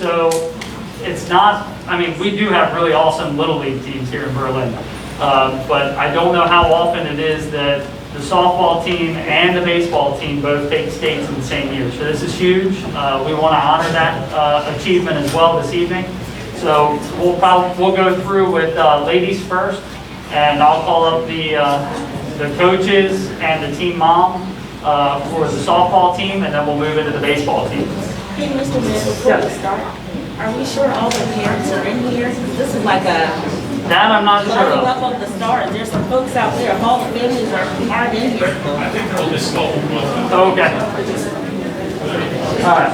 So it's not, I mean, we do have really awesome Little League teams here in Berlin. But I don't know how often it is that the softball team and the baseball team both take states in the same year. So this is huge. We want to honor that achievement as well this evening. So we'll go through with ladies first, and I'll call up the coaches and the team mom for the softball team, and then we'll move into the baseball team. Hey, Mr. Mayor, before we start, are we sure all the parents are in here? This is like a That I'm not sure blowing of. up of the stars. There's some folks out there, all the families aren't in here. Okay. All right.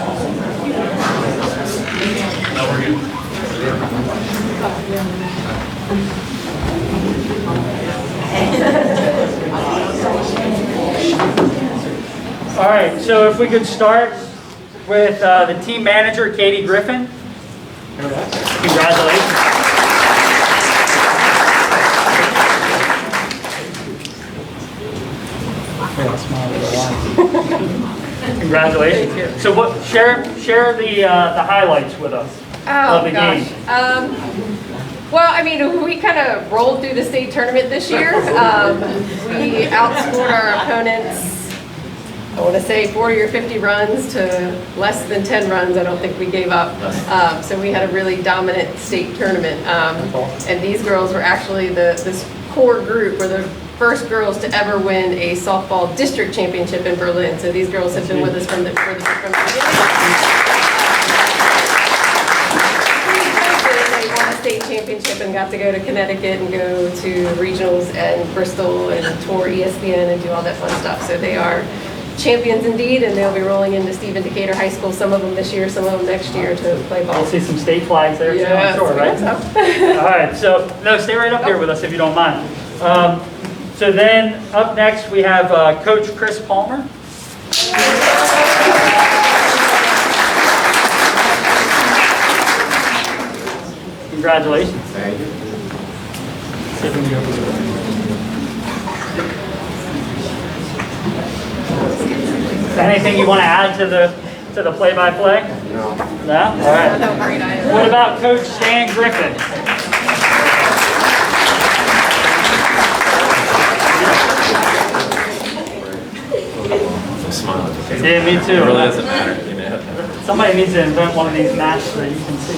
All right, so if we could start with the team manager, Katie Griffin. Congratulations. Congratulations. So what? Share the highlights with us of the game. Well, I mean, we kind of rolled through the state tournament this year. We outscored our opponents, I want to say 40 or 50 runs to less than 10 runs. I don't think we gave up. So we had a really dominant state tournament. And these girls were actually this core group were the first girls to ever win a softball district championship in Berlin. So these girls have been with us from the beginning. They won a state championship and got to go to Connecticut and go to regionals and Bristol and tour ESPN and do all that fun stuff. So they are champions indeed, and they'll be rolling into Stephen Decatur High School, some of them this year, some of them next year, to play ball. We'll see some state flags there too, Yes, I'm sure, right? All right, so no, stay right up here with us if you don't mind. So then up next we have Coach Chris Palmer. Congratulations. Thank you. Anything you want to add to the play-by-play? No. No? All right. What about Coach Stan Griffin? I'm smiling. Yeah, me too. It really doesn't matter. You know. Somebody needs to invent one of these masks so you can see.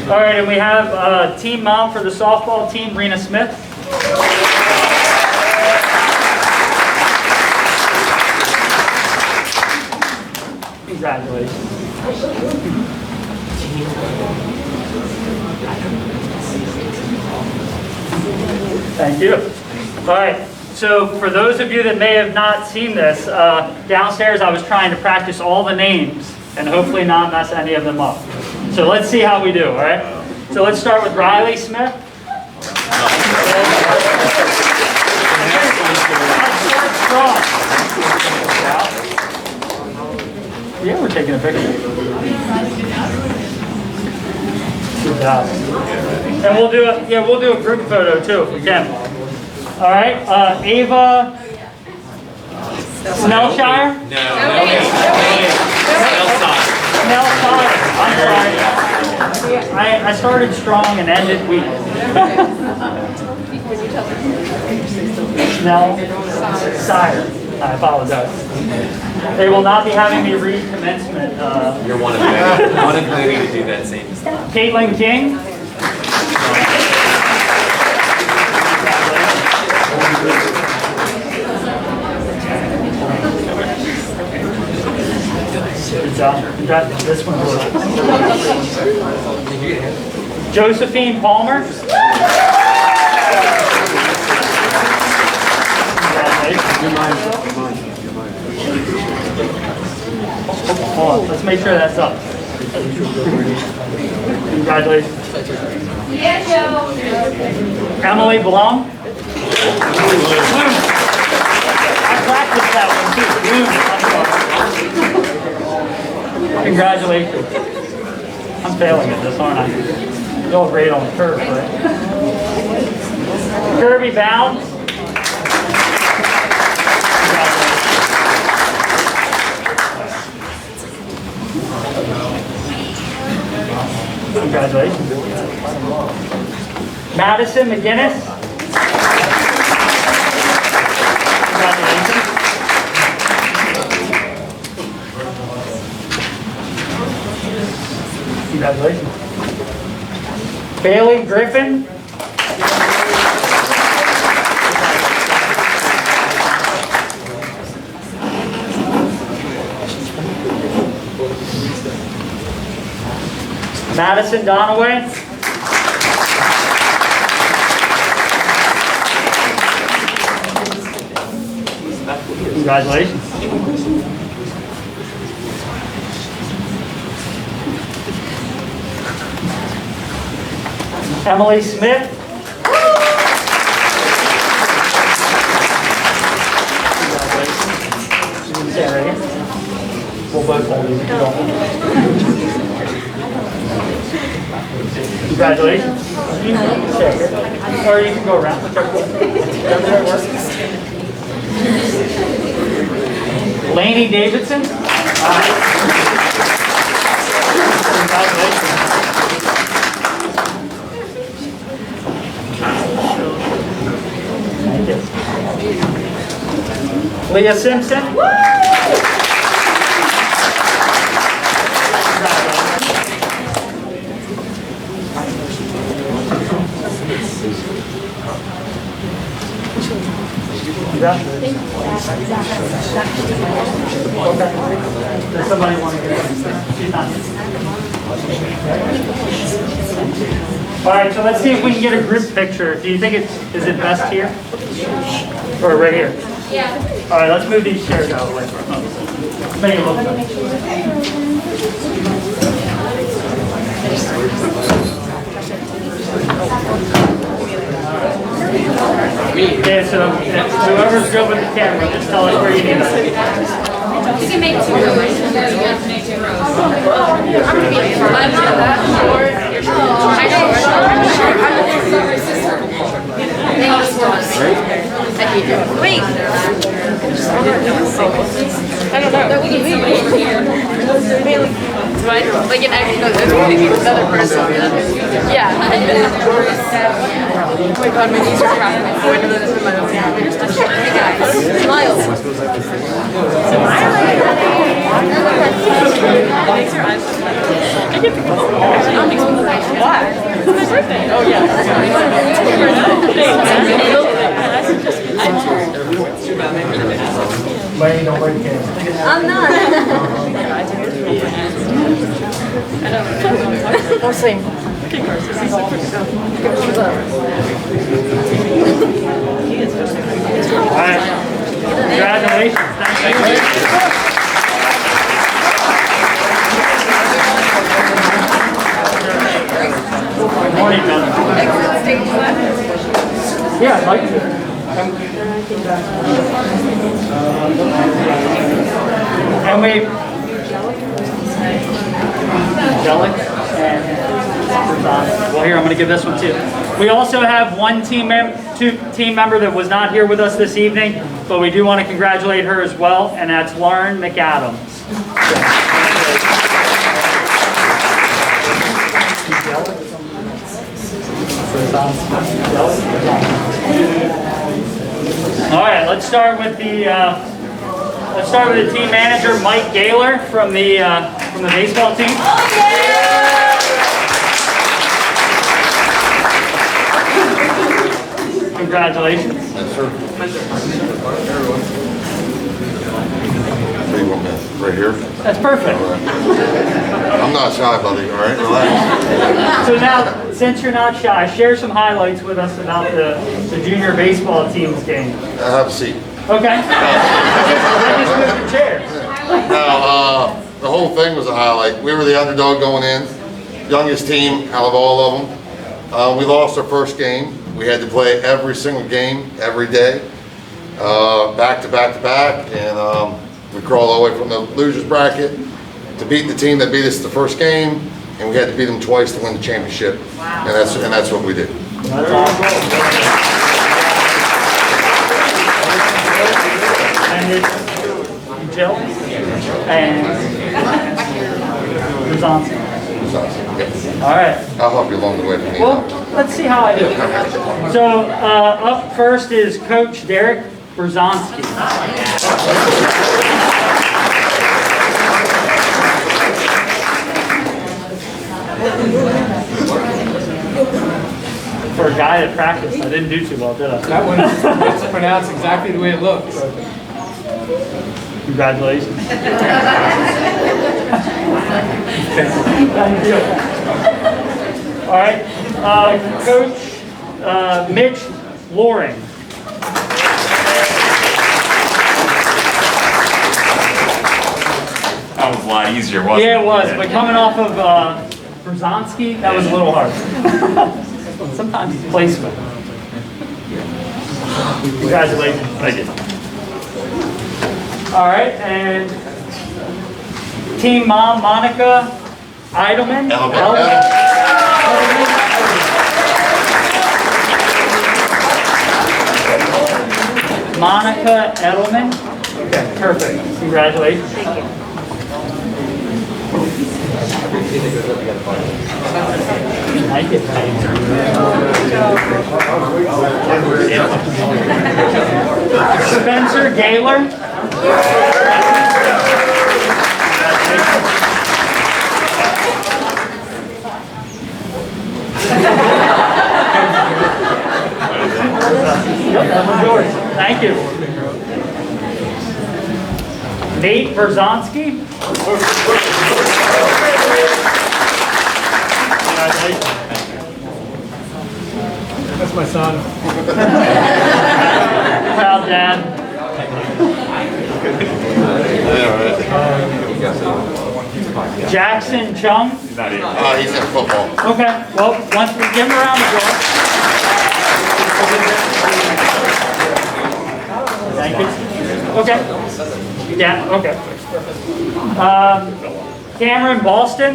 All right, and we have team mom for the softball team, Rena Smith. Congratulations. Thank you. All right. So for those of you that may have not seen this, downstairs I was trying to practice all the names and hopefully not mess any of them up. So let's see how we do, all right? So let's start with Riley Smith. Yeah, we're taking a picture. Good job. And we'll do a group photo too if we can. All right, Ava Snellshire? Snellshire. I'm sorry. I started strong and ended weak. Snellshire. I apologize. They will not be having me read commencement. You're one of many to do that same stuff. Caitlin King. Good job. This one was Josephine Palmer. Hold on, let's make sure that's up. Congratulations. Emily Blum. I practiced that one too. Congratulations. I'm failing at this, aren't I? You'll grade on the curve, right? Kirby Bounds. Congratulations. Madison McGinnis. Congratulations. Congratulations. Bailey Griffin. Madison Donaway. Congratulations. Emily Smith. Congratulations. Stand right here. We'll both hold you. Congratulations. You can stay here. Or you can go around. Whichever way works. Lainey Davidson. Congratulations. Thank you. Leah Simpson. Does somebody want to get it? She's not here. All right, so let's see if we can get a group picture. Do you think is it best here? Or right here? Yeah. All right, let's move these chairs out of the way. Make it look good. Okay, so whoever's good with the camera, just tell us where you need it. You can make 2 rows. You have to make 2 rows. I'm not that short. I know. I'm sorry, sister. Wait. I don't know. We need somebody here. Like an extra, another person. Yeah. Oh my god, my knees are cracking. I know this with my own hand. Hey guys, smile. Why? It's my birthday. Oh yeah. I'm not. Oh, same. All right. Congratulations. Thank you. Good morning, Melanie. Yeah, I'd like to. And we, Angelic and well, here I'm going to give this one too. We also have one team member that was not here with us this evening, but we do want to congratulate her as well, and that's Lauren McAdams. All right, let's start with the team manager, Mike Gaylor from the baseball team. Congratulations. Yes, sir. So you want me right here? That's perfect. I'm not shy, buddy. All right, relax. So now, since you're not shy, share some highlights with us about the junior baseball team's game. Have a seat. Okay. I just moved the chairs. Now, the whole thing was a highlight. We were the underdog going in, youngest team out of all of them. We lost our first game. We had to play every single game, every day, back to back to back, and we crawled all the way from the losers bracket to beat the team that beat us the first game, and we had to beat them twice to win the championship. Wow. And that's what we did. That's awesome. And it's Jill and Rizansi. All right. I'll help you along the way if you need Well, help. let's see how I do. So up first is Coach Derek Berzonski. For a guy that practiced, I didn't do too well, did I? That one is pronounced exactly the way it looks. Congratulations. All right, Coach Mitch Loring. That was a lot easier, wasn't it? Yeah, it was, but coming off of Berzonski, that was a little hard. Sometimes placement. Congratulations. Thank you. All right, and Team Mom Monica Eidelman. Monica Edelman. Okay, perfect. Congratulations. Thank you. I get paid. Spencer Gaylor. That was yours. Thank you. Nate Berzonski. That's my son. Proud dad. Jackson Chung. He's not here. He's in football. Okay, well, once we give him a round of applause. Thank you. Okay. Yeah, okay. Cameron Boston.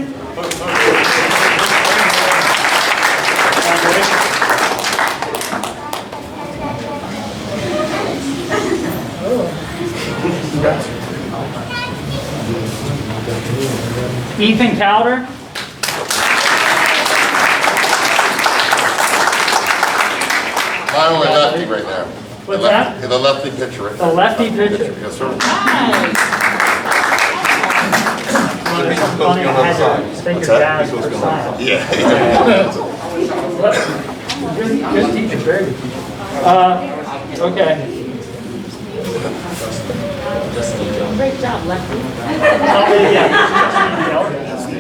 Ethan Cowder. My only lefty right there. What's that? The lefty pitcher right The there. lefty pitcher. Yes, sir. Funny, I had to thank your dad for signing. Yeah. Good teacher, very good teacher. Okay. Great job, Lefty.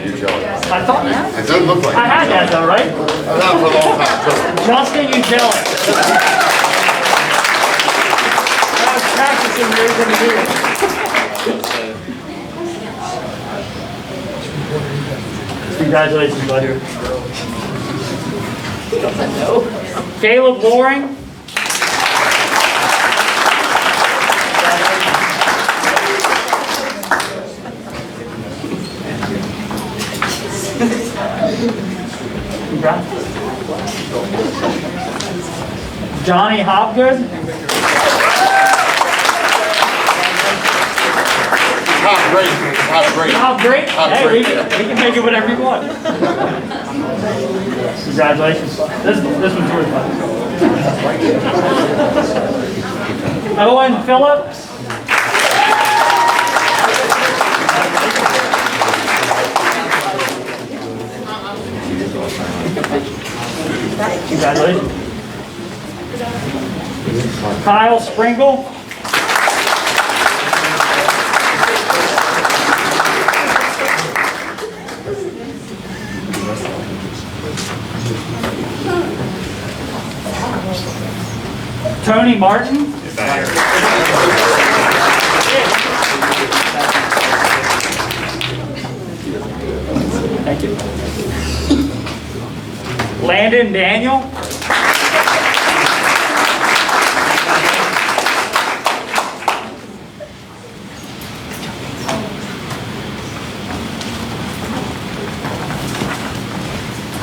You Joey. I thought you had. It doesn't look like I had that though, right? I've had it for a long time, trust me. Justin, you jealous. I was practicing years and years. Congratulations, buddy. Caleb Loring. Congrats. Johnny Hopgood. Top great, top great. Oh, great. Oh, Hey, great, we can make it whatever you want. Congratulations. This one's yours, buddy. Owen Phillips. Congratulations. Kyle Springle. Tony Martin. Thank you. Landon Daniel.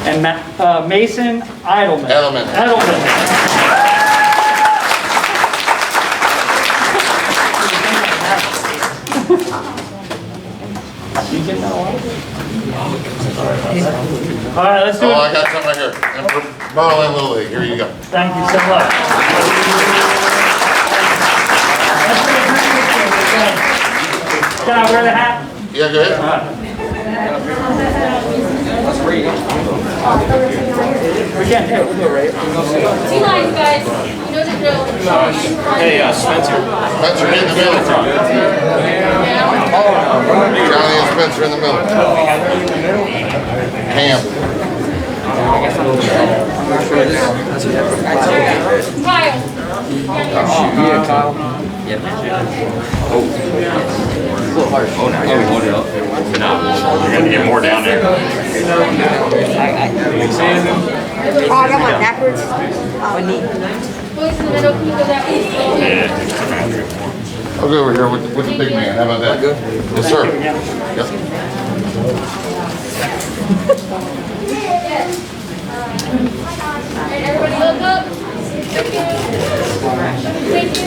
And Mason Eidelman. Edelman. You get that one? All right, let's do Oh, I it. got something right here. And for Berlin Little League, here you go. Thank you so much. Can I wear the hat? Yeah, go ahead. We can, yeah. Be nice, guys. You know the drill. Hey, Spencer. Spencer in the middle. Johnny and Spencer in the middle. Cam. Kyle. Oh, now you want it up. No, you're gonna get more down there. Oh, I got my backwards. Oh, neat. Boys in the middle, can you go that way? I'll go over here with the big man. How about that? Yes, sir. Yep. Alright, everybody look up. Thank you.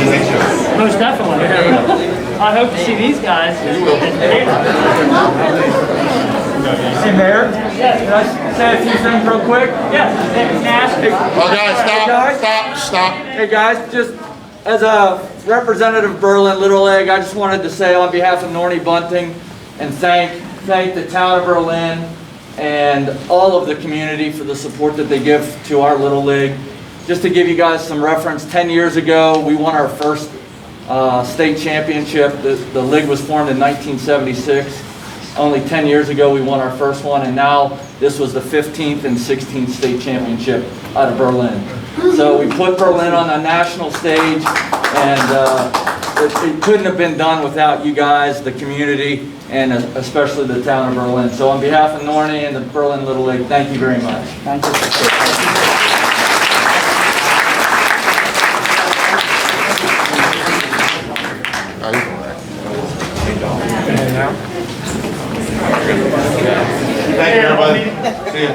Thank you. Most definitely. I hope to see these guys. Hey, Mayor, can I say a few things real quick? Yes, Nick Nash. Oh, guys, stop. Hey, guys, just as a representative of Berlin Little League, I just wanted to say on behalf of Nornie Bunting and thank the town of Berlin and all of the community for the support that they give to our Little League. Just to give you guys some reference, 10 years ago, we won our first state championship. The league was formed in 1976. Only 10 years ago, we won our first one, and now this was the 15th and 16th state championship out of Berlin. So we put Berlin on a national stage, and it couldn't have been done without you guys, the community, and especially the town of Berlin. So on behalf of Nornie and the Berlin Little League, thank you very much. Thank you. How you doing, Rick? Thank you, everybody. See you.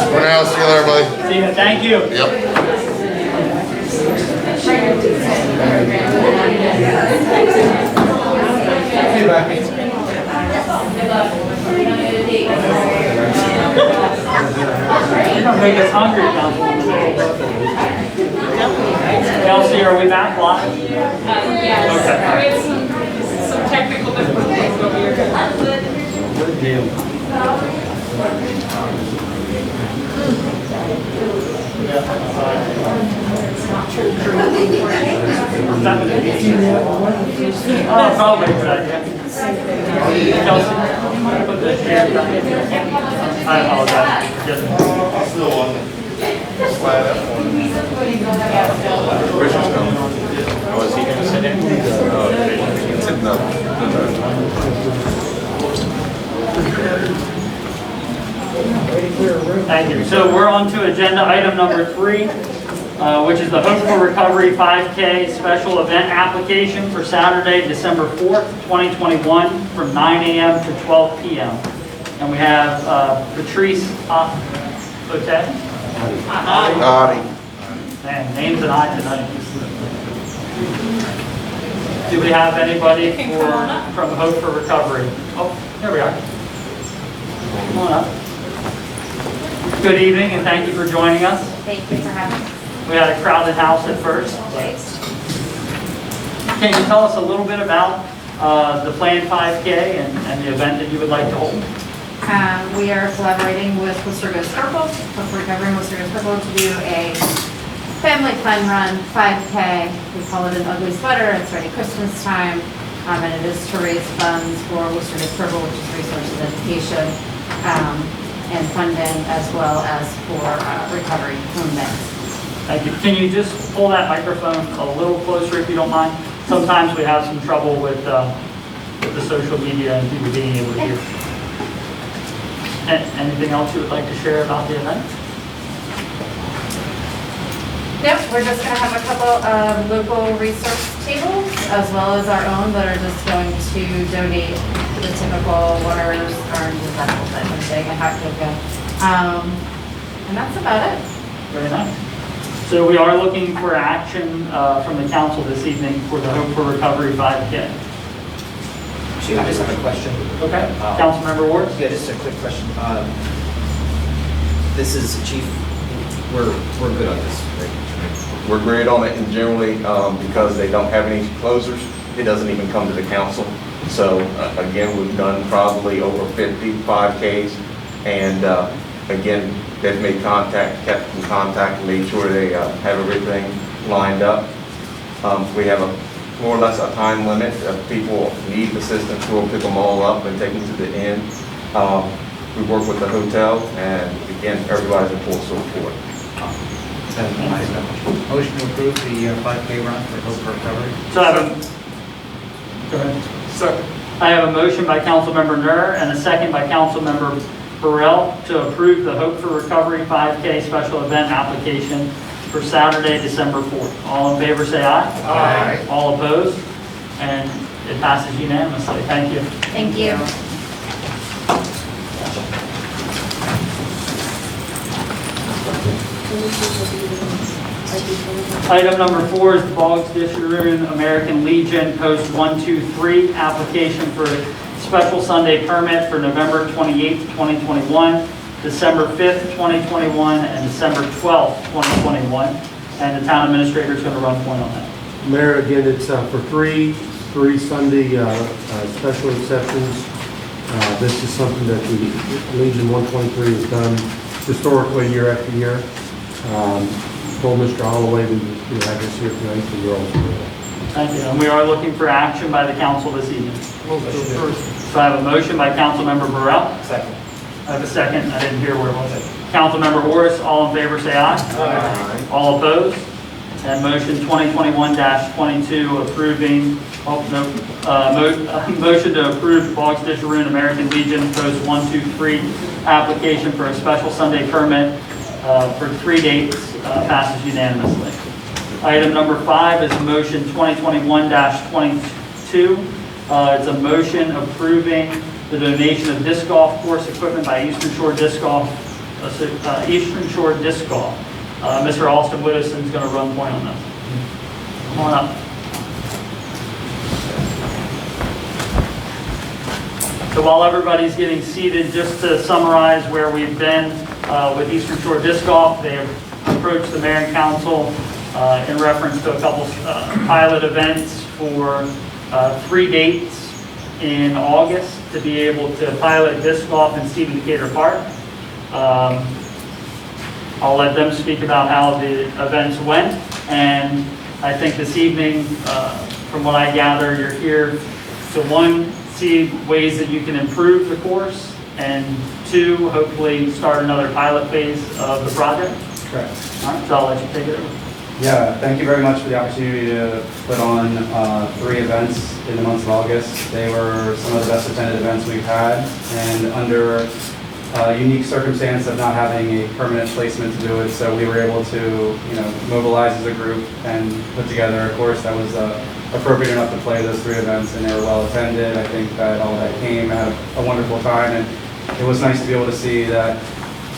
For now, see you later, everybody. See you. Thank you. Yep. You're gonna make us hungry, Councilwoman. Kelsey, are we back live? Yes. Okay. We have some technical difficulties over here. Good deal. Oh, probably a good idea. Kelsey, you might put this here. I apologize. I'll still on the slide up. Richard's coming. Was he gonna sit in? Thank you. So we're on to agenda item number 3, which is the Hope for Recovery 5K special event application for Saturday, December 4th, 2021, from 9 a.m. to 12 p.m. And we have Patrice Ote. Man, names and I tonight. Do we have anybody from Hope for Recovery? Oh, there we are. Come on up. Good evening, and thank you for joining us. Thank you for having me. We had a crowded house at first. Can you tell us a little bit about the planned 5K and the event that you would like to hold? We are collaborating with Worcester Go Circle, for Recovery Worcester Go Circle, to do a family fun run, 5K. We call it an ugly sweater. It's already Christmas time, and it is to raise funds for Worcester Go Circle, which is resources education and funding, as well as for recovery movements. Thank you. Can you just pull that microphone a little closer if you don't mind? Sometimes we have some trouble with the social media and people being able to hear. Anything else you would like to share about the event? Yep, we're just gonna have a couple of local resource tables as well as our own that are just going to donate to the typical waters, oranges, that whole type of thing, and hot cocoa. And that's about it. Very nice. So we are looking for action from the council this evening for the Hope for Recovery 5K. Actually, I just have a question. Okay, Councilmember Ward? Yeah, just a quick question. This is Chief, we're good on this, right? We're great on it, and generally, because they don't have any closers, it doesn't even come to the council. So again, we've done probably over 50 5Ks, and again, they've made contact, kept in contact, and made sure they have everything lined up. We have more or less a time limit. If people need assistance, we'll pick them all up and take them to the end. We work with the hotel, and again, everybody's in full support. Motion to approve the 5K run for Hope for Recovery. So go ahead. Second. I have a motion by Councilmember Nur and a second by Councilmember Burrell to approve the Hope for Recovery 5K special event application for Saturday, December 4th. All in favor, say aye. Aye. All opposed? And it passes unanimously. Thank you. Thank you. Item number 4 is the Boggs Disharoon American Legion Post 123 application for a special Sunday permit for November 28th, 2021, December 5th, 2021, and December 12th, 2021. And the town administrator is going to run point on that. Mayor, again, it's for three Sunday special exceptions. This is something that the Legion 123 has done historically year after year. Told Mr. Holloway we have this here tonight, so you're all familiar. Thank you. And we are looking for action by the council this evening. So I have a motion by Councilmember Burrell. Second. I have a second. I didn't hear where it was. Councilmember Horace, all in favor, say aye. Aye. All opposed? And motion 2021-22 approving, motion to approve Boggs Disharoon American Legion Post 123 application for a special Sunday permit for 3 dates passes unanimously. Item number 5 is motion 2021-22. It's a motion approving the donation of disc golf course equipment by Eastern Shore Disc Golf. Mr. Austin Widdowson is going to run point on this. Come on up. So while everybody's getting seated, just to summarize where we've been with Eastern Shore Disc Golf, they have approached the mayor and council in reference to a couple pilot events for 3 dates in August to be able to pilot disc golf in Stephen Decatur Park. I'll let them speak about how the events went, and I think this evening, from what I gather, you're here to 1, see ways that you can improve the course, and 2, hopefully start another pilot phase of the project. Correct. All right, so I'll let you take it over. Yeah, thank you very much for the opportunity to put on 3 events in the month of August. They were some of the best attended events we've had, and under unique circumstance of not having a permanent placement to do it, so we were able to, mobilize as a group and put together a course that was appropriate enough to play those 3 events, and they were well attended. I think that all that came had a wonderful time, and it was nice to be able to see that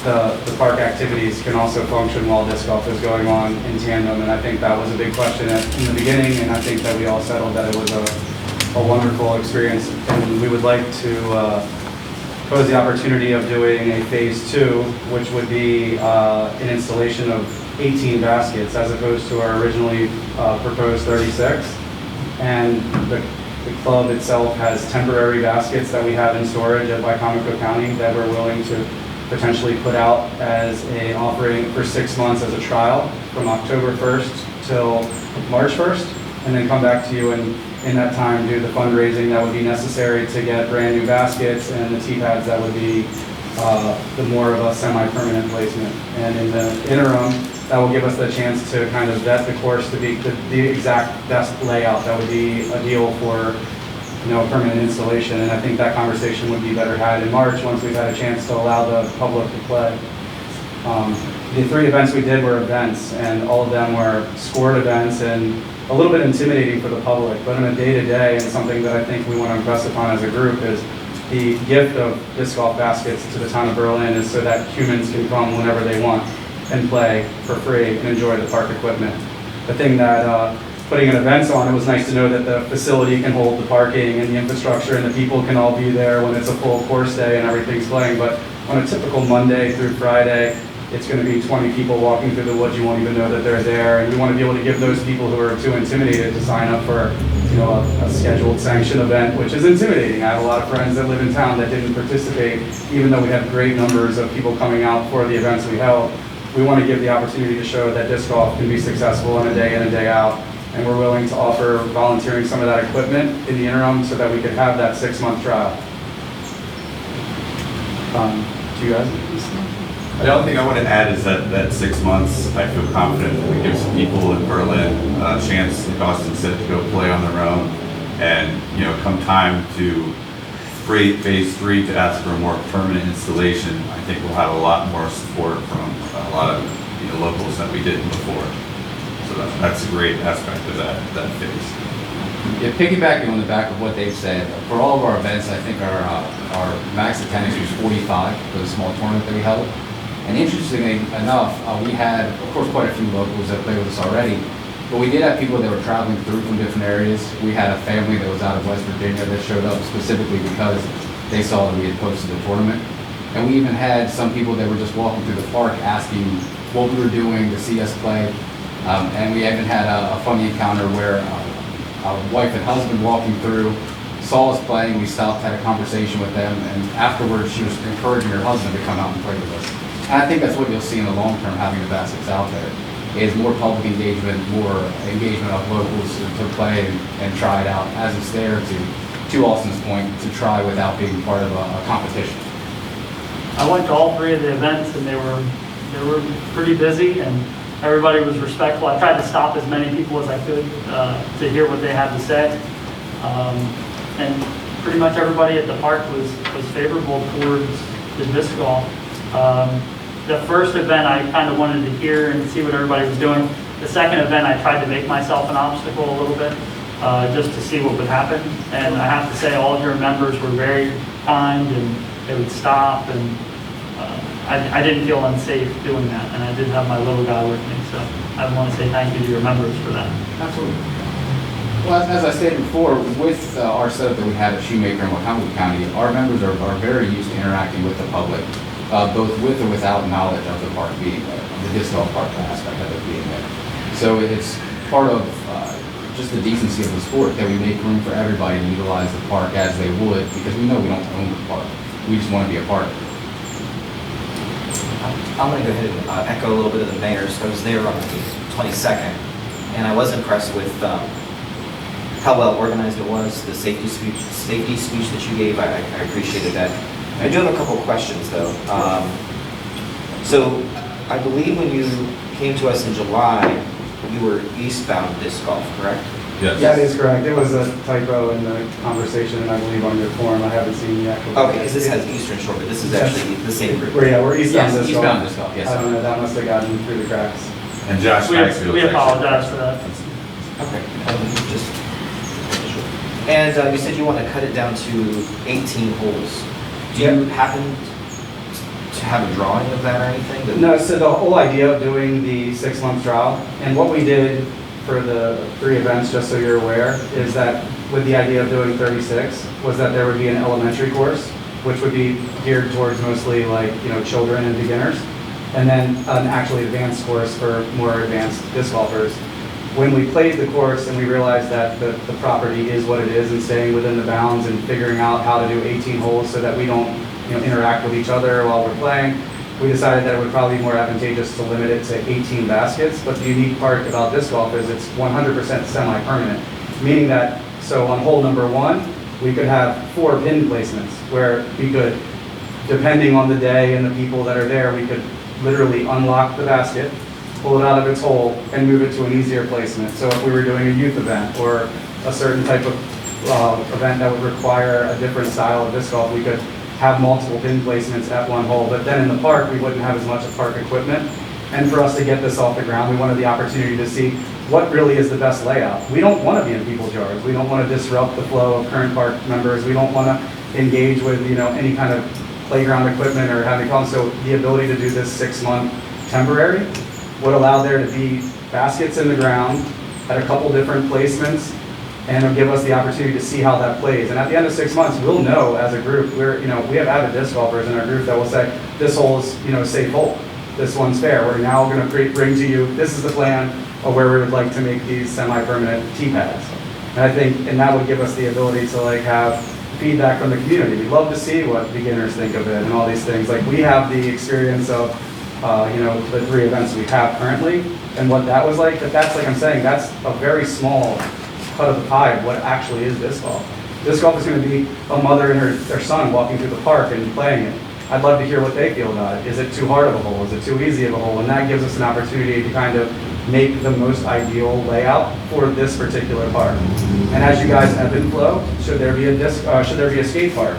the park activities can also function while disc golf is going on in tandem, and I think that was a big question in the beginning, and I think that we all settled that it was a wonderful experience, and we would like to pose the opportunity of doing a phase 2, which would be an installation of 18 baskets as opposed to our originally proposed 36. And the club itself has temporary baskets that we have in storage at Wycomico County that we're willing to potentially put out as an offering for 6 months as a trial from October 1st till March 1st, and then come back to you and in that time do the fundraising that would be necessary to get brand new baskets and the tee pads that would be the more of a semi-permanent placement. And in the interim, that will give us the chance to kind of vet the course to be the exact best layout that would be ideal for a permanent installation. And I think that conversation would be better had in March once we've had a chance to allow the public to play. The 3 events we did were events, and all of them were scored events and a little bit intimidating for the public, but in a day-to-day, and something that I think we want to impress upon as a group is the gift of disc golf baskets to the town of Berlin is so that humans can come whenever they want and play for free and enjoy the park equipment. The thing that putting an events on, it was nice to know that the facility can hold the parking and the infrastructure and the people can all be there when it's a full course day and everything's playing, but on a typical Monday through Friday, it's going to be 20 people walking through the woods. You won't even know that they're there. And we want to be able to give those people who are too intimidated to sign up for, a scheduled sanctioned event, which is intimidating. I have a lot of friends that live in town that didn't participate, even though we had great numbers of people coming out for the events we held. We want to give the opportunity to show that disc golf can be successful in and a day out. And we're willing to offer volunteering some of that equipment in the interim so that we could have that 6-month trial. Do you guys? The only thing I want to add is that 6 months, I feel confident that we give some people in Berlin a chance, like Austin said, to go play on their own. And, come time to phase 3 to ask for a more permanent installation, I think we'll have a lot more support from a lot of locals than we did before. So that's a great aspect of that phase. Yeah, piggybacking on the back of what they've said, for all of our events, I think our max attendance was 45 for the small tournament that we held. And interestingly enough, we had, of course, quite a few locals that played with us already, but we did have people that were traveling through from different areas. We had a family that was out of West Virginia that showed up specifically because they saw that we had posted the tournament. And we even had some people that were just walking through the park asking what we were doing to see us play. And we even had a funny encounter where a wife and husband walking through saw us playing. We stopped, had a conversation with them, and afterwards she was encouraging her husband to come out and play with us. And I think that's what you'll see in the long term, having the baskets out there, is more public engagement, more engagement of locals to play and try it out, as it's there to Austin's point, to try without being part of a competition. I went to all 3 of the events, and they were pretty busy, and everybody was respectful. I tried to stop as many people as I could to hear what they had to say. And pretty much everybody at the park was favorable towards the disc golf. The first event I kind of wanted to hear and see what everybody was doing. The second event I tried to make myself an obstacle a little bit just to see what would happen. And I have to say all of your members were very kind and they would stop, and I didn't feel unsafe doing that, and I did have my little guy with me, so I want to say thank you to your members for that. Absolutely. Well, as I stated before, with our setup that we have at Shoemaker and Wycomico County, our members are very used to interacting with the public, both with or without knowledge of the park being there, the disc golf park aspect of it being there. So it's part of just the decency of the sport that we make room for everybody to utilize the park as they would, because we know we don't own the park. We just want to be a part of it. I'm going to go ahead and echo a little bit of the mayor's. I was there on the 22nd, and I was impressed with how well organized it was, the safety speech that you gave. I appreciated that. I do have a couple of questions, though. So I believe when you came to us in July, you were eastbound disc golf, correct? Yes. That is correct. It was a typo in the conversation, and I believe on your form. I haven't seen the actual. Okay, because this has Eastern Shore, but this is actually the same group. We're eastbound disc golf. Eastbound disc golf, yes. I don't know, that must have gotten through the cracks. And Josh Maxfield. We apologize for that. Okay. And you said you want to cut it down to 18 holes. Do you happen to have a drawing of that or anything? No, so the whole idea of doing the 6-month trial, and what we did for the 3 events, just so you're aware, is that with the idea of doing 36, was that there would be an elementary course, which would be geared towards mostly like, children and beginners, and then an actually advanced course for more advanced disc golfers. When we played the course and we realized that the property is what it is and staying within the bounds and figuring out how to do 18 holes so that we don't interact with each other while we're playing, we decided that it would probably be more advantageous to limit it to 18 baskets. But the unique part about disc golf is it's 100% semi-permanent, meaning that, so on hole number 1, we could have 4 pin placements where we could, depending on the day and the people that are there, we could literally unlock the basket, pull it out of its hole, and move it to an easier placement. So if we were doing a youth event or a certain type of event that would require a different style of disc golf, we could have multiple pin placements at one hole. But then in the park, we wouldn't have as much park equipment. And for us to get this off the ground, we wanted the opportunity to see what really is the best layout. We don't want to be in people's yards. We don't want to disrupt the flow of current park members. We don't want to engage with, any kind of playground equipment or having problems. So the ability to do this 6-month temporary would allow there to be baskets in the ground at a couple different placements, and it'll give us the opportunity to see how that plays. And at the end of 6 months, we'll know as a group, we have avid disc golfers in our group that will say, this hole is, a safe hole. This one's fair. We're now going to bring to you, this is the plan of where we would like to make these semi-permanent tee pads. And that would give us the ability to have feedback from the community. We'd love to see what beginners think of it and all these things. We have the experience of, the 3 events we have currently and what that was like, but that's, like I'm saying, that's a very small cut of the pie of what actually is disc golf. Disc golf is going to be a mother and her son walking through the park and playing it. I'd love to hear what they feel about it. Is it too hard of a hole? Is it too easy of a hole? And that gives us an opportunity to kind of make the most ideal layout for this particular park. And as you guys ebb and flow, should there be a skate park?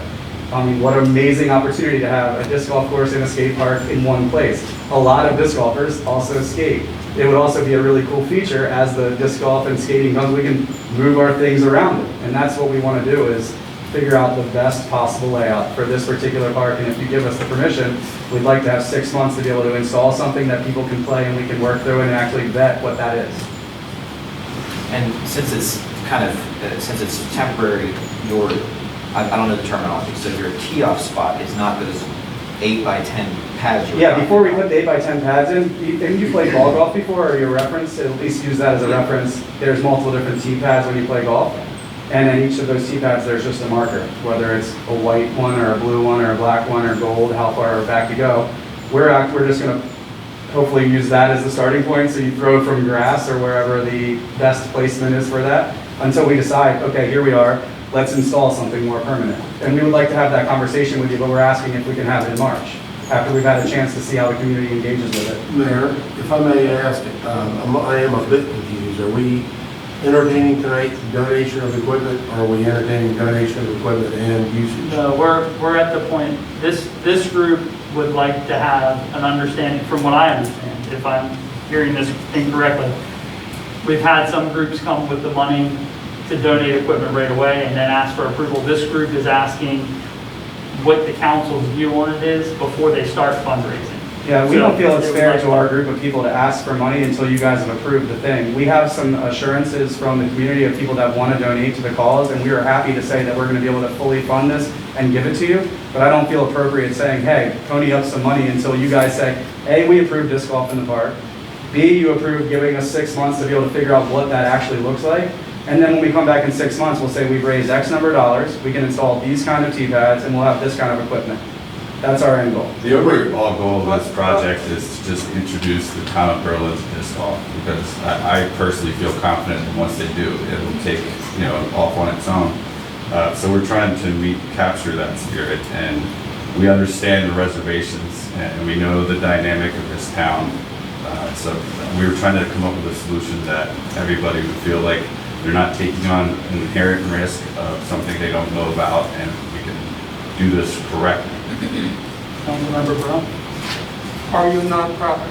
I mean, what an amazing opportunity to have a disc golf course and a skate park in one place. A lot of disc golfers also skate. It would also be a really cool feature as the disc golf and skating comes, we can move our things around it. And that's what we want to do, is figure out the best possible layout for this particular park. And if you give us the permission, we'd like to have 6 months to be able to install something that people can play and we can work through and actually vet what that is. And since it's since it's temporary, I don't know the terminology, so your tee-off spot is not those 8 by 10 pads. Yeah, before we put the 8 by 10 pads in, have you played ball golf before, or your reference? At least use that as a reference. There's multiple different tee pads when you play golf. And in each of those tee pads, there's just a marker, whether it's a white one or a blue one or a black one or gold, how far back to go. We're just going to hopefully use that as the starting point, so you throw it from grass or wherever the best placement is for that, until we decide, okay, here we are, let's install something more permanent. And we would like to have that conversation with you, but we're asking if we can have it in March, after we've had a chance to see how the community engages with it. Mayor, if I may ask, I am a bit confused. Are we entertaining tonight donation of equipment, or are we entertaining donation of equipment and usage? No, we're at the point, this group would like to have an understanding, from what I understand, if I'm hearing this incorrectly. We've had some groups come with the money to donate equipment right away and then ask for approval. This group is asking what the council's view on it is before they start fundraising. Yeah, we don't feel it's fair to our group of people to ask for money until you guys have approved the thing. We have some assurances from the community of people that want to donate to the cause, and we are happy to say that we're going to be able to fully fund this and give it to you. But I don't feel appropriate saying, hey, pony up some money until you guys say, A, we approve disc golf in the park. B, you approve giving us 6 months to be able to figure out what that actually looks like. And then when we come back in 6 months, we'll say we've raised X number of dollars, we can install these kind of tee pads, and we'll have this kind of equipment. That's our end goal. The overall goal of this project is to just introduce the town of Berlin to disc golf, because I personally feel confident that once they do, it will take, off on its own. So we're trying to capture that spirit, and we understand the reservations, and we know the dynamic of this town. So we were trying to come up with a solution that everybody would feel like they're not taking on an inherent risk of something they don't know about, and we can do this correctly. Councilmember Brown? Are you a nonprofit?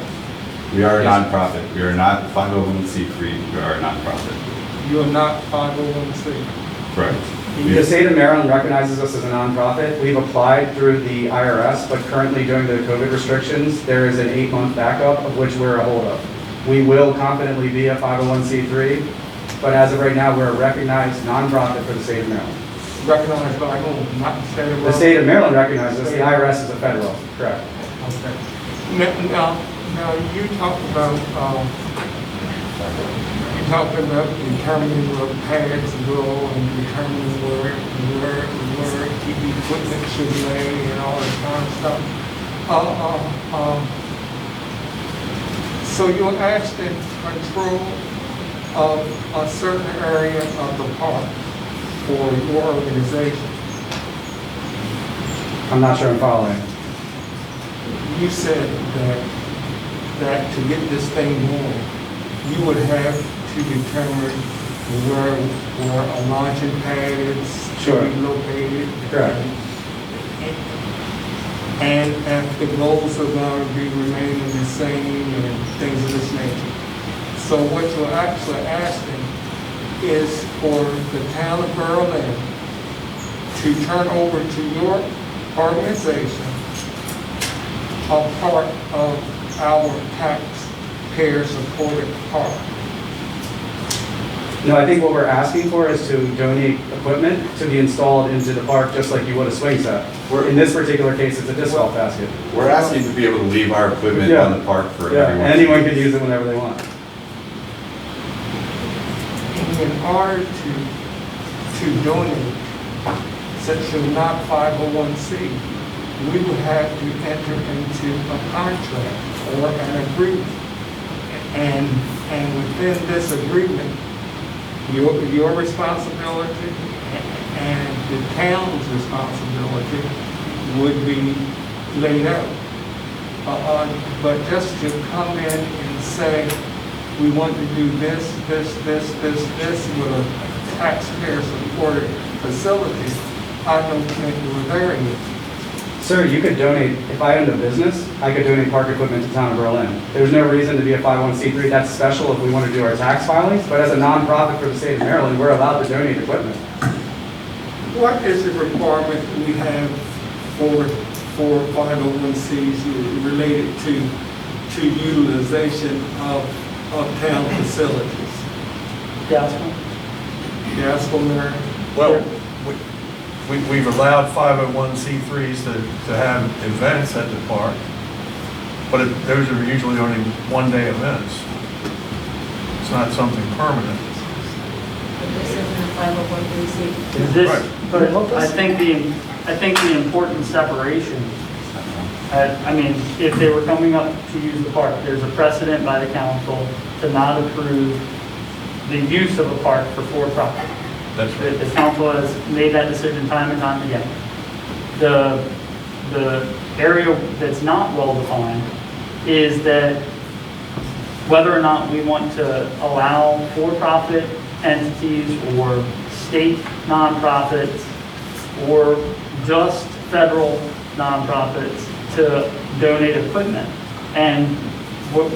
We are a nonprofit. We are not 501c3. We are a nonprofit. You are not 501c. Correct. The state of Maryland recognizes us as a nonprofit. We've applied through the IRS, but currently during the COVID restrictions, there is an 8-month backup of which we're a hold of. We will confidently be a 501c3, but as of right now, we're a recognized nonprofit for the state of Maryland. Recognized by whom? Not the state of Maryland? The state of Maryland recognizes us. The IRS is a federal, correct. Okay. Now you talked about determining where pads go and determining where TV equipment should lay and all that kind of stuff. So you're asking control of a certain area of the park for your organization. I'm not sure I'm following. You said that to get this thing going, you would have to determine where a launching pad is Sure. to be located. Correct. and if the goals are going to be remaining the same and things of this nature. So what you're actually asking is for the town of Berlin to turn over to your organization a part of our taxpayer-supported park. No, I think what we're asking for is to donate equipment to be installed into the park, just like you would a swing set. In this particular case, it's a disc golf basket. We're asking to be able to leave our equipment Yeah. on the park for Yeah, everyone. and anyone can use it whenever they want. In order to donate, since you're not 501c, we would have to enter into a contract or an agreement. And within this agreement, your responsibility and the town's responsibility would be laid out. But just to come in and say, we want to do this with a taxpayer-supported facility, I don't think we're there yet. Sir, you could donate, if I owned a business, I could donate park equipment to town of Berlin. There's no reason to be a 501c3. That's special if we want to do our tax filings, but as a nonprofit for the state of Maryland, we're allowed to donate equipment. What is the requirement we have for 501cs related to utilization of town facilities? Gaskell? Gaskell, Mayor? Well, we've allowed 501c3s to have events at the park, but those are usually only one-day events. It's not something permanent. This isn't a 501c3. This, Right. but I think the important separation, I mean, if they were coming up to use the park, there's a precedent by the council to not approve the use of a park for profit. That's right. The council has made that decision time and time again. The area that's not well defined is that whether or not we want to allow for-profit entities or state nonprofits or just federal nonprofits to donate equipment. And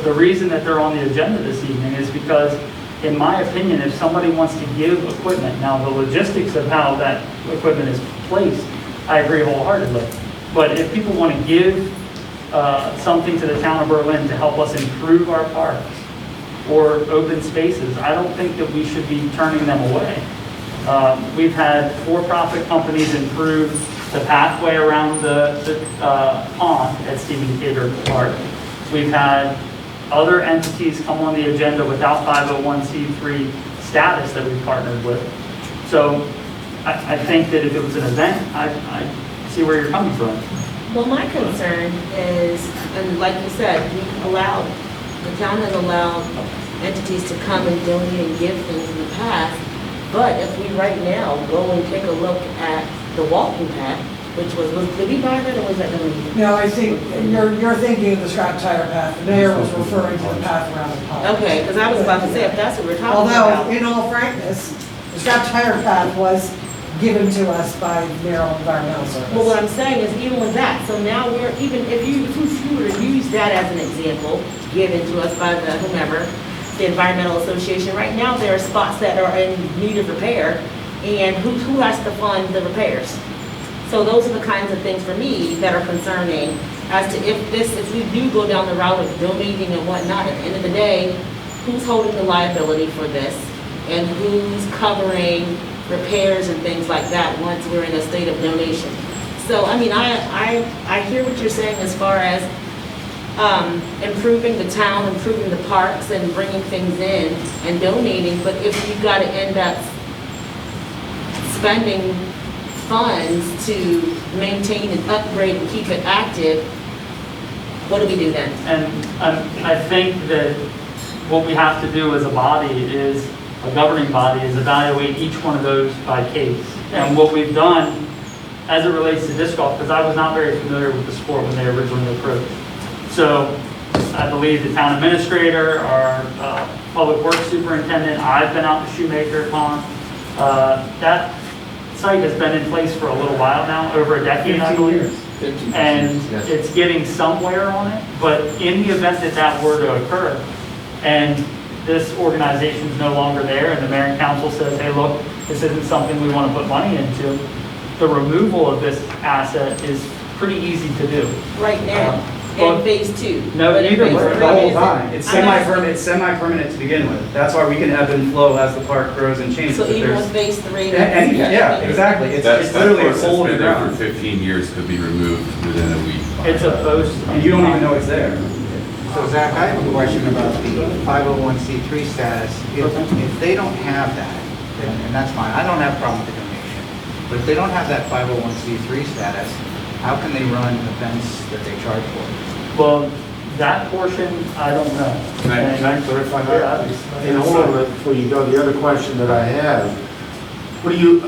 the reason that they're on the agenda this evening is because, in my opinion, if somebody wants to give equipment, now the logistics of how that equipment is placed, I agree wholeheartedly. But if people want to give something to the town of Berlin to help us improve our parks or open spaces, I don't think that we should be turning them away. We've had for-profit companies improve the pathway around the pond at Stephen Cater Park. We've had other entities come on the agenda without 501c3 status that we've partnered with. So I think that if it was an event, I see where you're coming from. Well, my concern is, and like you said, the town has allowed entities to come and donate and give things in the past. But if we right now go and take a look at the walking path, which did we buy that or was that donated? No, I think you're thinking of the scrap tire path. The mayor was referring to the path around the park. Okay, because I was about to say, if that's what we're talking about. Although, in all frankness, the scrap tire path was given to us by Maryland Environmental Service. Well, what I'm saying is even with that, so now we're, even if you were to use that as an example, given to us by the whomever, the Environmental Association, right now there are spots that are in need of repair, and who has to fund the repairs? So those are the kinds of things for me that are concerning as to if we do go down the route of donating and whatnot, at the end of the day, who's holding the liability for this and who's covering repairs and things like that once we're in a state of donation. So, I mean, I hear what you're saying as far as improving the town, improving the parks and bringing things in and donating, but if you've got to end up spending funds to maintain and upgrade and keep it active, what do we do then? And I think that what we have to do as a body is, a governing body, is evaluate each one of those by case. And what we've done as it relates to disc golf, because I was not very familiar with the sport when they originally approached. So I believe the town administrator, our public works superintendent, I've been out to Shoemaker Pond. That's site has been in place for a little while now, over a decade, I 15 believe. years. 15 And years, yes. it's getting somewhere on it, but in the event that that were to occur, and this organization's no longer there, and the mayor and council says, hey, look, this isn't something we want to put money into, the removal of this asset is pretty easy to do. Right now, Well, in phase 2. no, But in either phase way. three, The whole is it- time. It's semi-permanent to begin with. That's why we can ebb and flow as the park grows and changes. So If even there's- with phase 3. Yeah, exactly. It's literally a That hole in the been there for ground. 15 years could be removed within a week. It's a post. And you don't even know it's there. So Zach, I have a question about the 501c3 status. If they don't have that, and that's fine, I don't have a problem with the donation, but if they don't have that 501c3 status, how can they run events that they charge for? Well, that portion, I don't know. Can I clarify Yeah, that? obviously. And hold on, before you go, the other question that I have, what do you,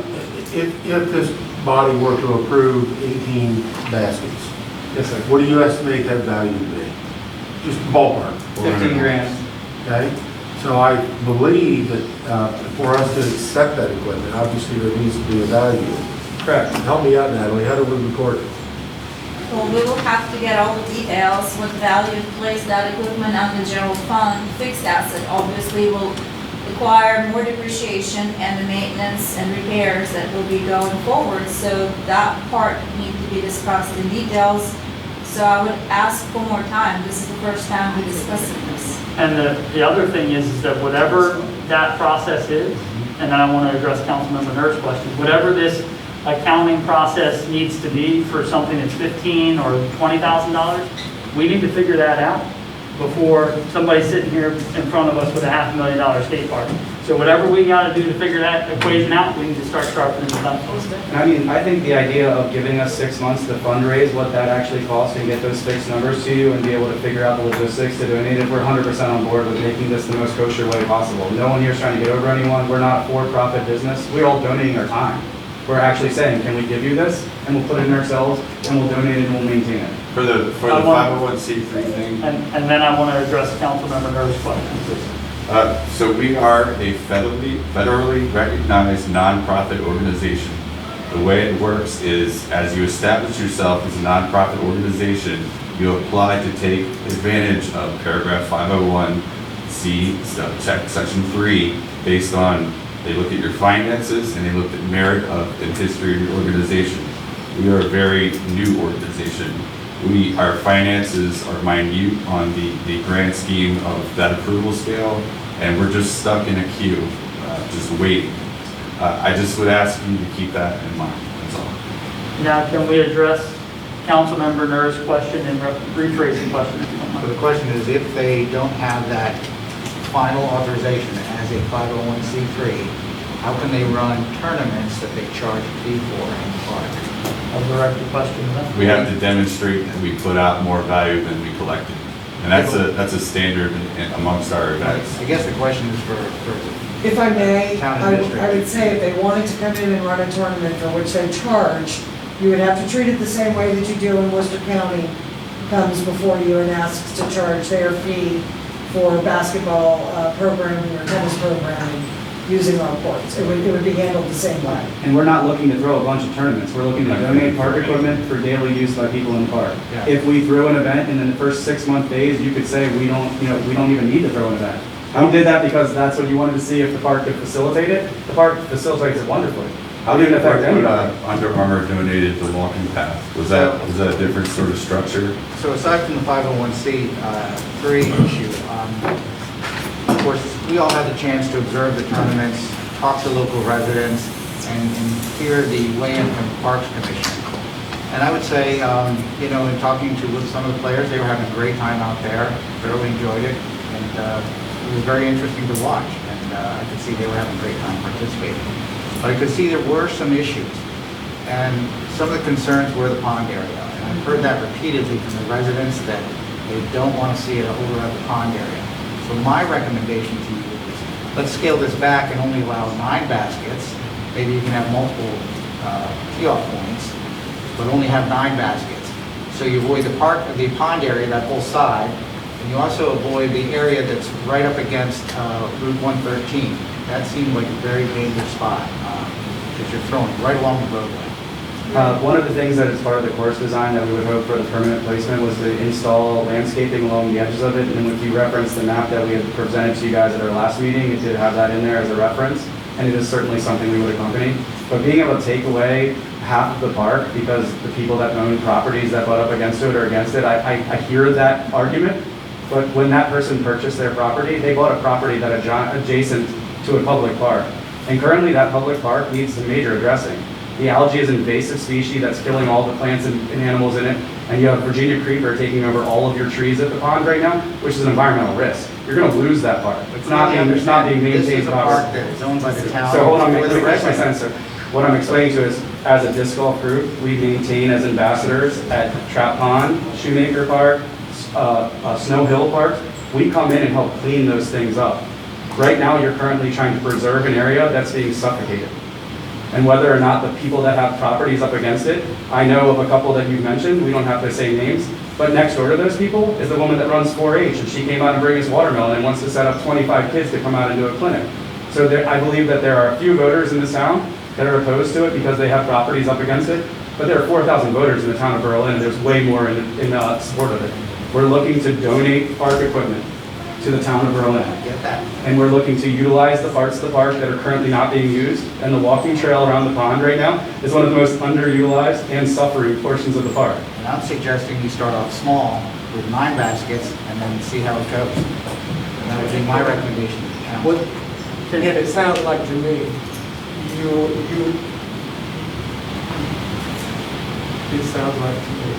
if this body were to approve 18 baskets, Yes, sir. what do you estimate that value to be? Just ballpark. 15 grand. Okay, so I believe that for us to accept that equipment, obviously there needs to be a value. Correct. Help me out, Natalie, how do we record it? Well, we will have to get all the details, what value to place that equipment on the general fund fixed asset. Obviously will require more depreciation and the maintenance and repairs that will be going forward. So that part needs to be discussed in details. So I would ask for more time. This is the first time we're discussing this. And the other thing is that whatever that process is, and then I want to address Councilmember Nurse's question, whatever this accounting process needs to be for something that's $15,000 or $20,000, we need to figure that out before somebody's sitting here in front of us with a $500,000 skate park. So whatever we got to do to figure that equation out, we need to start sharpening the pencils. I mean, I think the idea of giving us 6 months to fundraise what that actually costs and get those fixed numbers to you and be able to figure out the logistics to donate it, we're 100% on board with making this the most kosher way possible. No one here is trying to get over anyone. We're not a for-profit business. We're all donating our time. We're actually saying, can we give you this? And we'll put it in ourselves, and we'll donate it, and we'll maintain it. For the I want- 501c3 thing, And then I want to address Councilmember Nurse's question. so we are a federally recognized nonprofit organization. The way it works is, as you establish yourself as a nonprofit organization, you apply to take advantage of paragraph 501c, section 3, based on, they look at your finances and they look at merit and history of your organization. We are a very new organization. Our finances are minute on the grand scheme of that approval scale, and we're just stuck in a queue, just waiting. I just would ask you to keep that in mind, that's all. Now, can we address Councilmember Nurse's question and rephrase the question if you don't So mind? the question is, if they don't have that final authorization as a 501c3, how can they run tournaments that they charge a fee for in the park? I'll direct the question to them. We have to demonstrate that we put out more value than we collected. And that's a standard amongst our events. I guess the question is for If I may, Town I administrator. would say if they wanted to come in and run a tournament for which they charge, you would have to treat it the same way that you do when Worcester County comes before you and asks to charge their fee for basketball programming or tennis programming using our courts. It would be handled the same way. And we're not looking to throw a bunch of tournaments. We're looking to donate park equipment for daily use by people in the park. Yeah. If we throw an event and in the first 6-month days, you could say we don't even need to throw an event. We did that because that's what you wanted to see if the park could facilitate it. The park facilitates it wonderfully. How did it affect anybody? Under Armour donated the walking path. Was that a different sort of structure? So aside from the 501c3 issue, of course, we all had the chance to observe the tournaments, talk to local residents, and hear the weigh-in from the Parks Commission. And I would say, in talking to some of the players, they were having a great time out there, thoroughly enjoyed it, and it was very interesting to watch. And I could see they were having a great time participating. But I could see there were some issues. And some of the concerns were the pond area. And I've heard that repeatedly from the residents that they don't want to see it over at the pond area. So my recommendation to you is, let's scale this back and only allow 9 baskets. Maybe you can have multiple tee-off points, but only have 9 baskets. So you avoid the pond area, that whole side, and you also avoid the area that's right up against Route 113. That seemed like a very dangerous spot. Because you're throwing it right along the roadway. One of the things that is part of the course design that we would hope for the permanent placement was to install landscaping along the edges of it. And if you reference the map that we had presented to you guys at our last meeting, it did have that in there as a reference. And it is certainly something we would accompany. But being able to take away half of the park because the people that own properties that butt up against it or against it, I hear that argument. But when that person purchased their property, they bought a property that adjacent to a public park. And currently that public park needs some major addressing. The algae is an invasive species that's killing all the plants and animals in it. And you have Virginia creeper taking over all of your trees at the pond right now, which is an environmental risk. You're going to lose that park. It's not being maintained. This is a park that is owned by the town. So hold on, let with me the finish my residents. sentence, sir. What I'm explaining to you is, as a disc golf group, we maintain as ambassadors at Trap Pond, Shoemaker Park, Snow Hill Park. We come in and help clean those things up. Right now, you're currently trying to preserve an area that's being suffocated. And whether or not the people that have properties up against it, I know of a couple that you mentioned, we don't have to say names, but next door to those people is the woman that runs 4-H, and she came out and brings us watermelon and wants to set up 25 kids to come out and do a clinic. So I believe that there are a few voters in this town that are opposed to it because they have properties up against it, but there are 4,000 voters in the town of Berlin, and there's way more in support of it. We're looking to donate park equipment to the town of Berlin. Get that. And we're looking to utilize the parts of the park that are currently not being used. And the walking trail around the pond right now is one of the most underutilized and suffering portions of the park. And I'm suggesting you start off small with 9 baskets and then see how it goes. And that would be my recommendation to the council. And it sounds like to me, it sounds like to me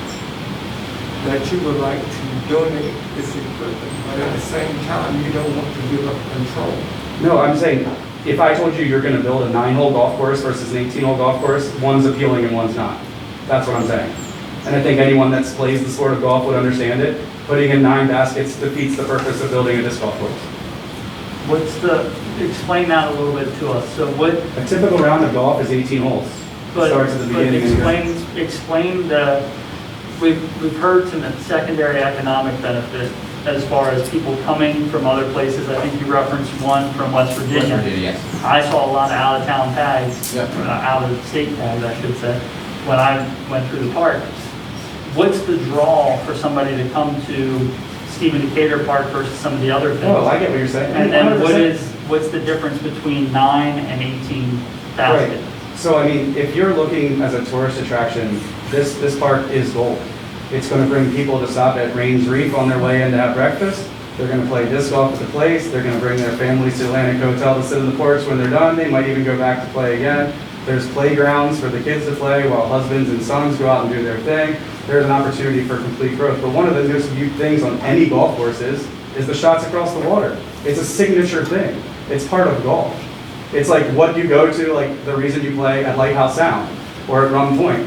that you would like to donate this equipment, but at the same time, you don't want to give up control. No, I'm saying, if I told you you're gonna build a 9-hole golf course versus an 18-hole golf course, one's appealing and one's not. That's what I'm saying. And I think anyone that plays the sport of golf would understand it. Putting in 9 baskets defeats the purpose of building a disc golf course. Explain that a little bit to us. So what? A typical round of golf is 18 holes. It starts at the beginning and explain we've heard some secondary economic benefit as far as people coming from other places. I think you referenced one from West Virginia. West Virginia, yes. I saw a lot of out-of-town tags, Yep. out-of-state tags, I should say, when I went through the park. What's the draw for somebody to come to Stephen Decatur Park versus some of the other things? Oh, I get what you're saying. And then 100%. what's the difference between 9 and 18 baskets? Right. So, I mean, if you're looking as a tourist attraction, this park is gold. It's going to bring people to stop at Rains Reef on their way in to have breakfast. They're going to play disc golf at the place. They're going to bring their families to Atlantic Hotel to sit in the porch when they're done. They might even go back to play again. There's playgrounds for the kids to play while husbands and sons go out and do their thing. There's an opportunity for complete growth. But one of the most viewed things on any golf course is the shots across the water. It's a signature thing. It's part of golf. It's like what you go to, like the reason you play at Lighthouse Sound or at Rum Point.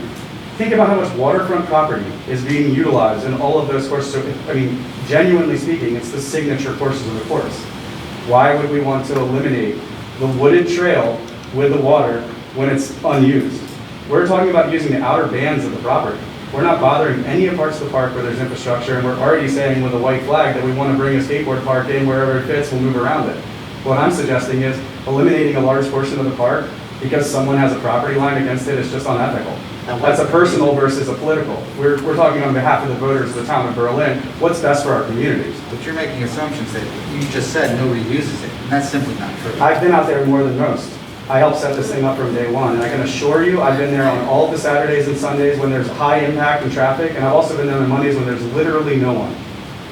Think about how much waterfront property is being utilized in all of those courses. So, I mean, genuinely speaking, it's the signature courses of the course. Why would we want to eliminate the wooded trail with the water when it's unused? We're talking about using the outer bands of the property. We're not bothering any of parts of the park where there's infrastructure, and we're already saying with a white flag that we want to bring a skateboard park in wherever it fits, we'll move around it. What I'm suggesting is eliminating a large portion of the park because someone has a property line against it is just unethical. That's a personal versus a political. We're talking on behalf of the voters of the town of Berlin. What's best for our communities? But you're making assumptions that you just said nobody uses it, and that's simply not true. I've been out there more than most. I helped set this thing up from day one, and I can assure you I've been there on all of the Saturdays and Sundays when there's high impact and traffic, and I've also been there on Mondays when there's literally no one.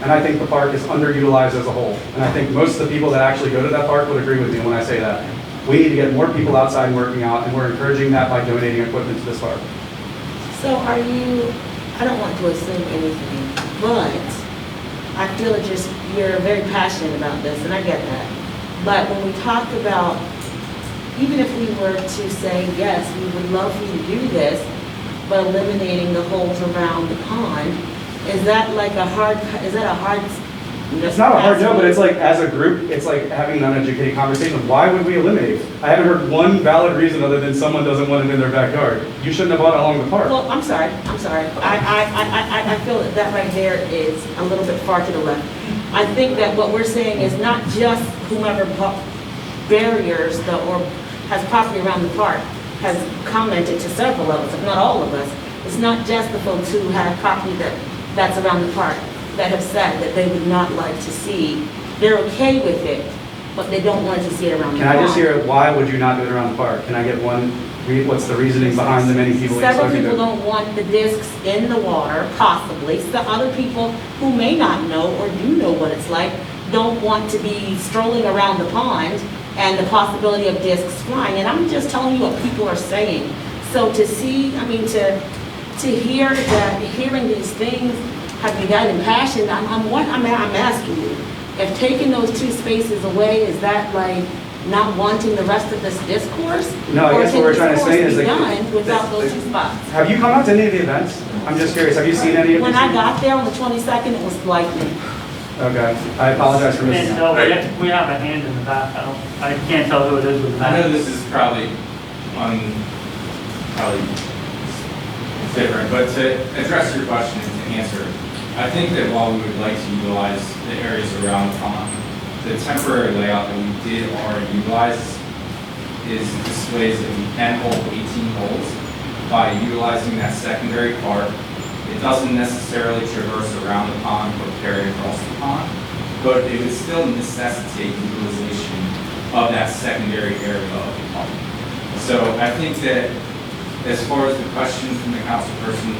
And I think the park is underutilized as a whole. And I think most of the people that actually go to that park would agree with me when I say that. We need to get more people outside and working out, and we're encouraging that by donating equipment to this park. So I don't want to assume anything, but I feel that you're very passionate about this, and I get that. But when we talk about, even if we were to say, yes, we would love for you to do this, but eliminating the holes around the pond, is that like a hard? It's not a hard no, but it's like, as a group, it's like having an uneducated conversation. Why would we eliminate it? I haven't heard one valid reason other than someone doesn't want it in their backyard. You shouldn't have bought it along the park. Well, I'm sorry. I feel that right there is a little bit far to the left. I think that what we're saying is not just whomever barriers or has property around the park. has commented to several of us, if not all of us. It's not just the folks who have property that's around the park that have said that they would not like to see, they're okay with it, but they don't want to see it around the Can park. I just hear, why would you not do it around the park? Can I get one, what's the reasoning behind the many people you've Several spoken people to? don't want the discs in the water, possibly. Some other people who may not know or do know what it's like don't want to be strolling around the pond and the possibility of discs flying. And I'm just telling you what people are saying. So to see, I mean, to hear that, hearing these things have you gotten impassioned, I'm asking you, if taking those two spaces away, is that like not wanting the rest of this discourse? No, I guess what we're trying to say is Or like. can discourse be done without those two spots? Have you come out to any of the events? I'm just curious, have you seen any of When these? I got there on the 22nd, it was lightning. Okay, I apologize for missing And that. so we have a hand in the back. I can't tell who it is with the I back. know this is probably different, but to address your question and to answer, I think that while we would like to utilize the areas around the pond, the temporary layout that we did already utilize is displays that we can hold 18 holes by utilizing that secondary part. It doesn't necessarily traverse around the pond or carry across the pond, but it would still necessitate utilization of that secondary area of the pond. So I think that as far as the question from the councilperson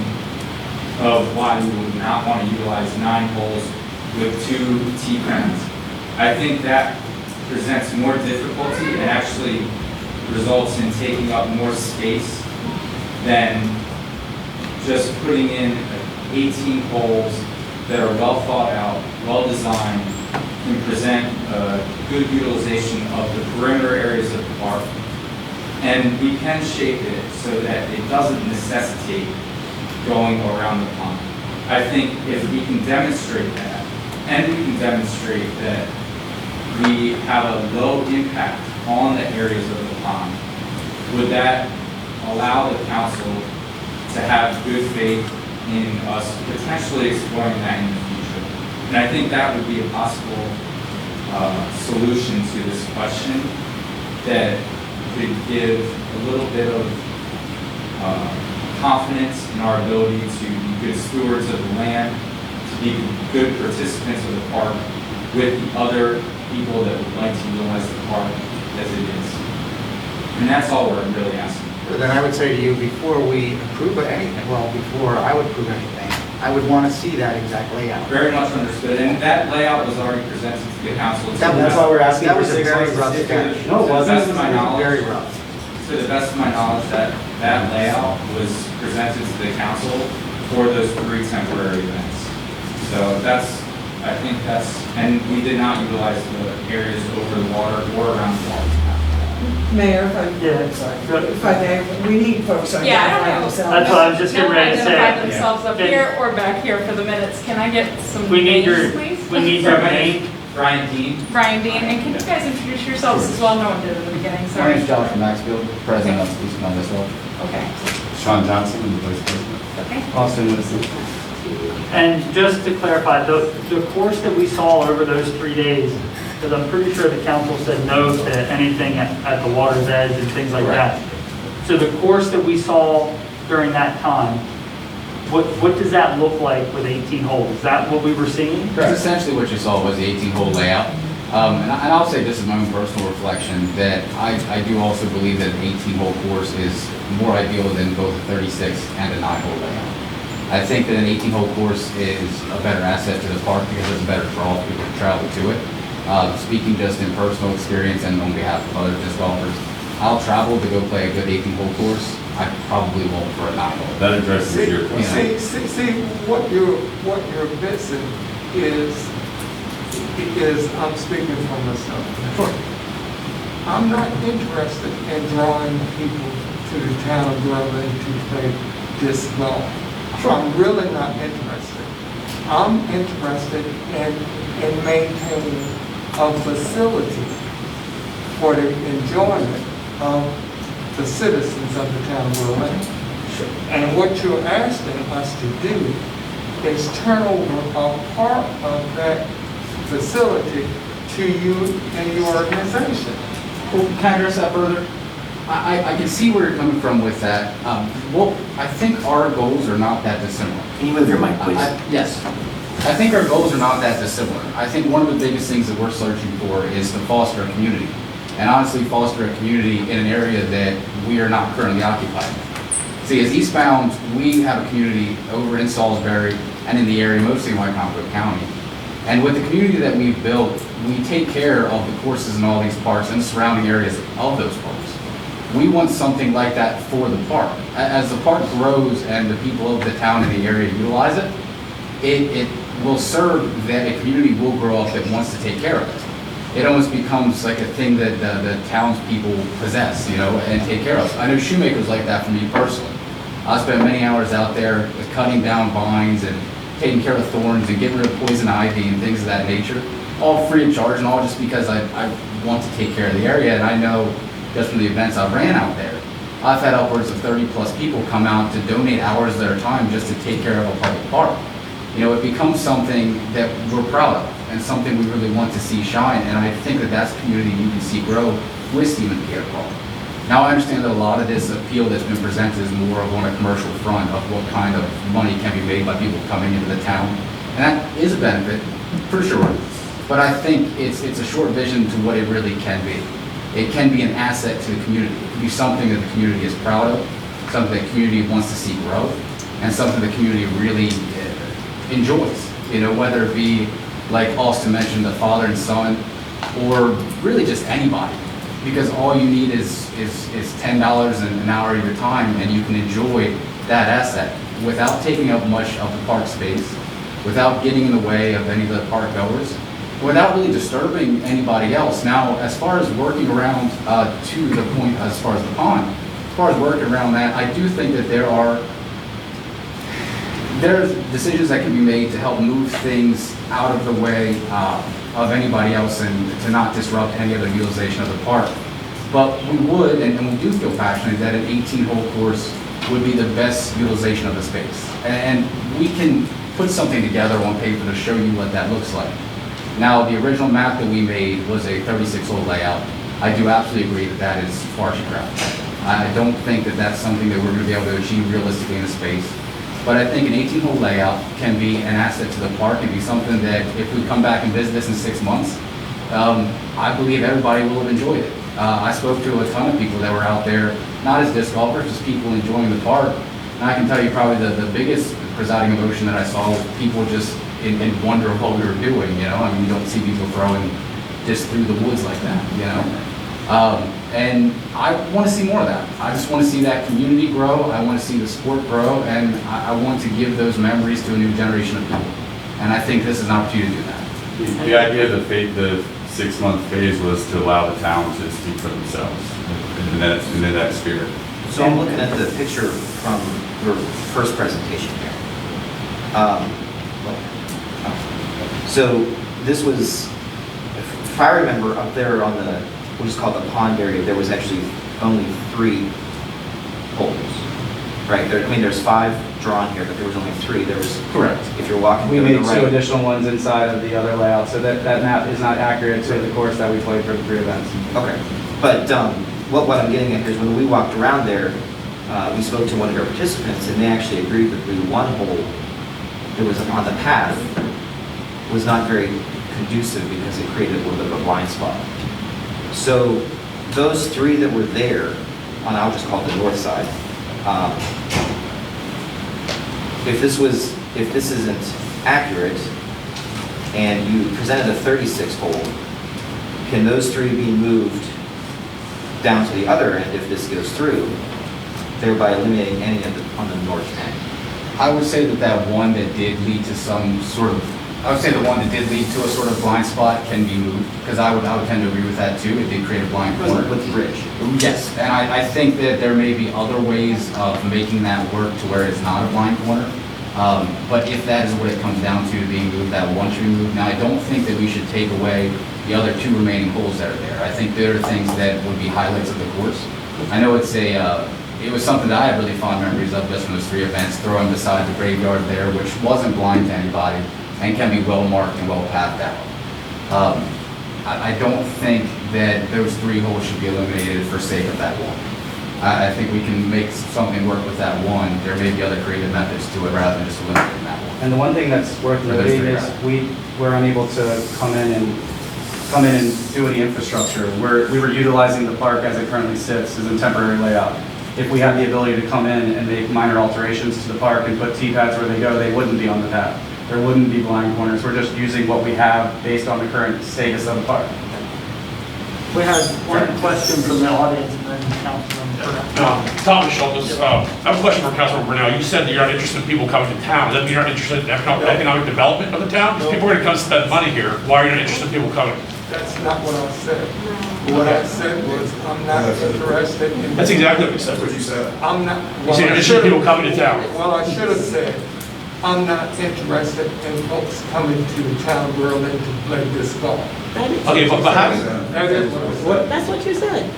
of why we would not want to utilize 9 holes with 2 T-pens, I think that presents more difficulty and actually results in taking up more space than just putting in 18 holes that are well thought out, well designed, can present a good utilization of the perimeter areas of the park. And we can shape it so that it doesn't necessitate going around the pond. I think if we can demonstrate that, and we can demonstrate that we have a low impact on the areas of the pond, would that allow the council to have good faith in us potentially exploring that in the future? And I think that would be a possible solution to this question that could give a little bit of confidence in our ability to be good stewards of the land, to be good participants of the park with the other people that would like to utilize the park as it is. And that's all we're really asking. Then I would say to you, before we approve of anything, well, before I would approve anything, I would want to see that exact layout. Very much understood, and that layout was already presented to the council. That's why we're asking That for was a 6 very months to rough do sketch. that. No, it wasn't. To the best of my knowledge. Very rough. To the best of my knowledge, that layout was presented to the council for those 3 temporary events. So I think and we did not utilize the areas over the water or around the water. Mayor, if I may, we need folks to Yeah, I don't identify know. themselves. That's what I was just getting ready to say. Identify themselves up Yeah. here or back here for the minutes. Can I get some We need names, please? we need your name. Brian Dean. Brian Dean, and can you guys introduce yourselves as well? No one did in the beginning, My sorry. name is Josh Maxfield, president of East Montezuma. Okay. Sean Johnson, the vice president. Okay. Austin Winston. And just to clarify, the course that we saw over those 3 days, because I'm pretty sure the council said no to anything at the water's edge and things like that. So the course that we saw during that time, what does that look like with 18 holes? Is that what we were seeing? That's essentially what you saw was the 18-hole layout. And I'll say this is my own personal reflection, that I do also believe that an 18-hole course is more ideal than both a 36 and a 9-hole layout. I think that an 18-hole course is a better asset to the park because it's a better draw for people to travel to it. Speaking just in personal experience and on behalf of other disc golfers, I'll travel to go play a good 18-hole course. I probably won't for a 9-hole. That addresses your question. See, what you're missing is I'm speaking for myself. I'm not interested in drawing people to the town of Berlin to play disc golf. I'm really not interested. I'm interested in maintaining a facility for the enjoyment of the citizens of the town of Berlin. And what you're asking us to do is turn over a part of that facility to you and your organization. Well, can I address that further? I can see where you're coming from with that. Well, I think our goals are not that dissimilar. Can you move your mic, please? Yes. I think our goals are not that dissimilar. I think one of the biggest things that we're searching for is to foster a community. And honestly, foster a community in an area that we are not currently occupied. See, as Eastbound, we have a community over in Salisbury and in the area, mostly in Wycomico County. And with the community that we've built, we take care of the courses in all these parks and the surrounding areas of those parks. We want something like that for the park. As the park grows and the people of the town and the area utilize it, it will serve that a community will grow up that wants to take care of it. It almost becomes like a thing that the townspeople possess, you know, and take care of. I know Shoemaker's like that for me personally. I spent many hours out there cutting down vines and taking care of thorns and getting rid of poison ivy and things of that nature, all free of charge and all just because I want to take care of the area. And I know just from the events I've ran out there, I've had upwards of 30 plus people come out to donate hours of their time just to take care of a public park. You know, it becomes something that we're proud of and something we really want to see shine. And I think that that's a community you can see grow with Stephen Pierre Park. Now, I understand that a lot of this appeal that's been presented is more of on a commercial front of what kind of money can be made by people coming into the town. And that is a benefit, for sure. But I think it's a short vision to what it really can be. It can be an asset to the community. It can be something that the community is proud of, something the community wants to see grow, and something the community really enjoys. You know, whether it be, like Austin mentioned, the father and son, or really just anybody. Because all you need is $10 an hour of your time, and you can enjoy that asset without taking up much of the park space, without getting in the way of any of the park goers, without really disturbing anybody else. Now, as far as working around to the point as far as the pond, as far as working around that, I do think that there's decisions that can be made to help move things out of the way of anybody else and to not disrupt any other utilization of the park. But we would, and we do feel passionately that an 18-hole course would be the best utilization of the space. And we can put something together on paper to show you what that looks like. Now, the original map that we made was a 36-hole layout. I do absolutely agree that that is far too crowded. I don't think that that's something that we're going to be able to achieve realistically in the space. But I think an 18-hole layout can be an asset to the park and be something that if we come back and visit this in 6 months, I believe everybody will have enjoyed it. I spoke to a ton of people that were out there, not as disc golfers, just people enjoying the park. And I can tell you probably the biggest presiding emotion that I saw was people just in wonder of what we were doing, you know? I mean, you don't see people throwing just through the woods like that, you know? And I want to see more of that. I just want to see that community grow. I want to see the sport grow, and I want to give those memories to a new generation of people. And I think this is an opportunity to do that. The idea of the 6-month phase was to allow the town to speak for themselves in that spirit. So I'm looking at the picture from your first presentation here. So this was, if I remember, up there on the, what is called the pond area, there was actually only 3 holes, right? There, I mean, there's 5 drawn here, but there was only 3. There was, correct. If you're walking We to made the 2 right. additional ones inside of the other layout, so that map is not accurate to the course that we played for the 3 events. Okay, but what I'm getting at here is when we walked around there, we spoke to one of our participants, and they actually agreed that the 1 hole that was on the path was not very conducive because it created a little bit of a blind spot. So those 3 that were there, on I'll just call it the north side, if this isn't accurate, and you presented a 36 hole, can those 3 be moved down to the other end if this goes through, thereby eliminating any of the on the north end? I would say that one that did lead to some sort of, I would say the one that did lead to a sort of blind spot can be moved, because I would tend to agree with that too. It did create a blind corner. With the bridge. Yes, and I think that there may be other ways of making that work to where it's not a blind corner. But if that is what it comes down to, being moved, that one should be moved. Now, I don't think that we should take away the other 2 remaining holes that are there. I think there are things that would be highlights of the course. I know it's it was something that I have really fond memories of just from those 3 events, throwing beside the graveyard there, which wasn't blind to anybody and can be well marked and well pathed out. I don't think that those 3 holes should be eliminated for sake of that one. I think we can make something work with that one. There may be other creative methods to it rather than just eliminating that one. And the one thing that's worth For those noting three is guys. we're unable to come in and do any infrastructure. We were utilizing the park as it currently sits as a temporary layout. If we had the ability to come in and make minor alterations to the park and put tee pads where they go, they wouldn't be on the path. There wouldn't be blind corners. We're just using what we have based on the current status of the park. We have one question from the audience and then Councilman Brunel. Thomas Schultz, I have a question for Councilman Brunel. You said that you're not interested in people coming to town. Does that mean you're not interested in economic development of the town? Because people are going to come spend money here. Why are you not interested in people coming? That's not what I said. What I said was, I'm not interested in. That's exactly what you said. What you said. I'm not. You said you're interested in people coming to town. Well, I should have said, I'm not interested in folks coming to the town of Berlin to play this golf. Okay, but how? That is what. That's what you said.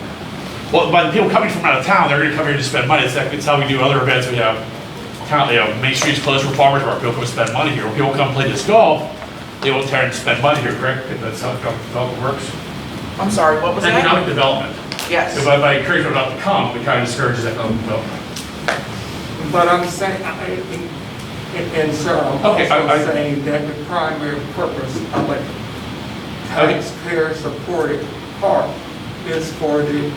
Well, by the people coming from out of town, they're going to come here to spend money. It's how we do other events. We have, Main Street's closed for farmers market. People come spend money here. When people come play disc golf, they won't try to spend money here, correct? That's how economic development works. I'm sorry, what was that? Economic development. Yes. So by encouraging them not to come, it kind of discourages economic development. But I'm saying, and sir, I'm Okay, also saying that the primary purpose of a taxpayer-supported park is for the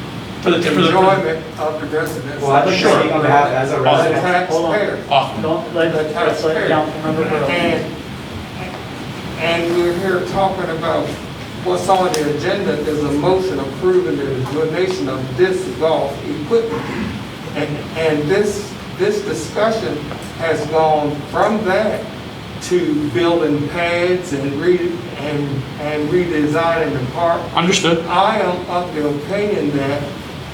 enjoyment of the residents. Well, I'd like to speak on behalf as a resident. The taxpayer. Don't let Councilmember Brunel. And we're here talking about what's on the agenda is a motion approving the donation of disc golf equipment. And this discussion has gone from that to building pads and redesigning the park. Understood. I am of the opinion that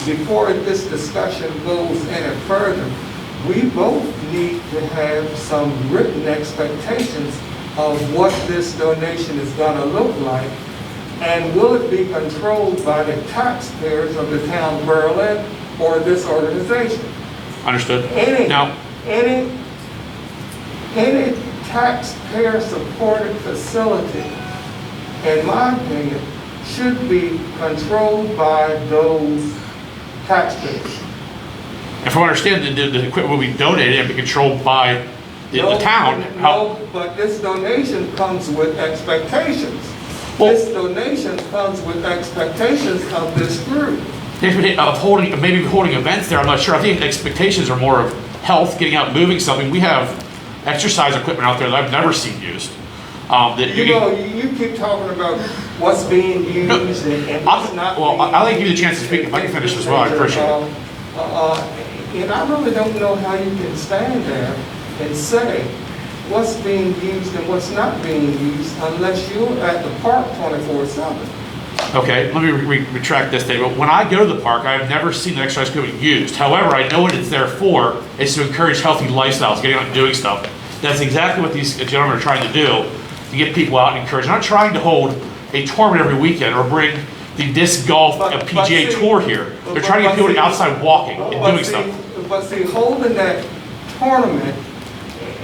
before this discussion goes any further, we both need to have some written expectations of what this donation is going to look like, and will it be controlled by the taxpayers of the town of Berlin or this organization? Understood. Any taxpayer-supported facility, in my opinion, should be controlled by those taxpayers. If I understand, the equipment will be donated and be controlled by the town. No, but this donation comes with expectations. This donation comes with expectations of this group. Maybe holding events there, I'm not sure. I think expectations are more of health, getting out, moving something. We have exercise equipment out there that I've never seen used. You keep talking about what's being used and what's not. Well, I'll give you the chance to speak. If I can finish as well, I appreciate it. And I really don't know how you can stand there and say what's being used and what's not being used unless you're at the park 24/7. Okay, let me retract this statement. When I go to the park, I have never seen the exercise equipment used. However, I know what it's there for. It's to encourage healthy lifestyles, getting out and doing stuff. That's exactly what these gentlemen are trying to do, to get people out and encourage. They're not trying to hold a tournament every weekend or bring the disc golf PGA Tour here. They're trying to get people outside walking and doing stuff. But see, holding that tournament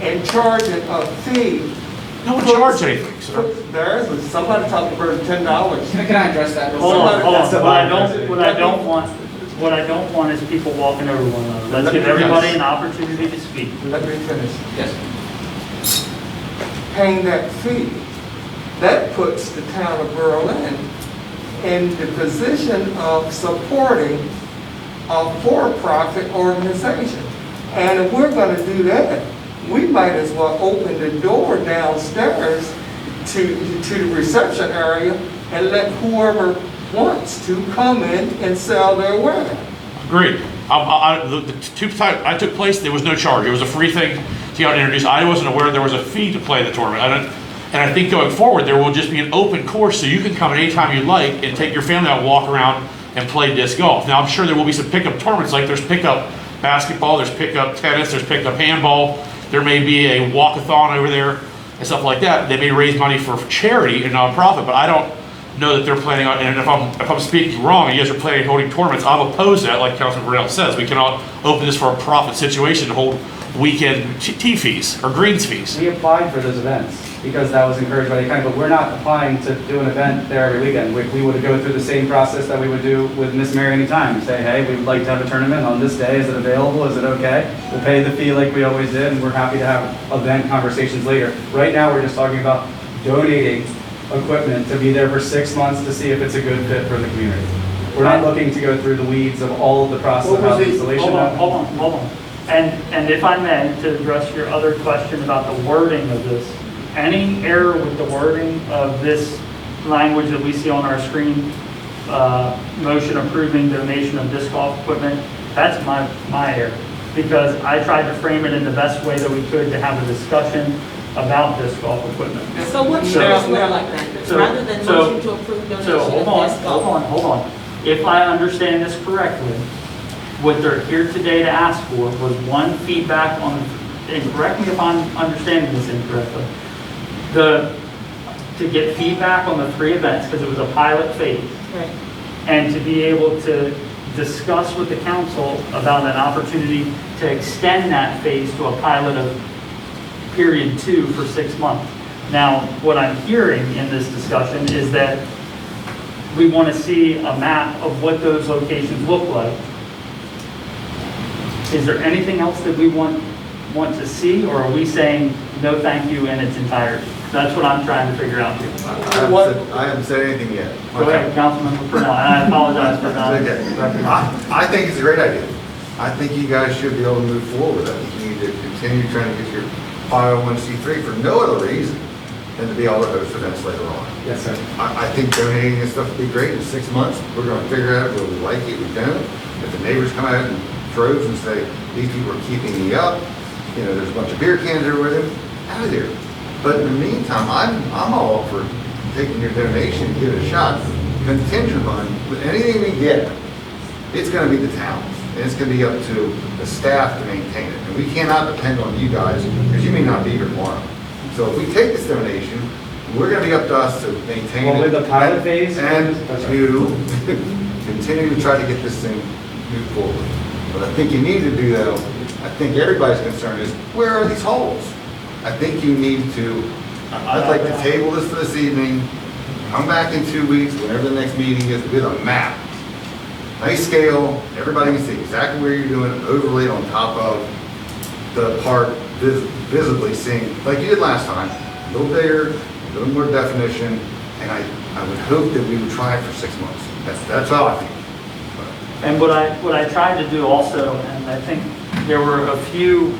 and charging a fee. No one charges anything, sir. There is, somebody talked about $10. Can I address that? Hold on. What I don't want is people walking over one another. Let's give everybody an opportunity to speak. Let me finish. Yes. Paying that fee, that puts the town of Berlin in the position of supporting a for-profit organization. And if we're going to do that, we might as well open the door downstairs to the reception area and let whoever wants to come in and sell their wares. Agreed. The two times I took place, there was no charge. It was a free thing to get out and introduce. I wasn't aware there was a fee to play the tournament. And I think going forward, there will just be an open course so you can come at any time you like and take your family out and walk around and play disc golf. Now, I'm sure there will be some pickup tournaments, like there's pickup basketball, there's pickup tennis, there's pickup handball. There may be a walkathon over there and stuff like that. They may raise money for charity and nonprofit, but I don't know that they're planning on, and if I'm speaking wrong and you guys are planning on holding tournaments, I'm opposed to that, like Councilman Brunel says. We cannot open this for a profit situation to hold weekend tea fees or greens fees. We applied for those events because that was encouraged by the county, but we're not applying to do an event there every weekend. We would go through the same process that we would do with Miss Mary anytime. Say, hey, we would like to have a tournament on this day. Is it available? Is it okay? We'll pay the fee like we always did, and we're happy to have event conversations later. Right now, we're just talking about donating equipment to be there for 6 months to see if it's a good fit for the community. We're not looking to go through the weeds of all of the process of how the installation happens. Hold on. And if I may, to address your other question about the wording of this, any error with the wording of this language that we see on our screen, motion approving donation of disc golf equipment, that's my error. Because I tried to frame it in the best way that we could to have a discussion about disc golf equipment. So what should it look like then? Rather than motion to approve donation So of disc golf? hold on. If I understand this correctly, what they're here today to ask for was one feedback on, and correct me if I'm understanding this incorrectly, to get feedback on the 3 events, because it was a pilot phase, Right. and to be able to discuss with the council about an opportunity to extend that phase to a pilot of period 2 for 6 months. Now, what I'm hearing in this discussion is that we want to see a map of what those locations look like. Is there anything else that we want to see, or are we saying no thank you in its entirety? That's what I'm trying to figure out here. I haven't said anything yet. Go ahead, Councilmember Purnell, and I apologize for not. I think it's a great idea. I think you guys should be able to move forward. I think you need to continue trying to get your 501c3 for no other reason than to be able to host events later on. Yes, sir. I think donating this stuff would be great. In 6 months, we're going to figure out whether we like it, we don't. If the neighbors come out in droves and say, these people are keeping me up, you know, there's a bunch of beer cans there with them, out of there. But in the meantime, I'm all up for taking your donation, give it a shot, contingent on with anything we get, it's going to be the towns. And it's going to be up to the staff to maintain it. And we cannot depend on you guys because you may not be here tomorrow. So if we take this donation, we're going to be up to us to maintain it. Well, with the pilot phase? And to continue to try to get this thing moved forward. What I think you need to do though, I think everybody's concern is, where are these holes? I think you need to, I'd like to table this for this evening, come back in 2 weeks, whenever the next meeting is, with a map. Nice scale, everybody can see exactly where you're doing, overlaid on top of the part visibly seeing, like you did last time, a little bigger, a little more definition, and I would hope that we would try it for 6 months. That's how I feel. And what I tried to do also, and I think there were a few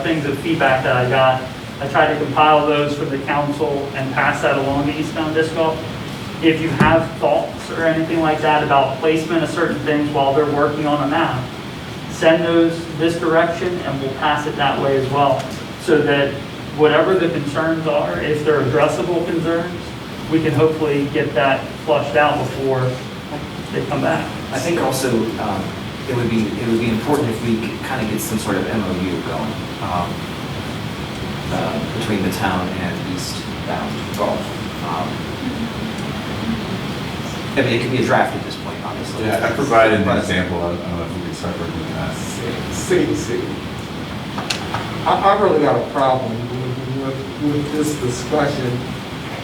things of feedback that I got. I tried to compile those for the council and pass that along to Eastbound Disc Golf. If you have thoughts or anything like that about placement of certain things while they're working on a map, send those this direction and we'll pass it that way as well. So that whatever the concerns are, if they're addressable concerns, we can hopefully get that flushed out before they come back. I think also it would be important if we could kind of get some sort of MOU going between the town and Eastbound Golf. I mean, it could be a draft at this point, obviously. Yeah, I provided an example. I don't know if we can start working on that. See, I really got a problem with this discussion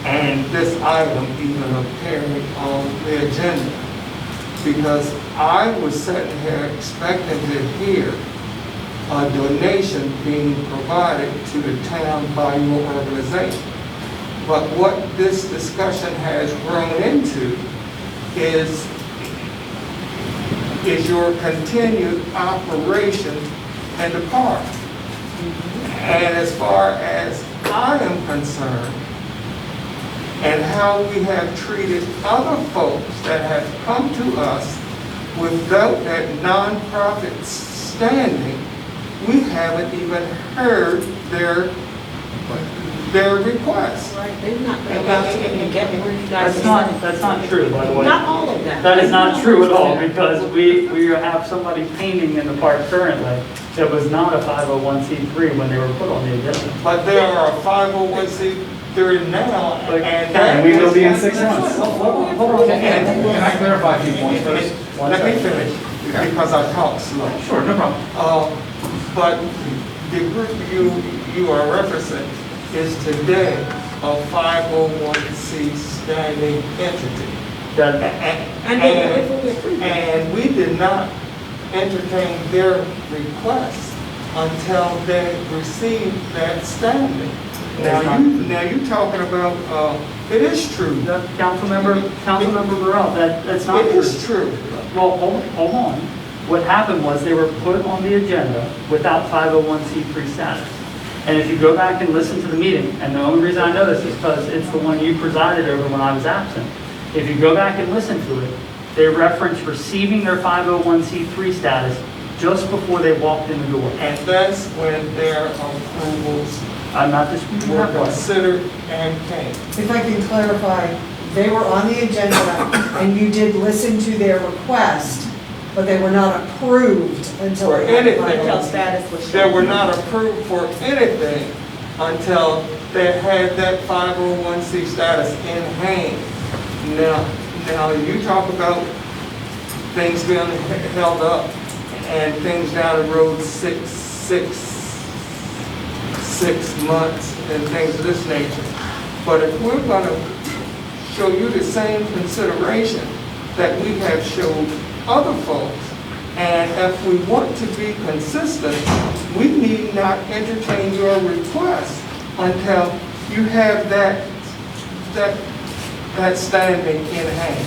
and this item even appearing on the agenda. Because I was sitting here expecting to hear a donation being provided to the town by your organization. But what this discussion has grown into is your continued operation in the park. And as far as I am concerned, and how we have treated other folks that have come to us without that nonprofit standing, we haven't even heard their requests. Right, they've not been able to even get where you guys are. That's not true, by the way. Not all of that. That is not true at all, because we have somebody painting in the park currently that was not a 501c3 when they were put on the agenda. But there are a 501c3 now, And we will be in 6 months. Hold on. Can I clarify a few points first? Let me finish, because I talk slow. Sure, no problem. But the group you are representing is today a 501c standing entity. And we did not entertain their request until they received that standing. Now you talking about, it is true. Councilmember Burrell, that's not true. It is true. Well, hold on. What happened was they were put on the agenda without 501c3 status. And if you go back and listen to the meeting, and the only reason I know this is because it's the one you presided over when I was absent. If you go back and listen to it, they reference receiving their 501c3 status just before they walked in the door. And that's when their approvals I'm not disputing were that part. considered and came. If I can clarify, they were on the agenda and you did listen to their request, but they were not approved until. For anything. Until status was They shown. were not approved for anything until they had that 501c status in hand. Now you talk about things being held up and things down the road 6 months and things of this nature. But if we're going to show you the same consideration that we have showed other folks, and if we want to be consistent, we need not entertain your request until you have that standing in hand.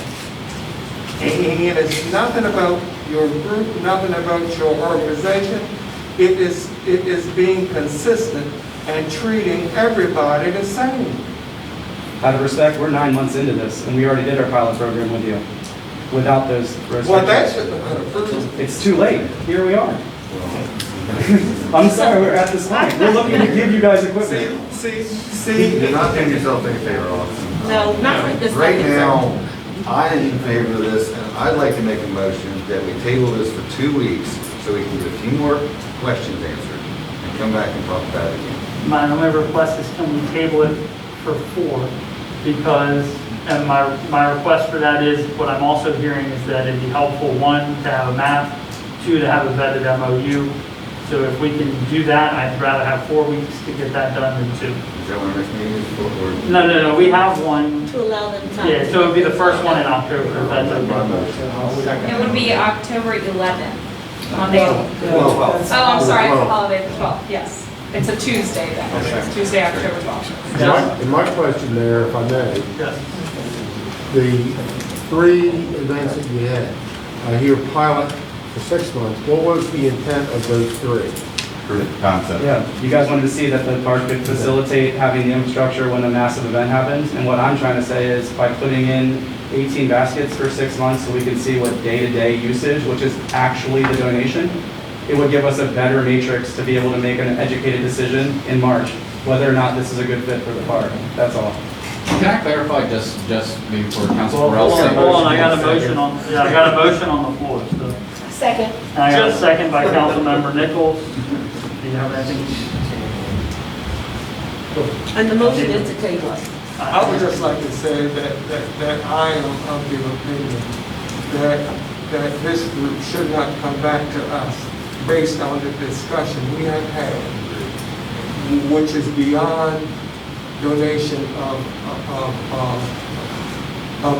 And it is nothing about your group, nothing about your organization. It is being consistent and treating everybody the same. Out of respect, we're 9 months into this, and we already did our pilot program with you, without those restrictions. Well, that shouldn't have been approved. It's too late. Here we are. I'm sorry, we're at this point. We're looking to give you guys equipment. See. You're not doing yourself any favor, officer. No, not like this. Right now, I am in favor of this, and I'd like to make a motion that we table this for 2 weeks so we can get a few more questions answered and come back and talk about it again. My only request is can we table it for 4? Because, and my request for that is, what I'm also hearing is that it'd be helpful, 1, to have a map, 2, to have a vetted MOU. So if we can do that, I'd rather have 4 weeks to get that done than 2. Is that when our next meeting is for? or- No, we have one. To allow them time. Yeah, so it'd be the first one in October, if that's okay. My motion. It would be October 11th. Monday. Well, Oh, I'm sorry, it's holiday the 12th, yes. It's a Tuesday then. It's Tuesday, October 12th. And my question there, if I may, Yes. the 3 events that you had, I hear pilot for 6 months. What was the intent of those 3? Proof of concept. Yeah, you guys wanted to see that the park could facilitate having the infrastructure when a massive event happens. And what I'm trying to say is by putting in 18 baskets for 6 months so we can see what day-to-day usage, which is actually the donation, it would give us a better matrix to be able to make an educated decision in March, whether or not this is a good fit for the park. That's all. Can I clarify just maybe for Council Well, Burrell's sake? hold on, I got a motion on the floor, so. Second. And I got a second by Councilmember Nichols. Do you have anything? And the motion is to table it. I would just like to say that I am of the opinion that this group should not come back to us based on the discussion we have had, which is beyond donation of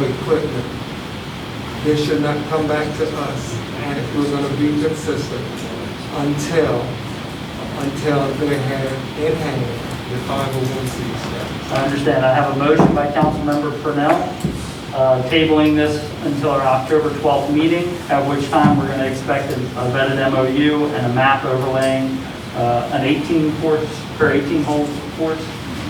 equipment. They should not come back to us, and if we're going to be consistent until they have in hand the 501c status. I understand. I have a motion by Councilmember Purnell, tabling this until our October 12th meeting, at which time we're going to expect a vetted MOU and a map overlaying an 18 course per 18 hole course.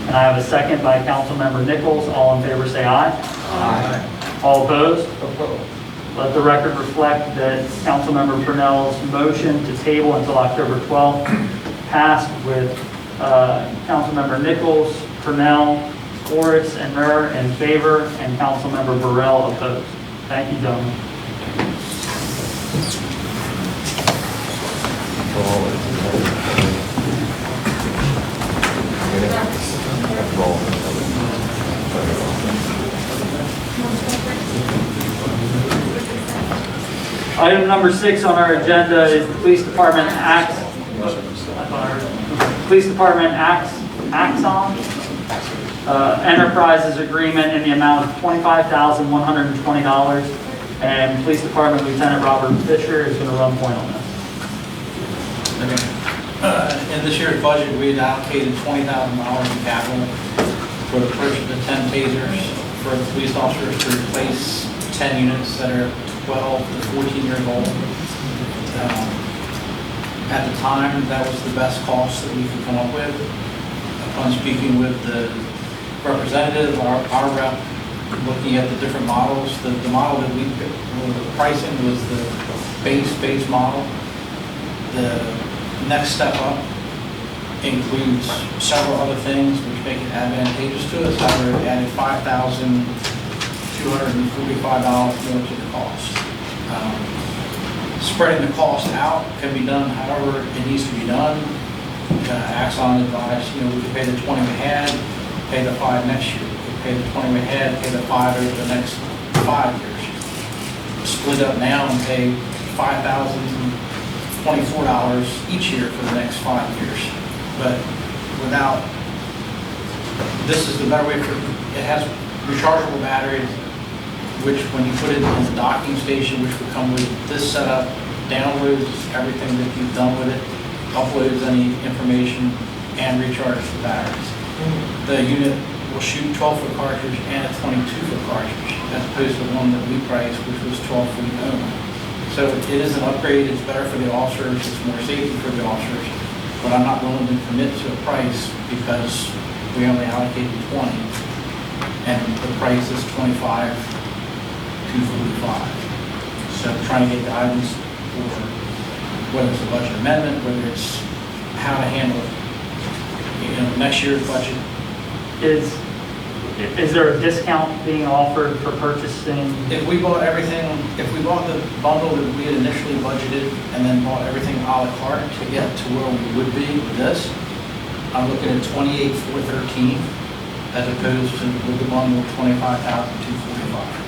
And I have a second by Councilmember Nichols. All in favor say aye. Aye. All opposed? Opposed. Let the record reflect that Councilmember Purnell's motion to table until October 12th passed with Councilmember Nichols, Purnell, Horace, and Murr in favor, and Councilmember Burrell opposed. Thank you, gentlemen. Item number 6 on our agenda is the Police Department Act. Police Department Axon Enterprises Agreement in the amount of $25,120. And Police Department Lieutenant Robert Fisher is going to run point on this. In this year's budget, we had allocated $20,000 in capital for the purchase of 10 tasers for the police officers to replace 10 units that are 12 to 14 years old. At the time, that was the best cost that we could come up with. Upon speaking with the representative, our rep, looking at the different models, the model that we picked, the pricing was the base model. The next step up includes several other things which make it advantageous to us. However, it added $5,245 more to the cost. Spreading the cost out can be done however it needs to be done. Axon advised, we could pay the 20 we had, pay the 5 next year. We could pay the 20 we had, pay the 5 over the next 5 years. Split up now and pay $5,024 each year for the next 5 years. But this is the better way it has rechargeable batteries, which when you put it in the docking station, which would come with this setup, downloads everything that you've done with it, uploads any information, and recharges the batteries. The unit will shoot 12-foot cartridge and a 22-foot cartridge, as opposed to the one that we priced, which was 12-foot only. So it is an upgrade, it's better for the officers, it's more safety for the officers, but I'm not willing to commit to a price because we only allocated 20, and the price is $25,245. So trying to get guidance for whether it's a budget amendment, whether it's how to handle it. Next year's budget. Is there a discount being offered for purchasing? If we bought the bundle that we had initially budgeted and then bought everything a la carte to get to where we would be with this, I'm looking at $28,413 as opposed to with the bundle $25,245.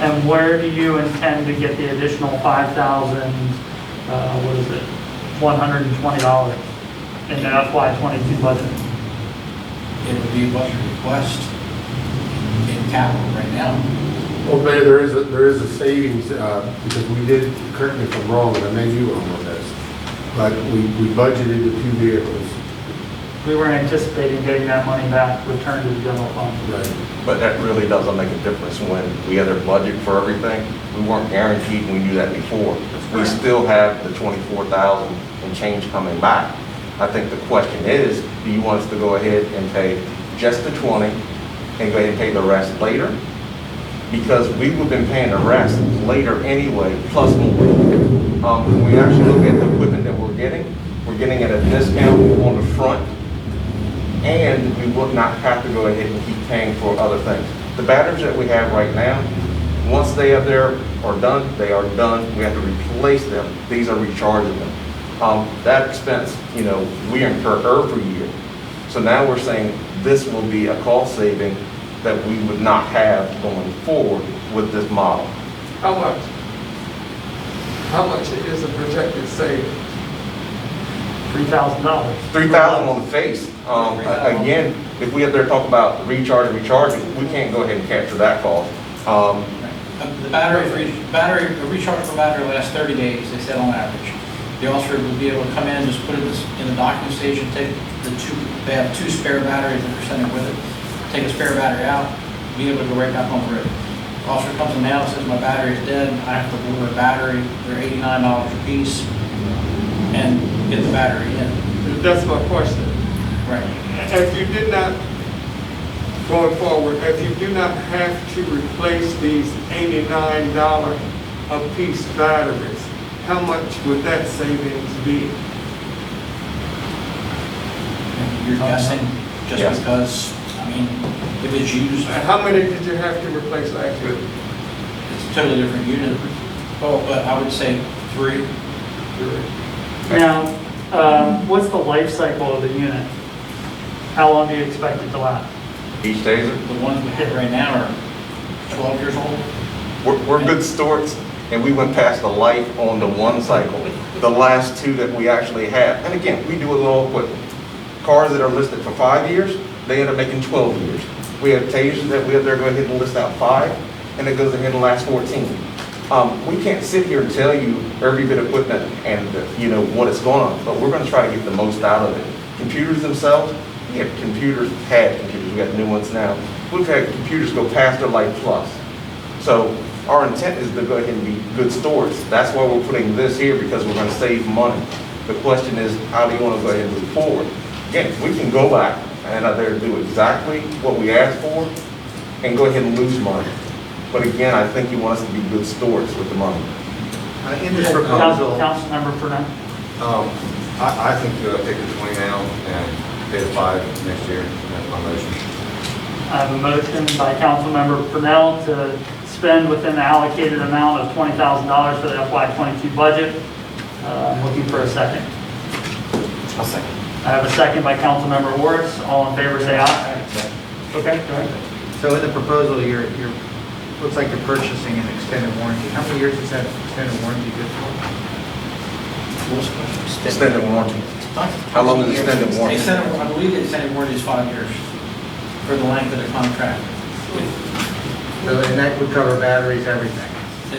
And where do you intend to get the additional $5,120 in the FY22 budget? It would be a budget request in capital right now. Well, Mayor, there is a savings, because we did, correct me if I'm wrong, and I may be wrong on this, but we budgeted the 2 vehicles. We were anticipating getting that money back, returned to the general fund. Right. But that really doesn't make a difference when we had a budget for everything. We weren't guaranteed, and we knew that before. We still have the 24,000 and change coming back. I think the question is, do you want us to go ahead and pay just the 20 and go ahead and pay the rest later? Because we would have been paying the rest later anyway, plus more. When we actually look at the equipment that we're getting at a discount on the front, and we would not have to go ahead and keep paying for other things. The batteries that we have right now, once they are there or done, they are done. We have to replace them. These are recharging them. That expense, we incur every year. So now we're saying this will be a cost saving that we would not have going forward with this model. How much is a projected saving? $3,000. $3,000 on the face. Again, if we have there talk about recharging, we can't go ahead and capture that cost. The rechargeable battery lasts 30 days, they said on average. The officer would be able to come in, just put it in the docking station, they have 2 spare batteries that are sending with it, take a spare battery out, be able to go right back on the road. The officer comes in now and says, my battery is dead, I have to order a battery, they're $89 a piece, and get the battery in. That's my question. Right. If you did not, going forward, if you do not have to replace these $89 a piece batteries, how much would that savings be? You're guessing just Yes. because, if it's used. How many did you have to replace last year? It's a totally different unit. Oh, but I would say 3. Now, what's the life cycle of the unit? How long do you expect it to last? Each taser? The ones we have right now are 12 years old. We're good stewards, and we went past the life on the 1 cycle. The last 2 that we actually have, and again, we do a little equipment. Cars that are listed for 5 years, they end up making 12 years. We have tasers that they're going ahead and list out 5, and it goes ahead and lasts 14. We can't sit here and tell you every bit of equipment and, what it's going on, but we're going to try to get the most out of it. Computers themselves, we have computers, we got new ones now. We've had computers go past their life plus. So our intent is to go ahead and be good stewards. That's why we're putting this here, because we're going to save money. The question is, how do you want to go ahead and move forward? Again, we can go back and either do exactly what we asked for and go ahead and lose money. But again, I think you want us to be good stewards with the money. In this proposal, Councilmember Purnell. I think you ought to take the 20 now and pay the 5 next year. That's my motion. I have a motion by Councilmember Purnell to spend within the allocated amount of $20,000 for the FY22 budget. I'm looking for a second. I'll second. I have a second by Councilmember Wards. All in favor, say aye. Okay, go ahead. So in the proposal, looks like you're purchasing an extended warranty. How many years is that extended warranty good for? Extended warranty. How long is the extended warranty? I believe the extended warranty is 5 years for the length of the contract. So, and that would cover batteries, everything?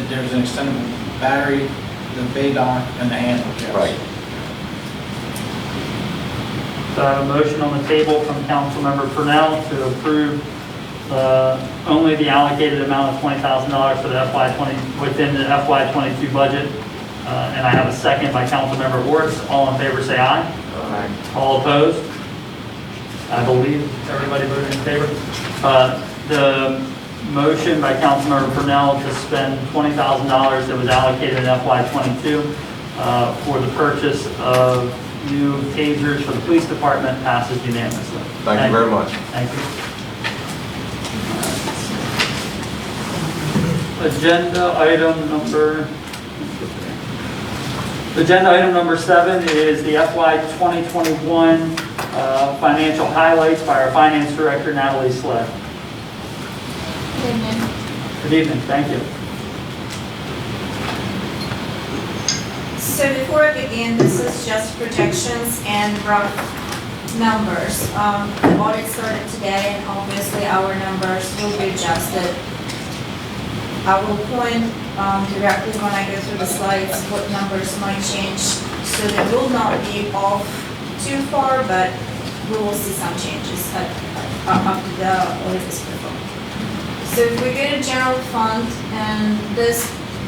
There's an extended battery, the bay dock, and the handle. Yes. Right. So I have a motion on the table from Councilmember Purnell to approve only the allocated amount of $20,000 for the FY20 within the FY22 budget. And I have a second by Councilmember Wards. All in favor, say aye. Aye. All opposed? I believe everybody voted in favor. The motion by Councilmember Purnell to spend $20,000 that was allocated in FY22 for the purchase of new tasers for the police department passes unanimously. Thank you very much. Thank you. Agenda item number 7 is the FY 2021 financial highlights by our finance director, Natalie Sled. Good evening. Good evening, thank you. So before I begin, this is just projections and rough numbers. The audit started today, and obviously our numbers will be adjusted. I will point directly when I go through the slides what numbers might change, so they will not be off too far, but we will see some changes after the audit is performed. So if we go to general fund, and this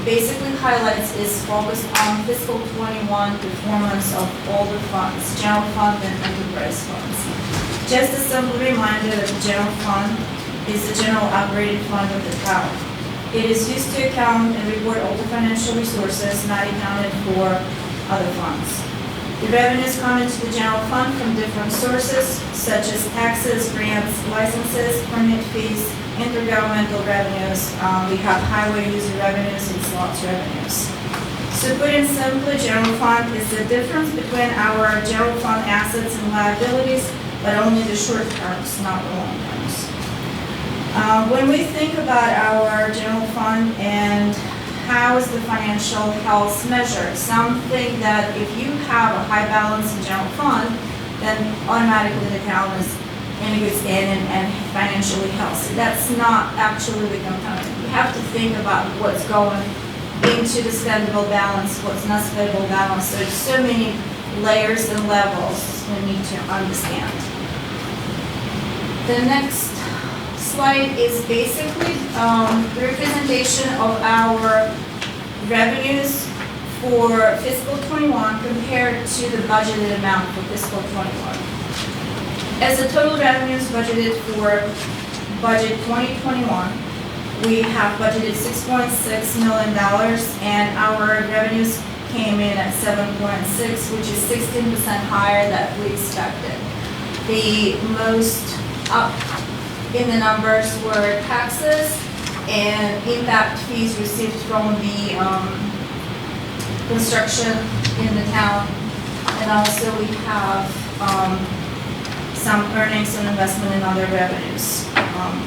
basically highlights is focused on fiscal 21 performance of all the funds, general fund and enterprise funds. Just a simple reminder that the general fund is the general operating fund of the town. It is used to account and report all the financial resources not accounted for other funds. The revenues come into the general fund from different sources, such as taxes, grants, licenses, permit fees, intergovernmental revenues. We have highway user revenues and slots revenues. So put in simply, general fund is the difference between our general fund assets and liabilities, but only the short terms, not the long terms. When we think about our general fund and how is the financial health measured, some think that if you have a high balance in general fund, then automatically the town is in a good standing and financially healthy. That's not actually the component. You have to think about what's going into the spendable balance, what's not spendable balance. There's so many layers and levels we need to understand. The next slide is basically the representation of our revenues for fiscal 21 compared to the budgeted amount for fiscal 21. As the total revenues budgeted for budget 2021, we have budgeted $6.6 million, and our revenues came in at 7.6, which is 16% higher than we expected. The most up in the numbers were taxes and impact fees received from the construction in the town, and also we have some earnings and investment in other revenues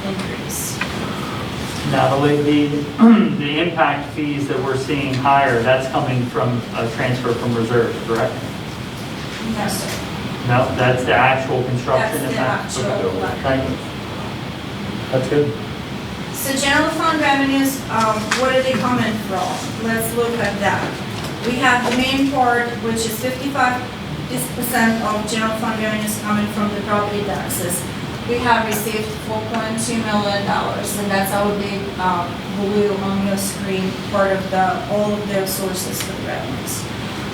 increase. Now, the impact fees that we're seeing higher, that's coming from a transfer from reserves, correct? Yes, sir. No, that's the actual construction That's the impact? actual Okay. impact. Thank you. That's good. So general fund revenues, where are they coming from? Let's look at that. We have the main part, which is 55% of general fund revenues coming from the property taxes. We have received $4.2 million, and that's our big blue on your screen, part of all of their sources for the revenues.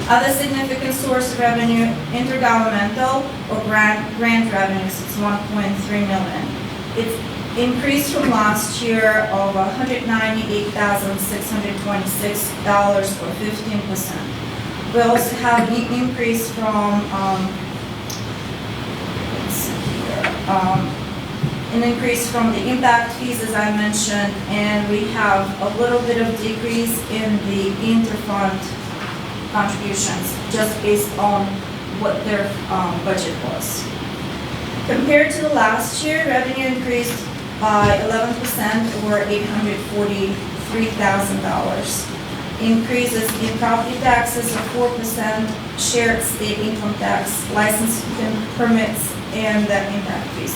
Other significant source of revenue, intergovernmental or grant revenues, it's $1.3 million. It's increased from last year of $198,626 or 15%. We also have an increase from, an increase from the impact fees, as I mentioned, and we have a little bit of decrease in the interfund contributions, just based on what their budget was. Compared to the last year, revenue increased by 11% or $843,000. Increases in property taxes of 4%, shared state income tax, license permits, and the impact fees.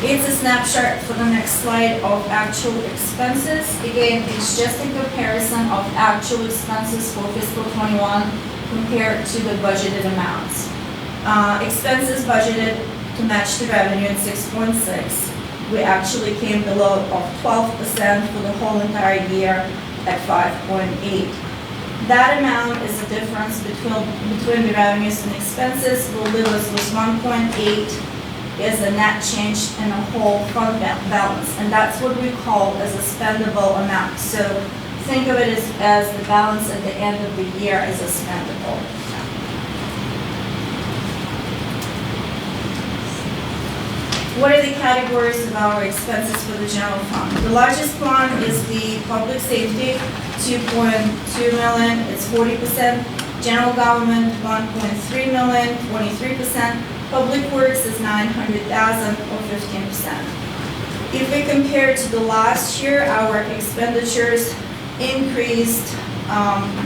It's a snapshot for the next slide of actual expenses. Again, it's just a comparison of actual expenses for fiscal 21 compared to the budgeted amounts. Expenses budgeted to match the revenue at 6.6. We actually came below of 12% for the whole entire year at 5.8. That amount is the difference between the revenues and expenses. Will leave us with 1.8 is a net change in a whole fund balance, and that's what we call as a spendable amount. So think of it as the balance at the end of the year as a spendable amount. What are the categories of our expenses for the general fund? The largest one is the public safety, 2.2 million, it's 40%. General government, 1.3 million, 23%. Public works is 900,000 or 15%. If we compare to the last year, our expenditures increased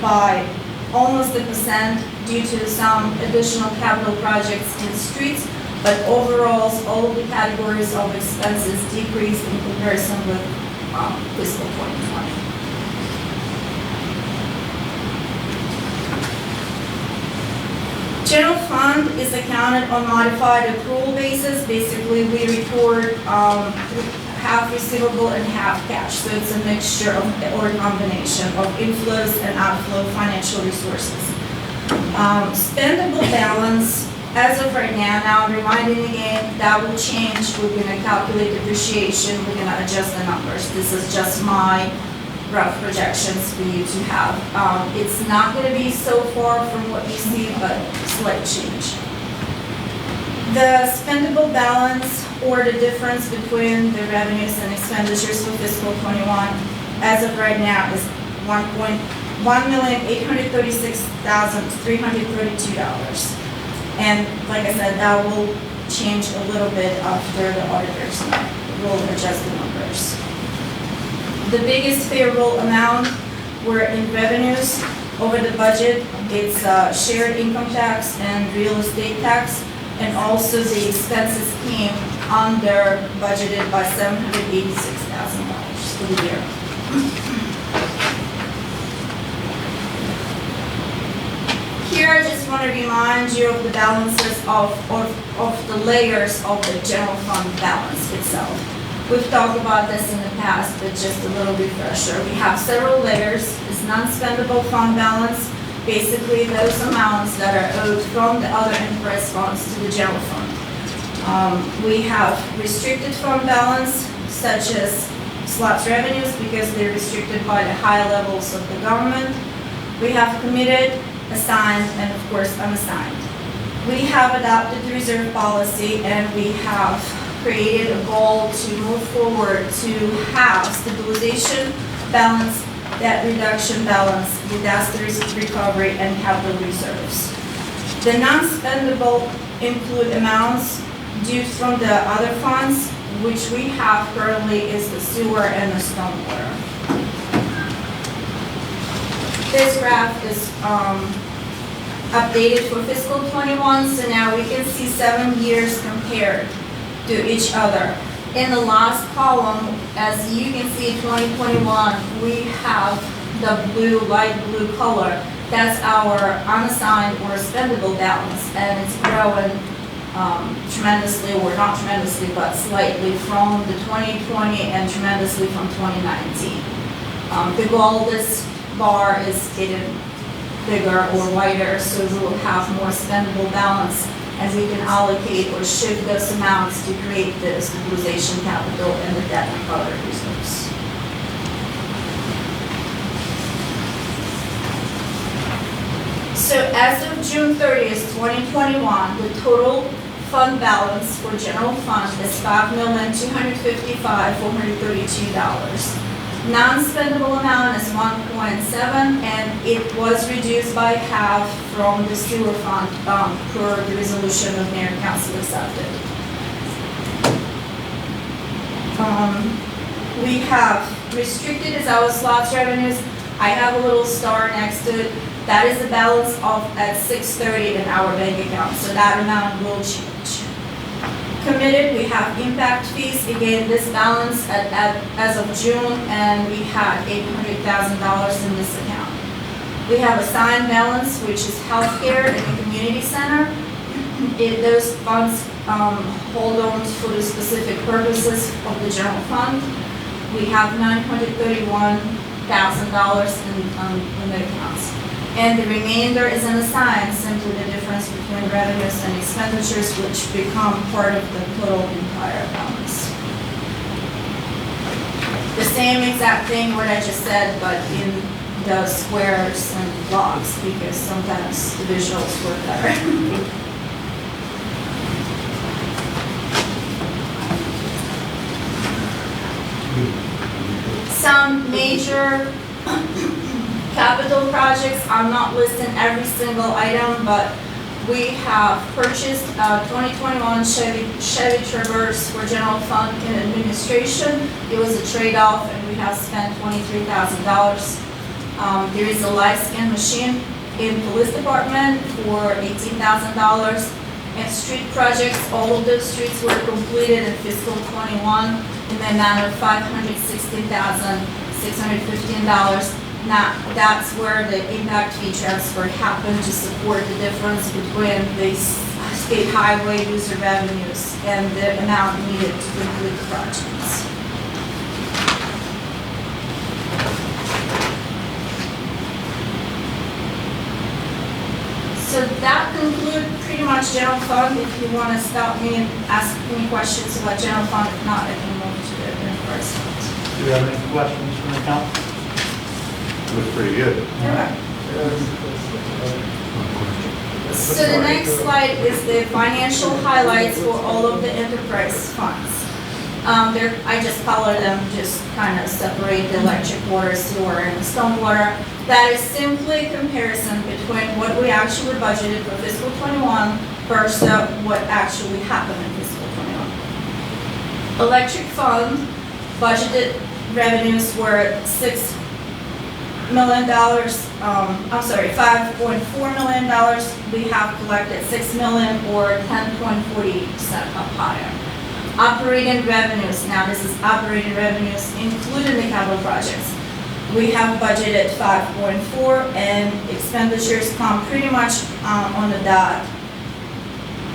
by almost 1% due to some additional capital projects in streets, but overall, all of the categories of expenses decreased in comparison with fiscal 2020. General fund is accounted on modified accrual basis. Basically, we record half receivable and half cash. So it's a mixture of, or a combination of inflows and outflow financial resources. Spendable balance, as of right now I'm reminding again, that will change. We're going to calculate depreciation. We're going to adjust the numbers. This is just my rough projections for you to have. It's not going to be so far from what you see, but slight change. The spendable balance, or the difference between the revenues and expenditures for fiscal 21, as of right now is $1,836,332. And like I said, that will change a little bit after the auditors will adjust the numbers. The biggest favorable amount were in revenues over the budget. It's shared income tax and real estate tax, and also the expenses came under budgeted by $786,000 for the year. Here I just want to remind you of the balances of the layers of the general fund balance itself. We've talked about this in the past, but just a little refresher. We have several layers. It's non-spendable fund balance, basically those amounts that are owed from the other enterprise funds to the general fund. We have restricted fund balance, such as slots revenues, because they're restricted by the high levels of the government. We have committed, assigned, and of course unassigned. We have adopted the reserve policy, and we have created a goal to move forward to have stabilization balance, debt reduction balance, disaster risk recovery, and capital reserves. The non-spendable include amounts due from the other funds, which we have currently is the sewer and the stormwater. This graph is updated for fiscal '21, so now we can see 7 years compared to each other. In the last column, as you can see, 2021, we have the blue, light blue color. That's our unassigned or spendable balance, and it's growing tremendously, or not tremendously, but slightly from the 2020 and tremendously from 2019. The goldest bar is getting bigger or wider, so we will have more spendable balance as we can allocate or shift those amounts to create the stabilization capital and the debt and other reserves. So as of June 30th, 2021, the total fund balance for general fund is $5,255,432. Non-spendable amount is 1.7, and it was reduced by half from the sewer fund per the resolution of Mayor and Council accepted. We have restricted as our slots revenues. I have a little star next to it. That is the balance at 6:30 in our bank account, so that amount will change. Committed, we have impact fees. Again, this balance as of June, and we had $800,000 in this account. We have assigned balance, which is healthcare and the community center. Those funds hold on for the specific purposes of the general fund. We have $931,000 in the accounts. And the remainder is unassigned, simply the difference between revenues and expenditures, which become part of the total entire balance. The same exact thing what I just said, but in the squares and blocks, because sometimes the visuals work better. Some major capital projects, I'm not listing every single item, but we have purchased a 2021 Chevy Traverse for general fund and administration. It was a trade-off, and we have spent $23,000. There is a light scan machine in police department for $18,000. And street projects, all of those streets were completed in fiscal '21 in the amount of $516,615. Now, that's where the impact fee transfer happened to support the difference between the state highway user revenues and the amount needed to complete the projects. So that concludes pretty much general fund. If you want to stop me and ask any questions about general fund, if not, I can move to the enterprise fund. Do you have any questions from the council? Looks pretty good. So the next slide is the financial highlights for all of the enterprise funds. I just color them, just kind of separate the electric, water, sewer, and stormwater. That is simply a comparison between what we actually budgeted for fiscal '21 versus what actually happened in fiscal '21. Electric fund budgeted revenues were $6 million, $5.4 million. We have collected $6 million, or 10.40% up higher. Operating revenues, now this is operating revenues including the capital projects. We have budgeted 5.4, and expenditures come pretty much on the dot.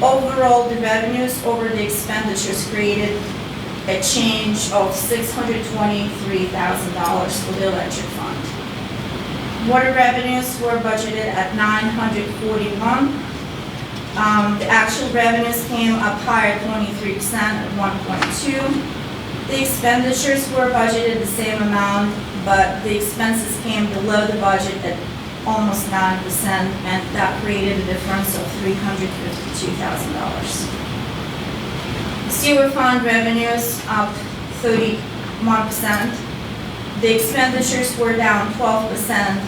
Overall, the revenues over the expenditures created a change of $623,000 for the electric fund. Water revenues were budgeted at $941. The actual revenues came up higher, 23% at 1.2. The expenditures were budgeted the same amount, but the expenses came below the budget at almost 9%, and that created a difference of $352,000. Sewer fund revenues up 31%. The expenditures were down 12%.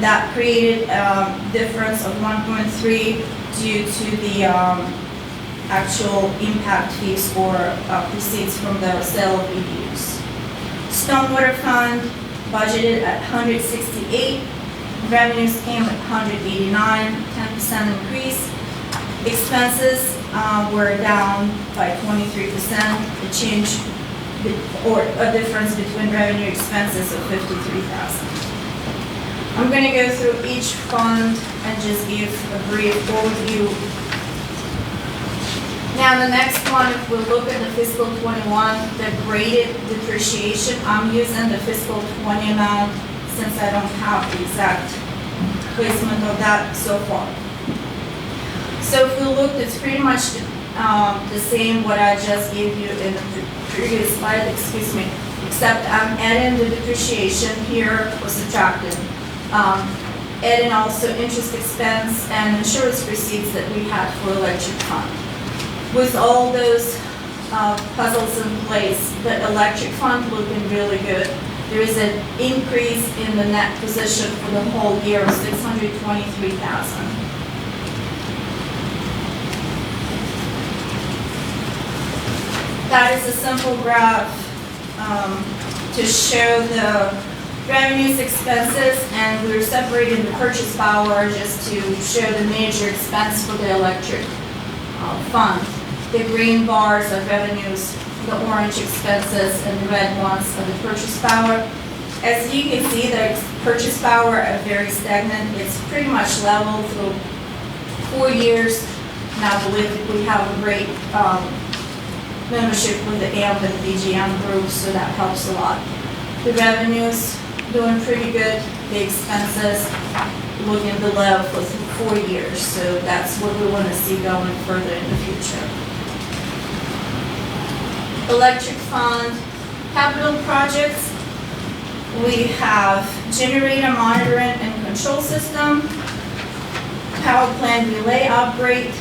That created a difference of 1.3 due to the actual impact fees for proceeds from the sale of EDUs. Stormwater fund budgeted at 168. Revenues came at 189, 10% increase. Expenses were down by 23%, a change or a difference between revenue and expenses of 53,000. I'm going to go through each fund and just give a brief overview. Now, the next one, if we look at the fiscal 21, the graded depreciation, I'm using the fiscal 20 amount since I don't have the exact placement of that so far. So if we look, it's pretty much the same what I just gave you in the previous slide, excuse me, except I'm adding the depreciation here or subtracting. Adding also interest expense and insurance receipts that we had for electric fund. With all those puzzles in place, the electric fund looking really good. There is an increase in the net position for the whole year of 623,000. That is a simple graph to show the revenues, expenses, and we're separating the purchase power just to show the major expense for the electric fund. The green bars are revenues, the orange expenses, and the red ones are the purchase power. As you can see, the purchase power are very stagnant. It's pretty much level through 4 years. And I believe we have a great membership with the AMP and BGM group, so that helps a lot. The revenues doing pretty good. The expenses looking below for 4 years, so that's what we want to see going further in the future. Electric fund, capital projects. We have generator monitoring and control system, power plant relay upgrade,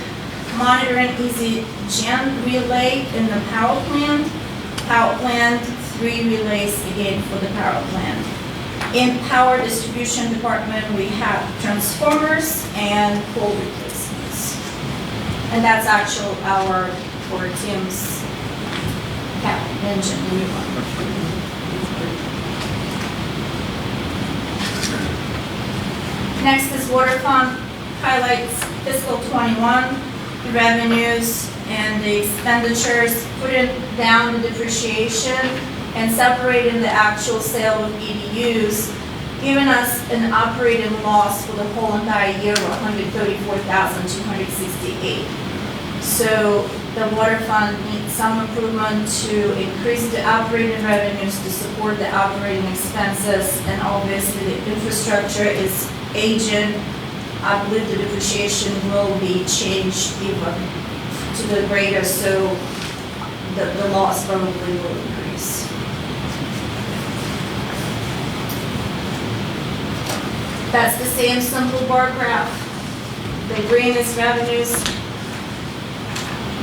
monitoring easy gen relay in the power plant 3 relays again for the power plant. In power distribution department, we have transformers and pole replacements. And that's actually our Teams engine, the new one. Next is water fund, highlights fiscal 21, the revenues and the expenditures, putting down the depreciation and separating the actual sale of EDUs, giving us an operating loss for the whole entire year of 134,268. So the water fund needs some improvement to increase the operating revenues to support the operating expenses, and obviously the infrastructure is aging. I believe the depreciation will be changed even to the greater, so the loss probably will increase. That's the same simple bar graph. The green is revenues,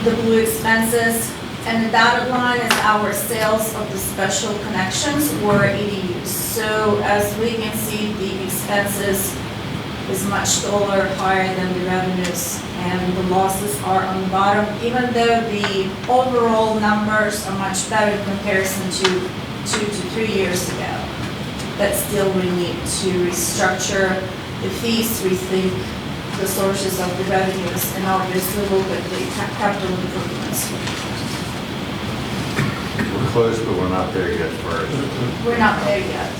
the blue expenses, and the dotted line is our sales of the special connections or EDUs. So as we can see, the expenses is much taller, higher than the revenues, and the losses are on the bottom, even though the overall numbers are much better in comparison to 2 to 3 years ago. But still we need to restructure the fees, rethink the sources of the revenues, and obviously look at the capital improvements. We're close, but we're not there yet, first. We're not there yet.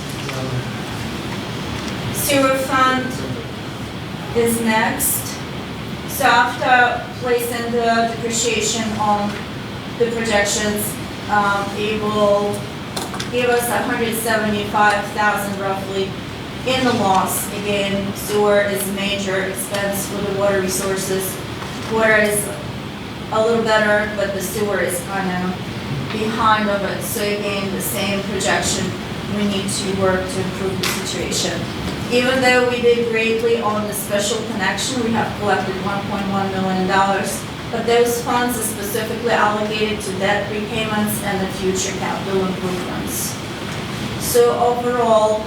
Sewer fund is next. So after placing the depreciation on the projections, it will give us 175,000 roughly in the loss. Again, sewer is a major expense for the water resources. Water is a little better, but the sewer is kind of behind of it. So again, the same projection, we need to work to improve the situation. Even though we did greatly on the special connection, we have collected $1.1 million, but those funds are specifically allocated to debt repayments and the future capital improvements. So overall,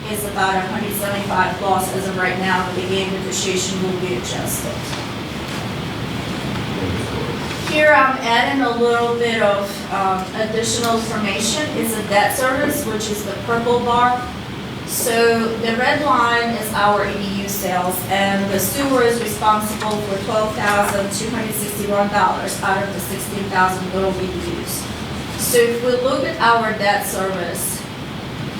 it's about 175 loss as of right now, but again, depreciation will be adjusted. Here I'm adding a little bit of additional information. It's a debt service, which is the purple bar. So the red line is our EDU sales, and the sewer is responsible for $12,261 out of the 16,000 total EDUs. So if we look at our debt service,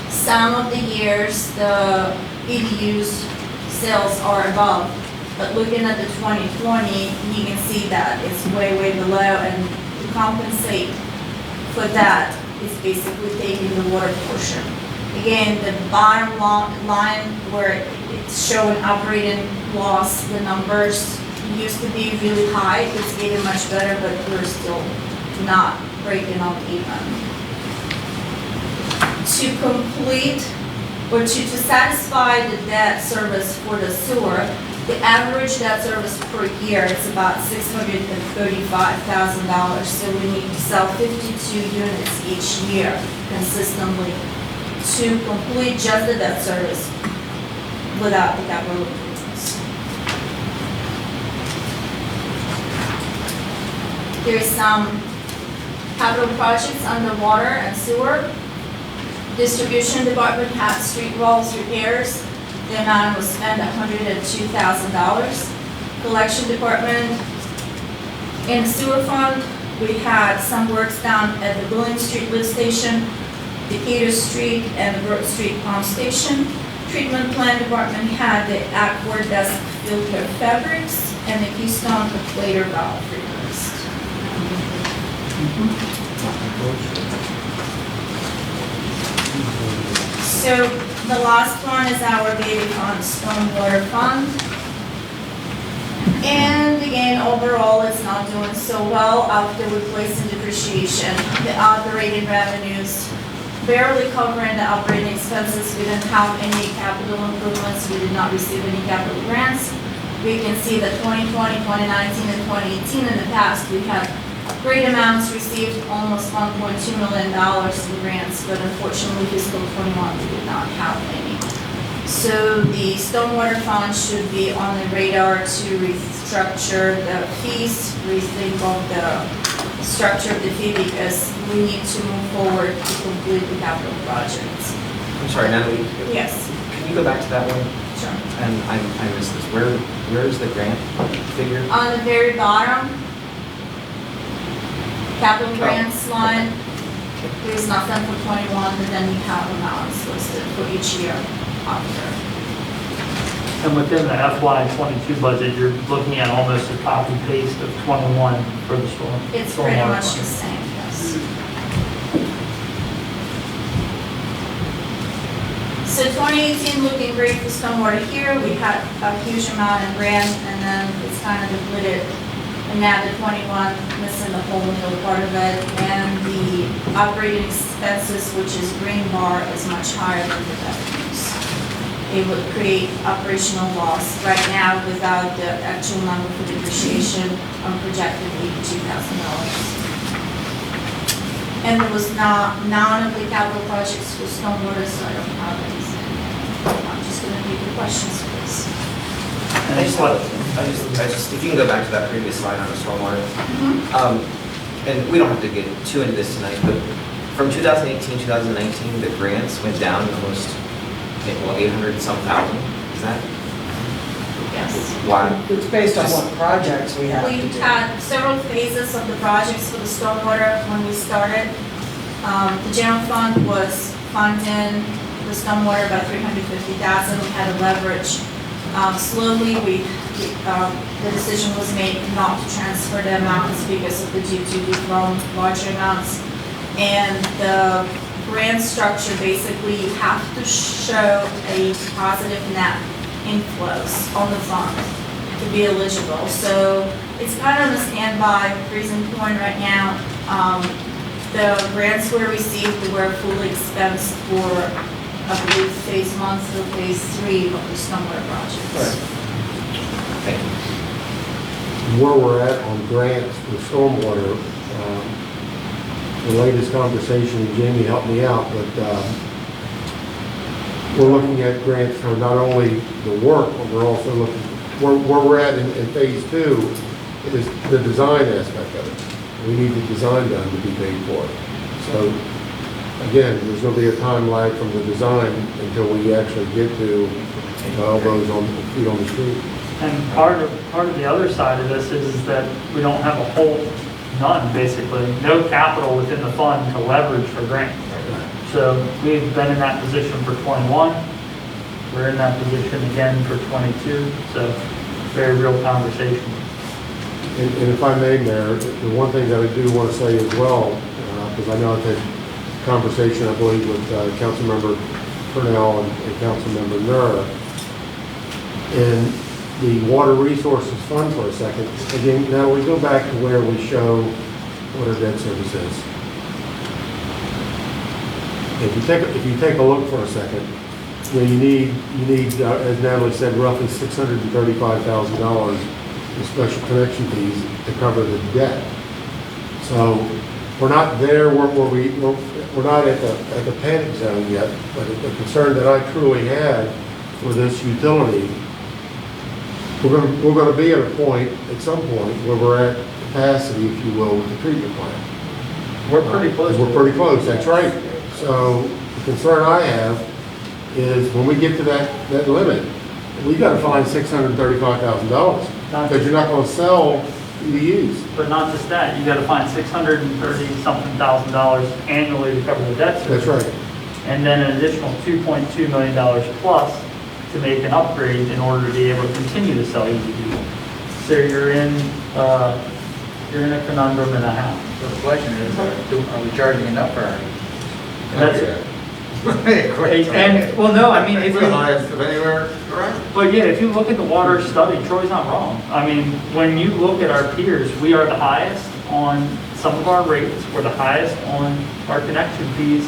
some of the years the EDUs sales are above, but looking at the 2020, you can see that it's way, way below, and to compensate for that, it's basically taking the water portion. Again, the bottom line where it's showing operating loss, the numbers used to be really high, it's getting much better, but we're still not breaking on even. To complete, or to satisfy the debt service for the sewer, the average debt service per year is about $635,000, so we need to sell 52 units each year consistently to complete just the debt service without the capital improvements. There is some capital projects under water and sewer. Distribution department had street walls repairs. The amount was spent $102,000. Collection department in the sewer fund, we had some works done at the William Street lift station, Decatur Street and the Broad Street pump station. Treatment plant department had the Aqua desk filter fabrics and the Keystone deflator valve replaced. So the last one is our baby fund, stormwater fund. And again, overall, it's not doing so well after replacing depreciation. The operating revenues barely covering the operating expenses. We didn't have any capital improvements. We did not receive any capital grants. We can see that 2020, 2019, and 2018 in the past, we had great amounts received, almost $1.2 million in grants, but unfortunately fiscal 21, we did not have any. So the stormwater fund should be on the radar to restructure the fees, rethink of the structure of the fee, because we need to move forward to complete the capital projects. I'm sorry, Natalie. Yes. Can you go back to that one? Sure. And I missed this. Where is the grant figure? On the very bottom, capital grants line, there's nothing for 21, but then you have amounts listed for each year after. And within the FY '22 budget, you're looking at almost a copy paste of 21 for the storm. It's pretty much the same, yes. So 2018 looking great for stormwater here. We had a huge amount in grant, and then it's kind of depleted. And now the 21 missing the whole middle part of it, and the operating expenses, which is green bar, is much higher than the revenues. It would create operational loss. Right now, without the actual number for depreciation, I'm projecting $82,000. And there was none of the capital projects for stormwater, so I don't have anything. I'm just going to take your questions, please. If you can go back to that previous slide on the stormwater. And we don't have to get too into this tonight, but from 2018, 2019, the grants went down almost, 800 and some thousand. Is that? Yes. Why? It's based on what projects we have to We do. had several phases of the projects for the stormwater when we started. The general fund was funding the stormwater by $350,000. We had a leverage. Slowly, the decision was made not to transfer the amounts because of the due to the larger amounts. And the grant structure, basically, you have to show a positive net inflows on the fund to be eligible. So it's kind of on a standby freezing point right now. The grants were received were fully expensed for, I believe, phase 1 through phase 3 of the stormwater projects. Thank you. Where we're at on grants for stormwater, the latest conversation, and Jamie helped me out, but we're looking at grants for not only the work, but we're also looking, where we're at in phase 2 is the design aspect of it. We need the design done to be paid for. So again, there's going to be a time lag from the design until we actually get to elbows on, feet on the street. And part of the other side of this is that we don't have a whole, none, basically, no capital within the fund to leverage for grants. So we've been in that position for 21. We're in that position again for 22. So very real conversation. And if I may, Mayor, the one thing that I do want to say as well, because I know I've had conversation, I believe, with Councilmember Purnell and Councilmember Nur, in the Water Resources Fund for a second. Again, now we go back to where we show what our debt service is. If you take a look for a second, you need, as Natalie said, roughly $635,000 in special connection fees to cover the debt. So we're not there where we're not at the panic zone yet, but the concern that I truly had for this utility, we're going to be at a point, at some point, where we're at capacity, if you will, with the treatment plant. We're pretty close. We're pretty close, that's right. So the concern I have is when we get to that limit, we got to find $635,000 because you're not going to sell EDUs. But not just that, you gotta find $630-something thousand annually to cover the debt service. That's right. And then an additional $2.2 million plus to make an upgrade in order to be able to continue to sell EDUs. So you're in a conundrum and a half. So the question is, are we charging enough for our? And, well, no, I mean, if We're the highest of anywhere around. But yeah, if you look at the water study, Troy's not wrong. I mean, when you look at our peers, we are the highest on some of our rates, we're the highest on our connection fees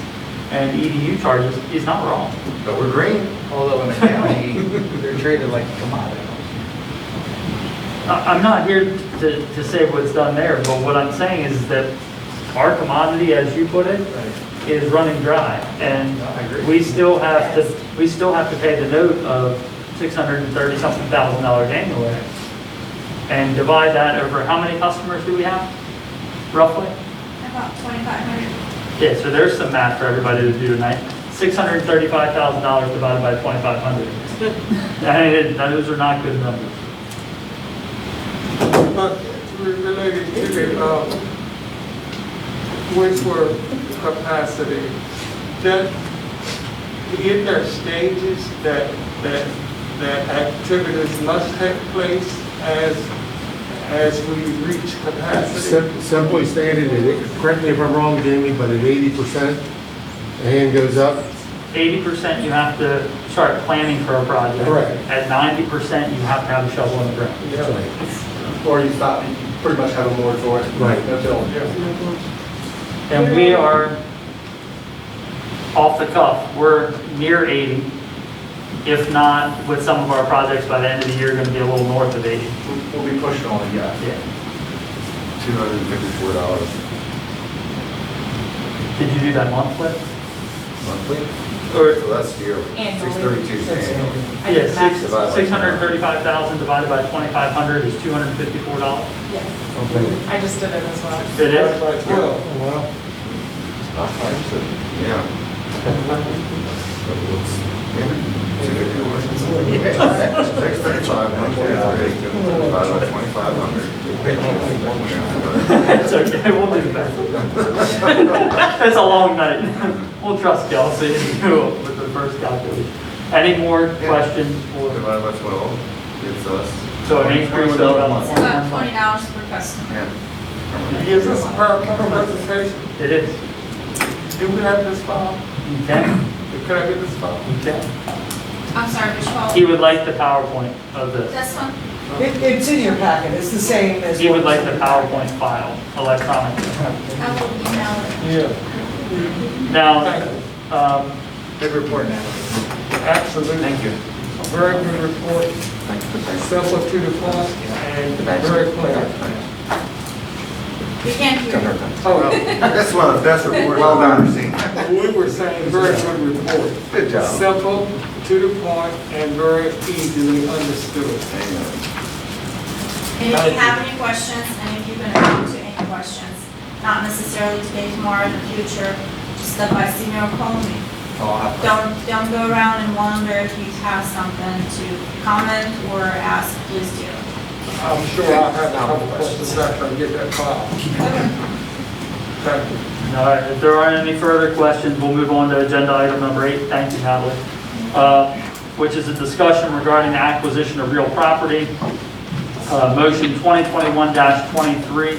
and EDU charges. He's not wrong. But we're green. Although in the county, they're treated like a commodity. I'm not here to say what's done there, but what I'm saying is that our commodity, as you put it, is running dry, and we still have to pay the note of $630-something thousand annually, and divide that over how many customers do we have, roughly? About 2,500. Yeah, so there's some math for everybody to do tonight. $635,000 divided by 2,500. Those are not good numbers. But related to the wastewater capacity, that in their stages that activities must take place as we reach capacity. Simply stated, correct me if I'm wrong, Jamie, but at 80%, the hand goes up. 80% you have to start planning for a project. Correct. At 90% you have to have a shovel in the ground. That's right. Or you stop, you pretty much have a moratorium. Right. And we are, off the cuff, we're near 80. If not, with some of our projects by the end of the year, going to be a little north of 80. We'll be pushing on it, yeah. $254 Did you do that monthly? monthly. Or, So that's your Annually. 632 annually. yeah, Divided by 635,000 divided by 2,500 is $254. Yes, Okay. I just did it as well. It is? Wow. Yeah. It's okay, we'll do that. It's a long night. We'll trust Kelsey with the first calculation. Any more questions? Divided by 12 gives us. So an increase of about It's about $20 per customer. Is this a PowerPoint presentation? It is. Do we have this file? You can. Can I get this file? You can. I'm sorry, which file? He would like the PowerPoint of this. This one? It's in your packet, it's the same as. He would like the PowerPoint file electronically. I will email it. Yeah. Now, Good report, Natalie. Absolutely. Thank you. Very good report, simple to the point, and very clear. We can't hear you. Oh, That's one of the best reports I've ever seen. we were saying very good report. Good job. Simple, to the point, and very easily understood. And if you have any questions, and if you can agree to any questions, not necessarily today, tomorrow, in the future, stop by Senior, call me. I'll have Don't go around and wonder if you have something to comment or ask, please do. I'm sure I'll have a couple questions after I get that file. Thank you. All right, if there aren't any further questions, we'll move on to agenda item number 8. Thank you, Natalie. Which is a discussion regarding the acquisition of real property. Motion 2021-23.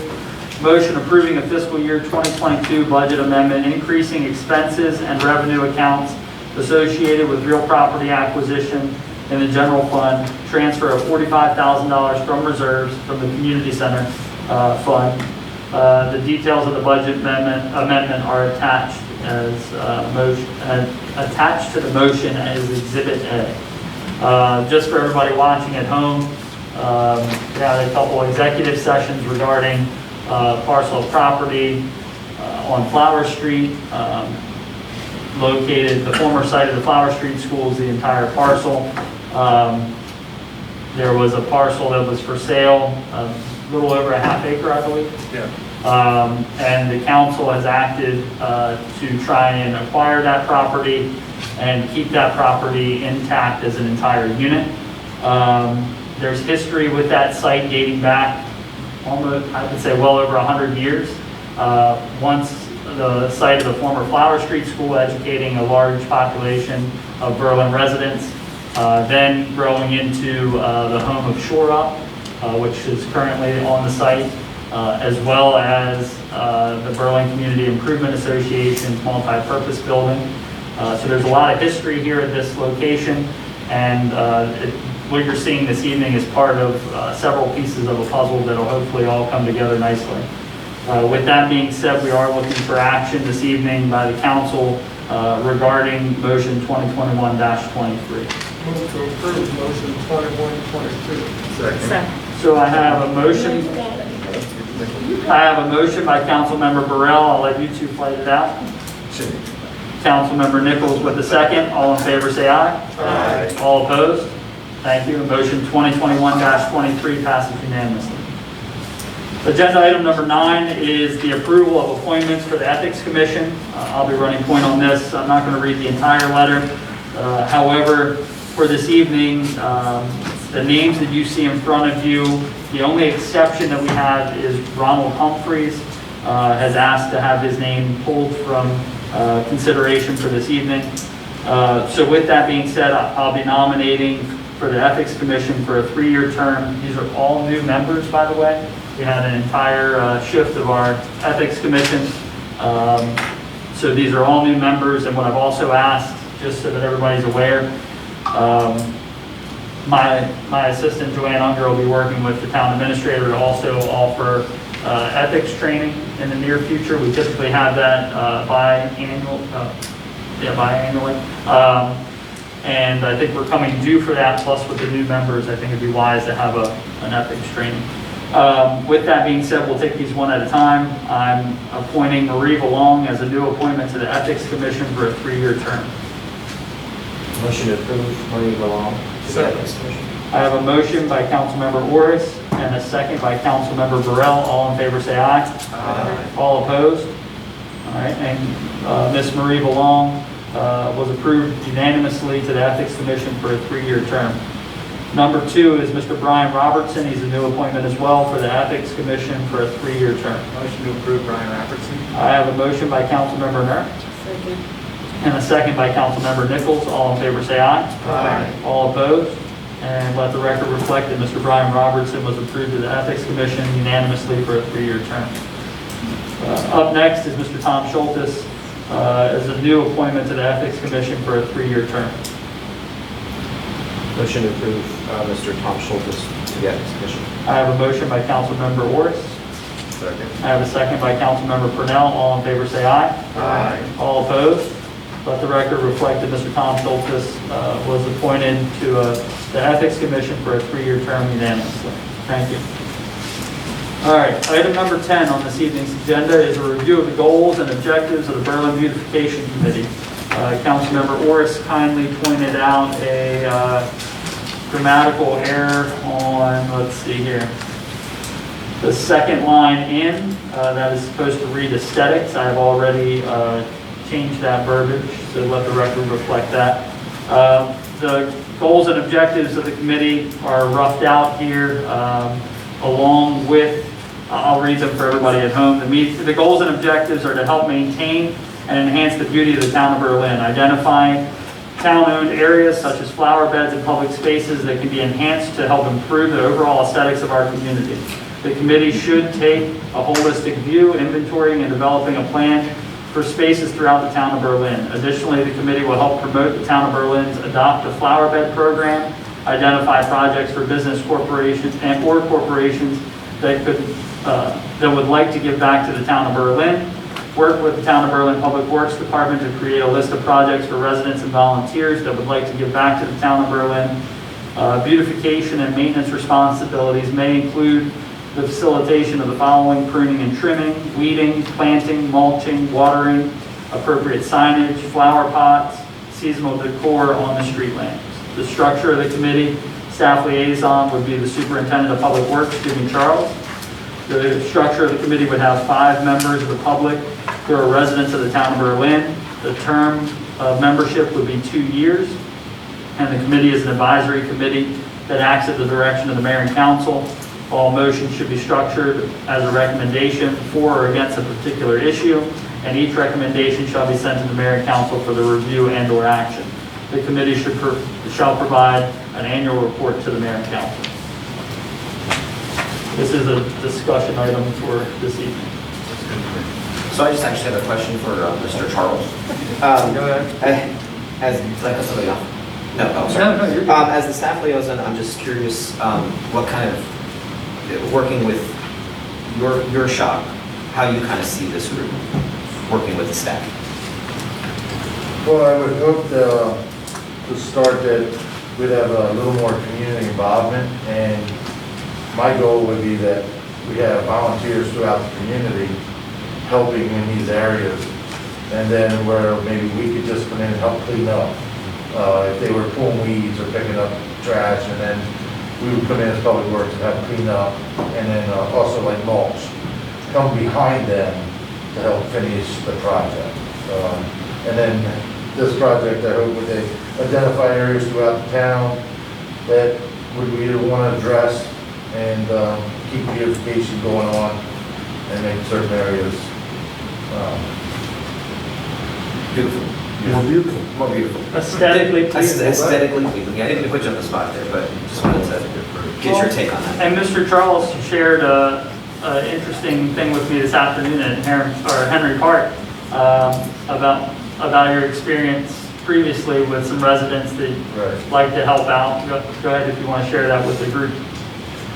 Motion approving a fiscal year 2022 budget amendment, increasing expenses and revenue accounts associated with real property acquisition in the general fund, transfer of $45,000 from reserves from the community center fund. The details of the budget amendment are attached as attached to the motion as Exhibit A. Just for everybody watching at home, we had a couple executive sessions regarding parcel of property on Flower Street, located the former site of the Flower Street schools, the entire parcel. There was a parcel that was for sale, a little over a half acre, I believe. Yeah. And the council has acted to try and acquire that property and keep that property intact as an entire unit. There's history with that site dating back almost, I would say, well over 100 years. Once the site of the former Flower Street School, educating a large population of Berlin residents, then growing into the home of Shore Up, which is currently on the site, as well as the Berlin Community Improvement Association's multi-purpose building. So there's a lot of history here at this location, and what you're seeing this evening is part of several pieces of a puzzle that will hopefully all come together nicely. With that being said, we are looking for action this evening by the council regarding motion 2021-23. Move to approve motion 21-22. Second. So I have a motion by Councilmember Burrell. I'll let you two fight it out. Councilmember Nichols with the second. All in favor, say aye. Aye. All opposed? Thank you. Motion 2021-23 passes unanimously. Agenda item number 9 is the approval of appointments for the Ethics Commission. I'll be running point on this. I'm not going to read the entire letter. However, for this evening, the names that you see in front of you, the only exception that we have is Ronald Humphreys has asked to have his name pulled from consideration for this evening. So with that being said, I'll be nominating for the Ethics Commission for a 3-year term. These are all new members, by the way. We had an entire shift of our Ethics Commission. So these are all new members, and what I've also asked, just so that everybody's aware, my assistant Joanne Unger will be working with the town administrator to also offer ethics training in the near future. We typically have that biannually. And I think we're coming due for that, plus with the new members, I think it'd be wise to have an ethics training. With that being said, we'll take these one at a time. I'm appointing Marie Valong as a new appointment to the Ethics Commission for a 3-year term. Motion to approve Marie Valong to the Ethics Commission. I have a motion by Councilmember Orris and a second by Councilmember Burrell. All in favor say aye. Aye. All opposed? All right, and Ms. Marie Valong was approved unanimously to the Ethics Commission for a 3-year term. Number 2 is Mr. Brian Robertson. He's a new appointment as well for the Ethics Commission for a 3-year term. Motion to approve Brian Robertson. I have a motion by Councilmember Nur Second. and a second by Councilmember Nichols. All in favor say aye. Aye. All opposed? And let the record reflect that Mr. Brian Robertson was approved to the Ethics Commission unanimously for a 3-year term. Up next is Mr. Tom Schultes as a new appointment to the Ethics Commission for a 3-year term. Motion to approve Mr. Tom Schultes to the Ethics Commission. I have a motion by Councilmember Orris. Second. I have a second by Councilmember Purnell. All in favor say aye. Aye. All opposed? Let the record reflect that Mr. Tom Schultes was appointed to the Ethics Commission for a 3-year term unanimously. Thank you. All right, item number 10 on this evening's agenda is a review of the goals and objectives of the Berlin Beautification Committee. Councilmember Orris kindly pointed out a grammatical error on, let's see here, the second line in, that is supposed to read aesthetics. I have already change that verbiage, so let the record reflect that. The goals and objectives of the committee are roughed out here, along with, I'll read them for everybody at home. The goals and objectives are to help maintain and enhance the beauty of the town of Berlin, identifying town-owned areas such as flower beds and public spaces that can be enhanced to help improve the overall aesthetics of our community. The committee should take a holistic view, inventorying and developing a plan for spaces throughout the town of Berlin. Additionally, the committee will help promote the town of Berlin's Adopt a Flower Bed program, identify projects for business corporations and/or corporations that would like to give back to the town of Berlin, work with the Town of Berlin Public Works Department to create a list of projects for residents and volunteers that would like to give back to the town of Berlin. Beautification and maintenance responsibilities may include the facilitation of the following: pruning and trimming, weeding, planting, mulching, watering, appropriate signage, flower pots, seasonal decor on the street lamps. The structure of the committee: staff liaison would be the superintendent of public works, Jimmy Charles. The structure of the committee would have 5 members of the public who are residents of the town of Berlin. The term of membership would be 2 years, and the committee is an advisory committee that acts at the direction of the mayor and council. All motions should be structured as a recommendation for or against a particular issue, and each recommendation shall be sent to the mayor and council for the review and/or action. The committee shall provide an annual report to the mayor and council. This is a discussion item for this evening. So I just actually have a question for Mr. Charles. As, did I cut somebody off? No, oh, sorry. No, you're good. As the staff liaison, I'm just curious, what kind of, working with your shop, how you kind of see this group working with the staff? Well, I would hope to start that we'd have a little more community involvement, and my goal would be that we have volunteers throughout the community helping in these areas, and then where maybe we could just come in and help clean up. If they were pulling weeds or picking up trash, and then we would come in as public works and help clean up, and then also like mulch, come behind them to help finish the project. And then this project, I hope would they identify areas throughout the town that we either want to address and keep beautification going on and make certain areas beautiful. More beautiful. More beautiful. Aesthetically pleasing. Aesthetically pleasing. I didn't mean to put you on the spot there, but just wanted to get your take on that. And Mr. Charles shared an interesting thing with me this afternoon at Henry Park about your experience previously with some residents that like to help out. Go ahead if you want to share that with the group.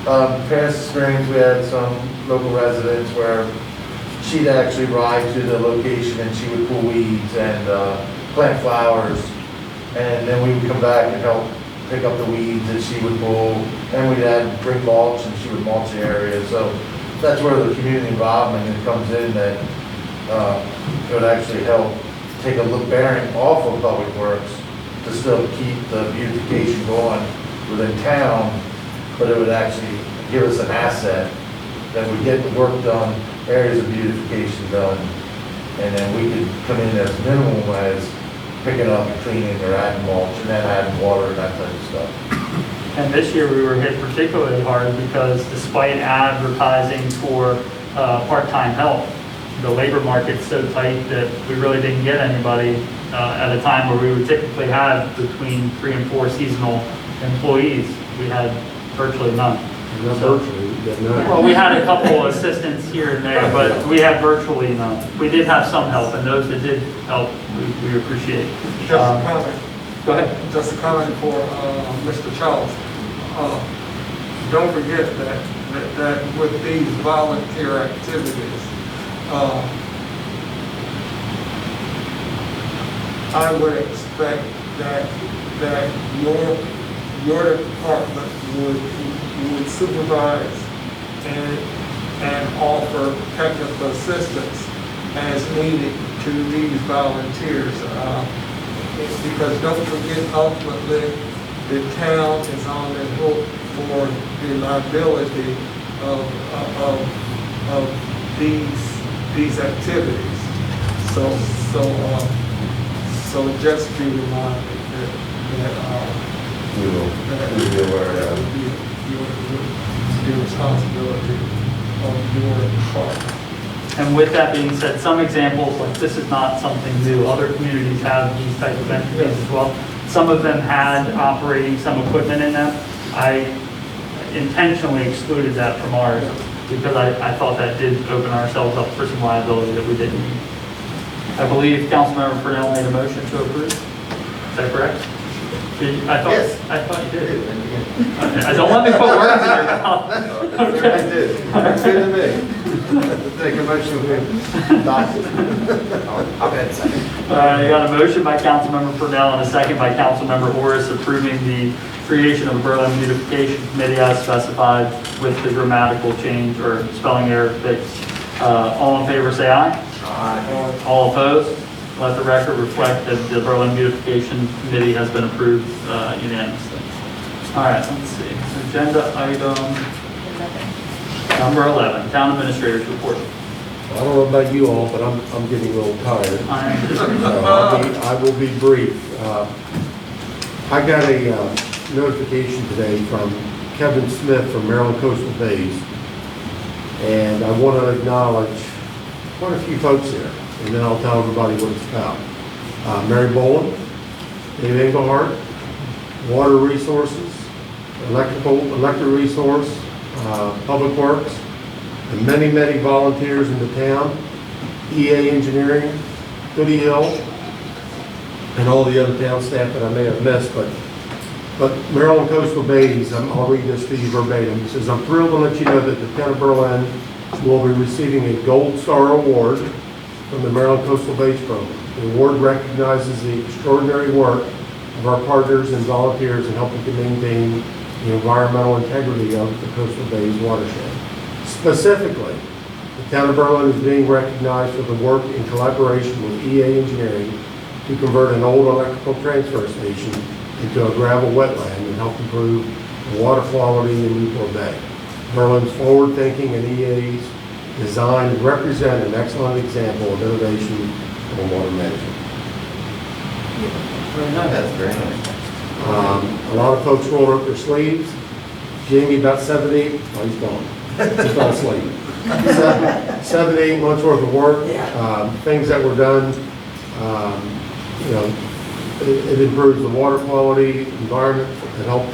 Past experience, we had some local residents where she'd actually ride to the location and she would pull weeds and plant flowers, and then we would come back and help pick up the weeds that she would pull, and we'd bring mulch and she would mulch the area. So that's where the community involvement comes in, that it would actually help take a look bearing off of public works to still keep the beautification going within town, but it would actually give us an asset that we get the work done, areas of beautification done, and then we could come in as minimal as picking up and cleaning or adding mulch and then adding water and that type of stuff. And this year we were hit particularly hard because despite advertising for part-time help, the labor market's so tight that we really didn't get anybody at a time where we would typically have between 3 and 4 seasonal employees. We had virtually none. Well, we had a couple assistants here and there, but we had virtually none. We did have some help, and those that did help, we appreciate. Just a comment. Go ahead. Just a comment for Mr. Charles. Don't forget that with these volunteer activities, I would expect that your department would supervise and offer technical assistance as needed to these volunteers. Because don't forget, ultimately, the town is on the hook for the liability of these activities. So just be reminded that, You will, that be aware of that that. would be your responsibility on your part. And with that being said, some examples, like this is not something new. Other communities have these type of entities as well. Some of them had operating some equipment in them. I intentionally excluded that from ours because I thought that did open ourselves up for some liability that we didn't need. I believe Councilmember Purnell made a motion to approve. Is that correct? I thought you did. Okay, don't let me put words in your mouth. Okay. I did. It's good to me. Take a motion to adopt it. I'll go ahead and second. All right, I got a motion by Councilmember Purnell and a second by Councilmember Horace approving the creation of the Berlin Beautification Committee as specified with the grammatical change or spelling error fixed. All in favor, say aye. Aye. All opposed? Let the record reflect that the Berlin Beautification Committee has been approved unanimously. All right, let's see. Agenda item number 11, Town Administrator's Report. I don't know about you all, but I'm getting a little tired. I am too. So I will be brief. I got a notification today from Kevin Smith from Maryland Coastal Bays, and I want to acknowledge quite a few folks here, and then I'll tell everybody what it's about. Mary Boland, Dave Engelhardt, Water Resources, Electric Resource, Public Works, and many, many volunteers in the town, EA Engineering, Goody Hill, and all the other town staff that I may have missed, but Maryland Coastal Bays, I'll read this to you verbatim. He says, I'm thrilled to let you know that the town of Berlin will be receiving a Gold Star Award from the Maryland Coastal Bays Program. The award recognizes the extraordinary work of our partners and volunteers in helping to maintain the environmental integrity of the Coastal Bays watershed. Specifically, the town of Berlin is being recognized for the work in collaboration with EA Engineering to convert an old electrical transfer station into a gravel wetland and help improve the water quality in Newport Bay. Berlin's forward-thinking and EA's design represent an excellent example of innovation in water management. Very nice. That's very nice. A lot of folks rolled up their sleeves. Jamie, about 7 to 8, oh, he's gone. He fell asleep. 7 to 8 months worth of work, things that were done, it improves the water quality, environment,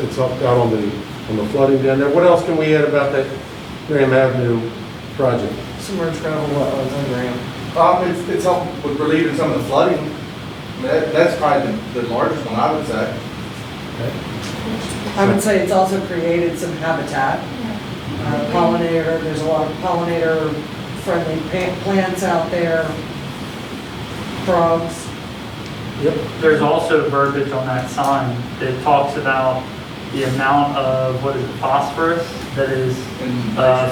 it's helped out on the flooding down there. What else can we add about that Graham Avenue project? Submerged gravel wetlands on Graham. It's helped with relieving some of the flooding. That's probably the largest one, I would say. I would say it's also created some habitat. Pollinator, there's a lot of pollinator-friendly plants out there, frogs. Yep. There's also verbiage on that sign that talks about the amount of, what is it, phosphorus that is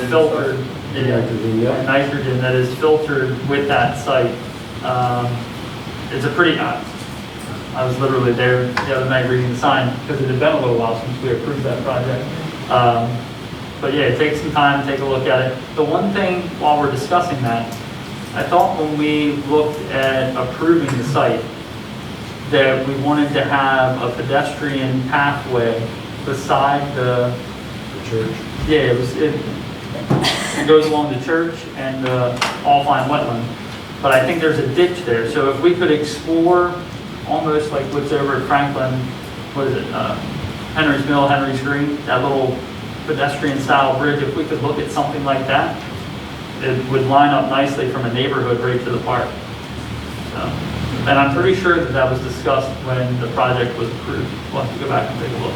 filtered. Nitrogen, yeah. And nitrogen that is filtered with that site. It's a pretty, I was literally there the other night reading the sign because it had been a little while since we approved that project. But yeah, take some time, take a look at it. The one thing while we're discussing that, I thought when we looked at approving the site, that we wanted to have a pedestrian pathway beside the church. Yeah, it goes along the church and the Alpine wetland. But I think there's a ditch there, so if we could explore almost like what's over at Franklin, what is it, Henry's Mill, Henry's Green, that little pedestrian style bridge, if we could look at something like that, it would line up nicely from a neighborhood right to the park. So, and I'm pretty sure that that was discussed when the project was approved. We'll have to go back and take a look.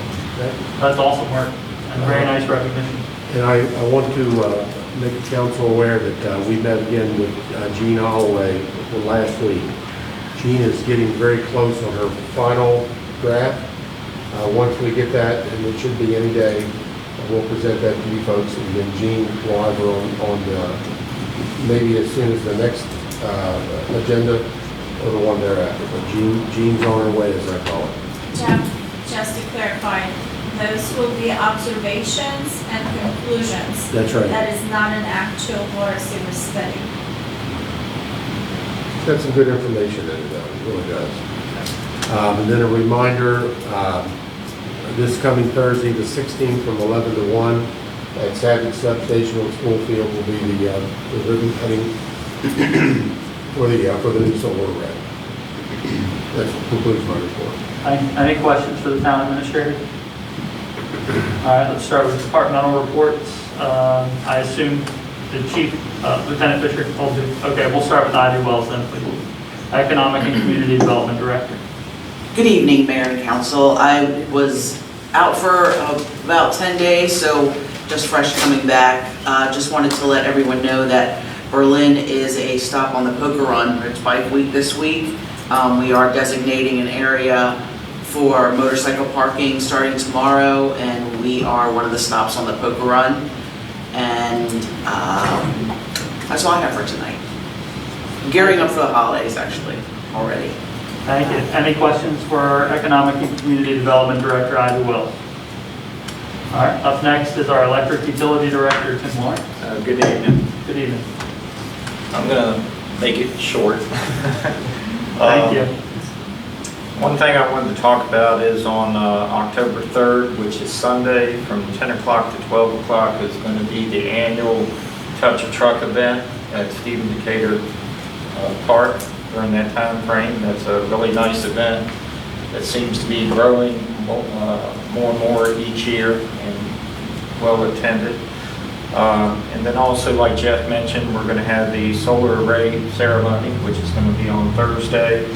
That's awesome work and very nice recognition. And I want to make the council aware that we met again with Jean Holloway last week. Jean is getting very close on her final draft. Once we get that, and it should be any day, we'll present that to you folks, and then Jean will have her on maybe as soon as the next agenda or the one thereafter. But Jean's on her way, as I call it. Jeff, just to clarify, those will be observations and conclusions. That's right. That is not an actual water sewer study. got some good information in it, though, it really does. And then a reminder, this coming Thursday, the 16th, from 11 to 1, at Savage Substation on Schoolfield will be the ribbon cutting for the new solar array. That concludes my report. Any questions for the town administrator? All right, let's start with departmental reports. I assume the chief, Lieutenant Fisher told you. Okay, we'll start with Ivy Wells then, please. Economic and Community Development Director. Good evening, Mayor and Council. I was out for about 10 days, so just fresh coming back. Just wanted to let everyone know that Berlin is a stop on the Poker Run. It's Bike Week this week. We are designating an area for motorcycle parking starting tomorrow, and we are one of the stops on the Poker Run. And that's all I have for tonight. Gearing up for the holidays, actually, already. Thank you. Any questions for our Economic and Community Development Director, Ivy Wells? All right, up next is our Electric Utility Director, Tim Lawrence. Good evening. Good evening. I'm going to make it short. Thank you. One thing I wanted to talk about is on October 3rd, which is Sunday, from 10 o'clock to 12 o'clock is going to be the annual Touch a Truck event at Stephen Decatur Park during that time frame. That's a really nice event that seems to be growing more and more each year and well attended. And then also, like Jeff mentioned, we're going to have the solar array ceremony, which is going to be on Thursday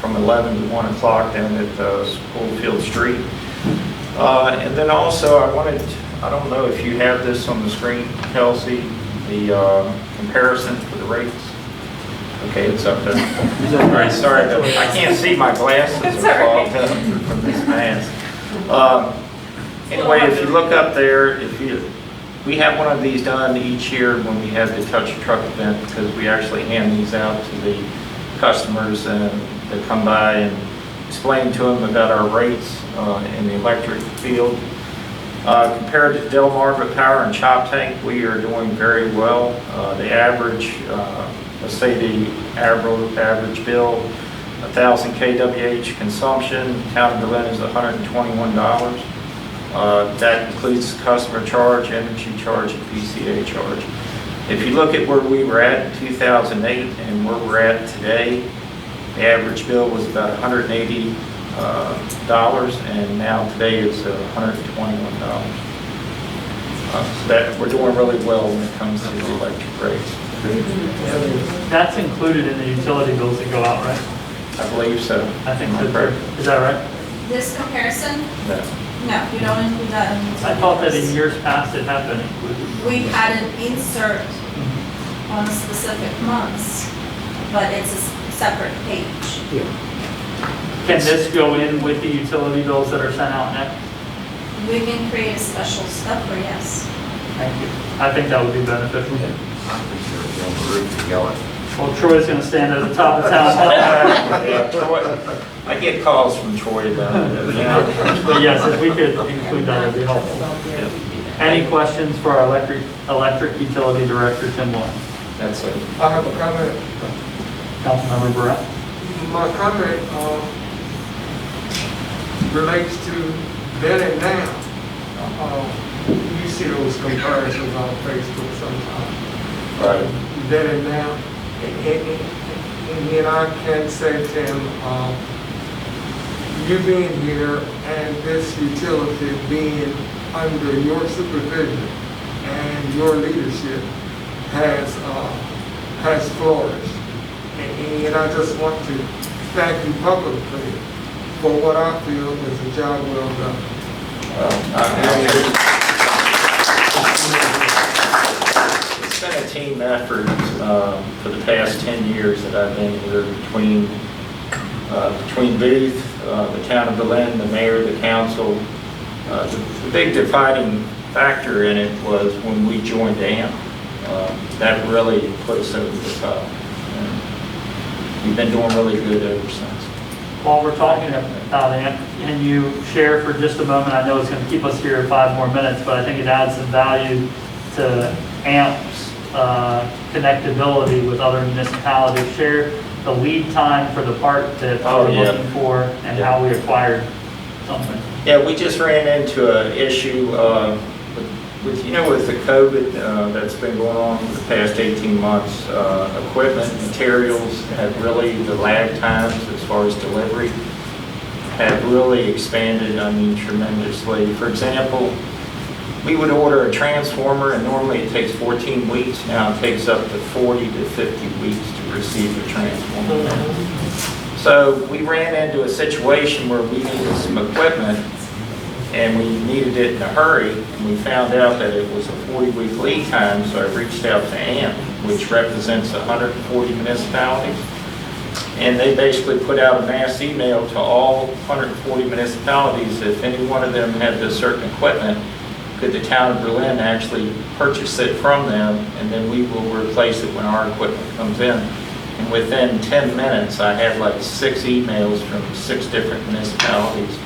from 11 to 1 o'clock down at Schoolfield Street. And then also, I don't know if you have this on the screen, Kelsey, the comparison for the rates. Okay, it's up there. All right, sorry, I can't see my glasses are fogged up from this mask. Anyway, if you look up there, we have one of these done each year when we have the Touch a Truck event, because we actually hand these out to the customers that come by and explain to them about our rates in the electric field. Compared to Delmarva Power and Chop Tank, we are doing very well. The average, let's say the average bill, 1,000 kWh consumption, town of Berlin is $121. That includes customer charge, energy charge, and PCA charge. If you look at where we were at in 2008 and where we're at today, the average bill was about $180, and now today it's $121. So that we're doing really well when it comes to the electric rates. That's included in the utility bills that go out, right? I believe so. I think so too. Is that right? This comparison? No. No, you don't include that in the. I thought that in years past it had been included. We had an insert on specific months, but it's a separate page. Can this go in with the utility bills that are sent out next? We can create a special stuffer, yes. Thank you. I think that would be beneficial. Well, Troy's going to stand at the top of town hall. I get calls from Troy about it. But yes, if we could include that, it'd be helpful. Any questions for our electric utility director, Tim Lawrence? That's it. I have a comment. Councilmember Burrell. My comment relates to then and now. You see those comparisons on Facebook sometimes. Right. Then and now. And then I can say to him, you being here and this utility being under your supervision and your leadership has flourished. And I just want to thank you publicly for what I feel is a job well done. It's been a team effort for the past 10 years that I've been here between Booth, the town of Berlin, the mayor, the council. The big defining factor in it was when we joined AMP. That really put us over the top. And we've been doing really good ever since. While we're talking about AMP, can you share for just a moment? I know it's going to keep us here 5 more minutes, but I think it adds some value to AMP's connectability with other municipalities, share the lead time for the part that Oh, we're yeah. looking for and how we acquired something. Yeah, we just ran into an issue with the COVID that's been going on for the past 18 months. Equipment, materials have really, the lag times as far as delivery have really expanded, tremendously. For example, we would order a transformer and normally it takes 14 weeks. Now it takes up to 40 to 50 weeks to receive a transformer. So we ran into a situation where we needed some equipment and we needed it in a hurry, and we found out that it was a 40-week lead time, so I reached out to AMP, which represents 140 municipalities, and they basically put out a mass email to all 140 municipalities. If any one of them had this certain equipment, could the town of Berlin actually purchase it from them, and then we will replace it when our equipment comes in. And within 10 minutes, I had like 6 emails from 6 different municipalities.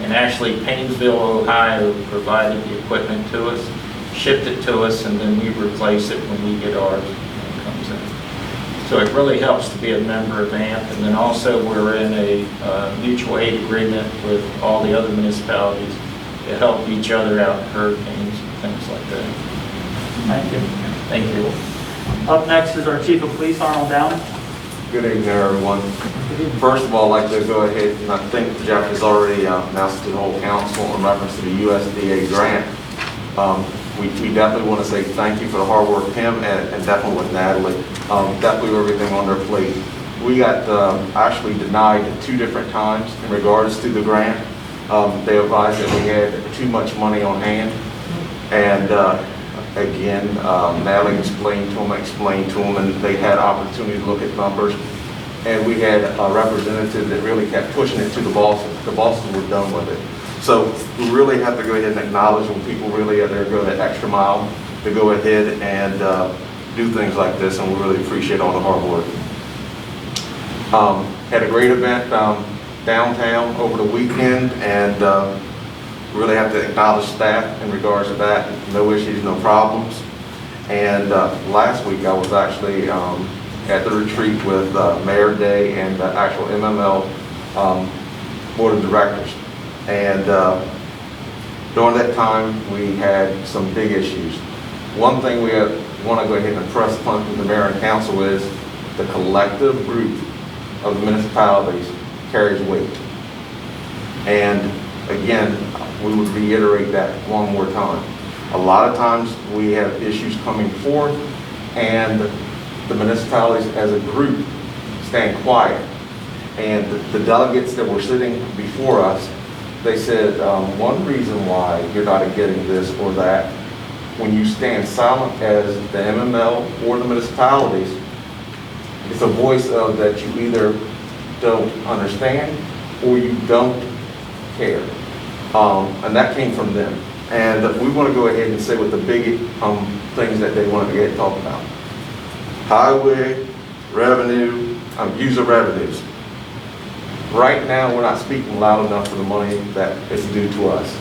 And actually, Painesville, Ohio provided the equipment to us, shipped it to us, and then we replace it when we get ours when it comes in. So it really helps to be a member of AMP. And then also, we're in a mutual aid agreement with all the other municipalities to help each other out in hurricanes and things like that. Thank you. Thank you. Up next is our Chief of Police, Arnold Downing. Good evening, everyone. First of all, I'd like to go ahead, and I think Jeff has already announced to the whole council in reference to the USDA grant. We definitely want to say thank you for the hard work of him and definitely with Natalie. Definitely everything on their plate. We got actually denied 2 different times in regards to the grant. They advised that we had too much money on hand. And again, Natalie explained to them, and they had opportunity to look at numbers. And we had a representative that really kept pushing it to the bosses. The bosses were done with it. So we really have to go ahead and acknowledge when people really are there, go that extra mile to go ahead and do things like this, and we really appreciate all the hard work. Had a great event downtown over the weekend, and really have to acknowledge staff in regards to that. No issues, no problems. And last week I was actually at the retreat with Mayor Day and the actual MML Board of Directors. And during that time we had some big issues. One thing we want to go ahead and impress upon the Mayor and Council is the collective group of the municipalities carries weight. And again, we would reiterate that one more time. A lot of times we have issues coming forth and the municipalities as a group stand quiet. And the delegates that were sitting before us, they said one reason why you're not getting this or that, when you stand silent as the MML or the municipalities, it's a voice of that you either don't understand or you don't care. And that came from them. And we want to go ahead and say what the big things that they want to get talk about. Highway, revenue, user revenues. Right now, we're not speaking loud enough for the money that is due to us.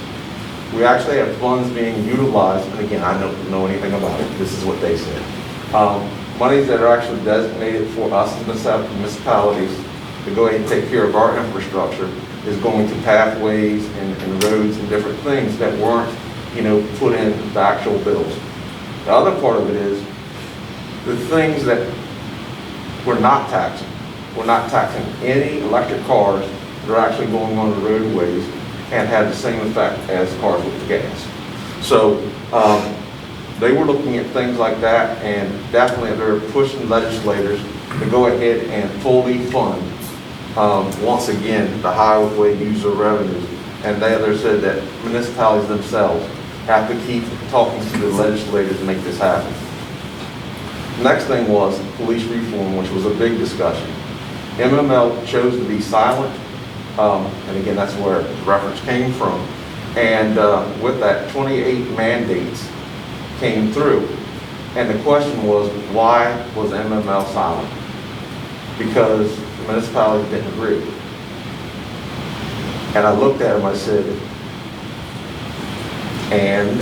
We actually have funds being utilized, and again, I don't know anything about it. This is what they said. Monies that are actually designated for us as municipalities to go ahead and take care of our infrastructure is going to pathways and roads and different things that weren't, put in the actual bills. The other part of it is the things that we're not taxing. We're not taxing any electric cars that are actually going on the roadways and have the same effect as cars with gas. So they were looking at things like that, and definitely they're pushing legislators to go ahead and fully fund once again the highway user revenues. And they said that municipalities themselves have to keep talking to the legislators to make this happen. Next thing was police reform, which was a big discussion. MML chose to be silent, and again, that's where the reference came from. And with that, 28 mandates came through. And the question was, why was MML silent? Because the municipalities didn't agree. And I looked at him, I said, and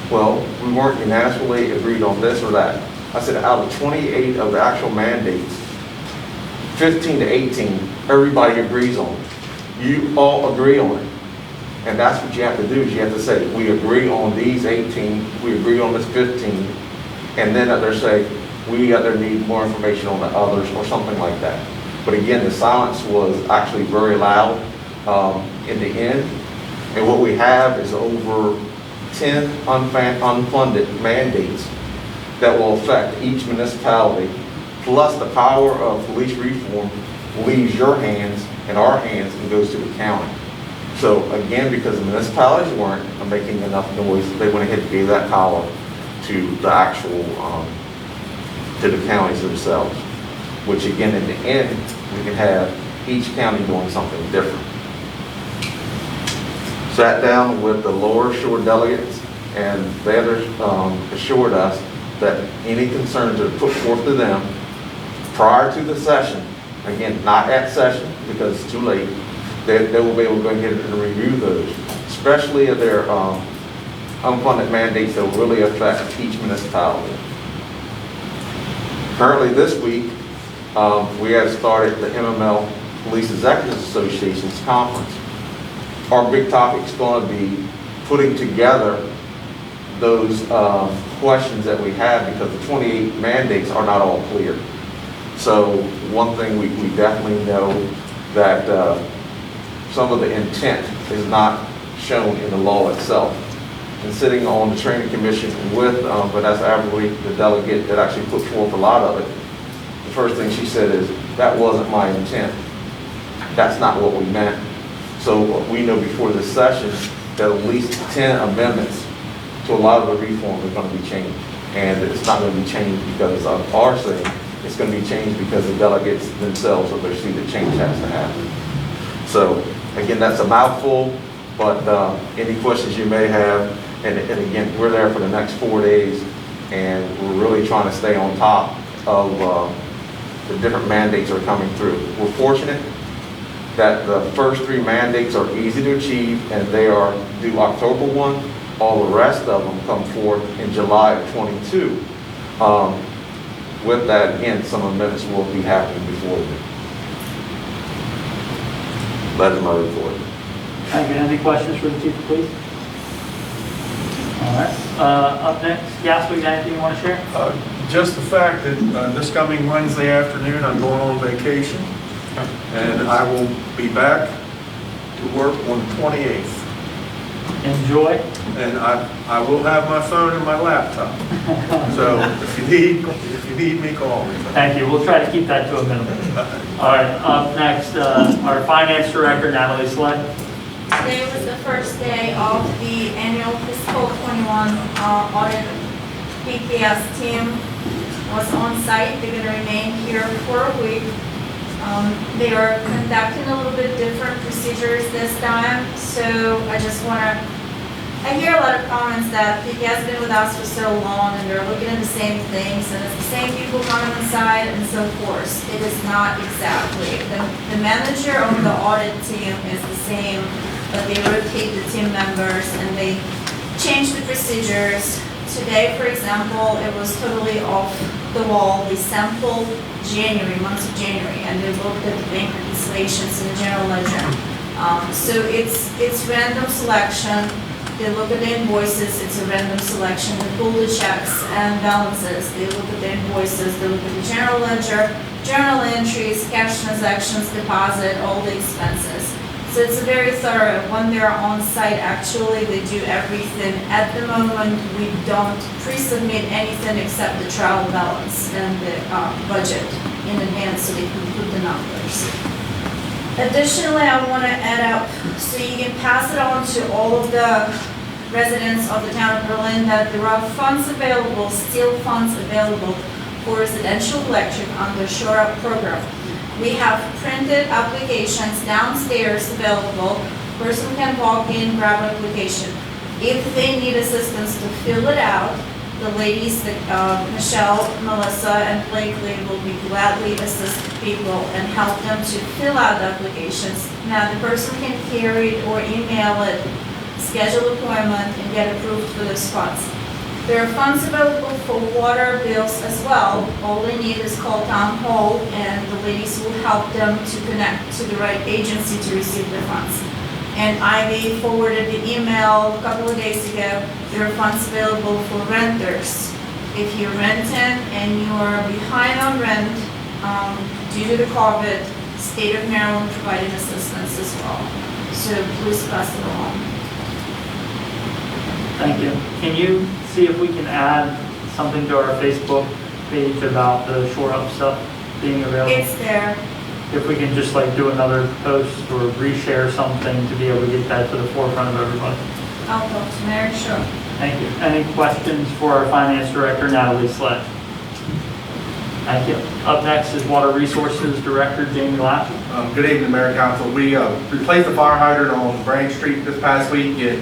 Well, we weren't unanimously agreed on this or that. I said out of 28 of the actual mandates, 15 to 18, everybody agrees on. You all agree on it. And that's what you have to do, is you have to say, we agree on these 18, we agree on this 15, and then they're saying, we either need more information on the others or something like that. But again, the silence was actually very loud in the end. And what we have is over 10 unfunded mandates that will affect each municipality, plus the power of police reform leaves your hands and our hands and goes to the county. So again, because the municipalities weren't making enough noise, they went ahead and gave that power to the actual, to the counties themselves. Which again, in the end, we can have each county doing something different. Sat down with the Lower Shore delegates, and they assured us that any concerns that are put forth to them prior to the session, again, not at session because it's too late, they will be able to go ahead and review those, especially if they're unfunded mandates that will really affect each municipality. Currently this week, we have started the MML Police Executives Association's conference. Our big topic is going to be putting together those questions that we have, because the 28 mandates are not all clear. So one thing we definitely know that some of the intent is not shown in the law itself. And sitting on the training commission with Vanessa Averly, the delegate that actually put forth a lot of it, the first thing she said is, that wasn't my intent. That's not what we meant. So we know before this session that at least 10 amendments to a lot of the reform are going to be changed. And it's not going to be changed because of our saying, it's going to be changed because the delegates themselves are see that change has to happen. So again, that's a mouthful, but any questions you may have, and again, we're there for the next 4 days, and we're really trying to stay on top of the different mandates that are coming through. We're fortunate that the first 3 mandates are easy to achieve, and they are due October 1. All the rest of them come forth in July of 22. With that, again, some amendments will be happening before then. That is my report. Thank you. Any questions for the chief of police? All right. Up next, Gaston, anything you want to share? Just the fact that this coming Wednesday afternoon, I'm going on vacation, and I will be back to work on the 28th. Enjoy. And I will have my phone and my laptop. So if you need me, call me. Thank you. We'll try to keep that to a minimum. All right. Up next, our finance director, Natalie Slay. Today was the first day of the annual fiscal 21 audit. PKS team was on site. They're going to remain here for a week. They are conducting a little bit different procedures this time, so I just want to, I hear a lot of comments that PK has been with us for so long and they're looking at the same things and it's the same people coming inside and so forth. It is not exactly. The manager of the audit team is the same, but they rotate the team members and they change the procedures. Today, for example, it was totally off the wall. We sampled months of January, and we looked at the bank reconciliations in the general ledger. So it's random selection. They look at the invoices, it's a random selection. They pull the checks and balances. They look at the invoices, they look at the general ledger, journal entries, cash transactions, deposit, all the expenses. So it's very thorough. When they're on site, actually, they do everything. At the moment, we don't pre-submit anything except the trial balance and the budget in advance so they can put the numbers. Additionally, I want to add up so you can pass it on to all of the residents of the town of Berlin that there are funds available, still funds available for residential electric under Shore Up program. We have printed applications downstairs available. Person can walk in, grab an application. If they need assistance to fill it out, the ladies, Michelle, Melissa, and Blakely will be gladly assist people and help them to fill out the applications. Now, the person can carry it or email it, schedule an appointment, and get approved for those funds. There are funds available for water bills as well. All they need is call town hall and the ladies will help them to connect to the right agency to receive the funds. And Ivy forwarded the email a couple of days ago. There are funds available for renters. If you're renting and you are behind on rent due to the COVID, State of Maryland provided assistance as well. So please pass it along. Thank you. Can you see if we can add something to our Facebook page about the Shore Up stuff being available? It's there. If we can just like do another post or reshare something to be able to get that to the forefront of everybody. I'll talk to Mary, sure. Thank you. Any questions for our Finance Director, Natalie Sledge? Thank you. Up next is Water Resources Director, Jamie Lapp. Good evening, Mayor and Council. We replaced the fire hydrant on Branch Street this past week, and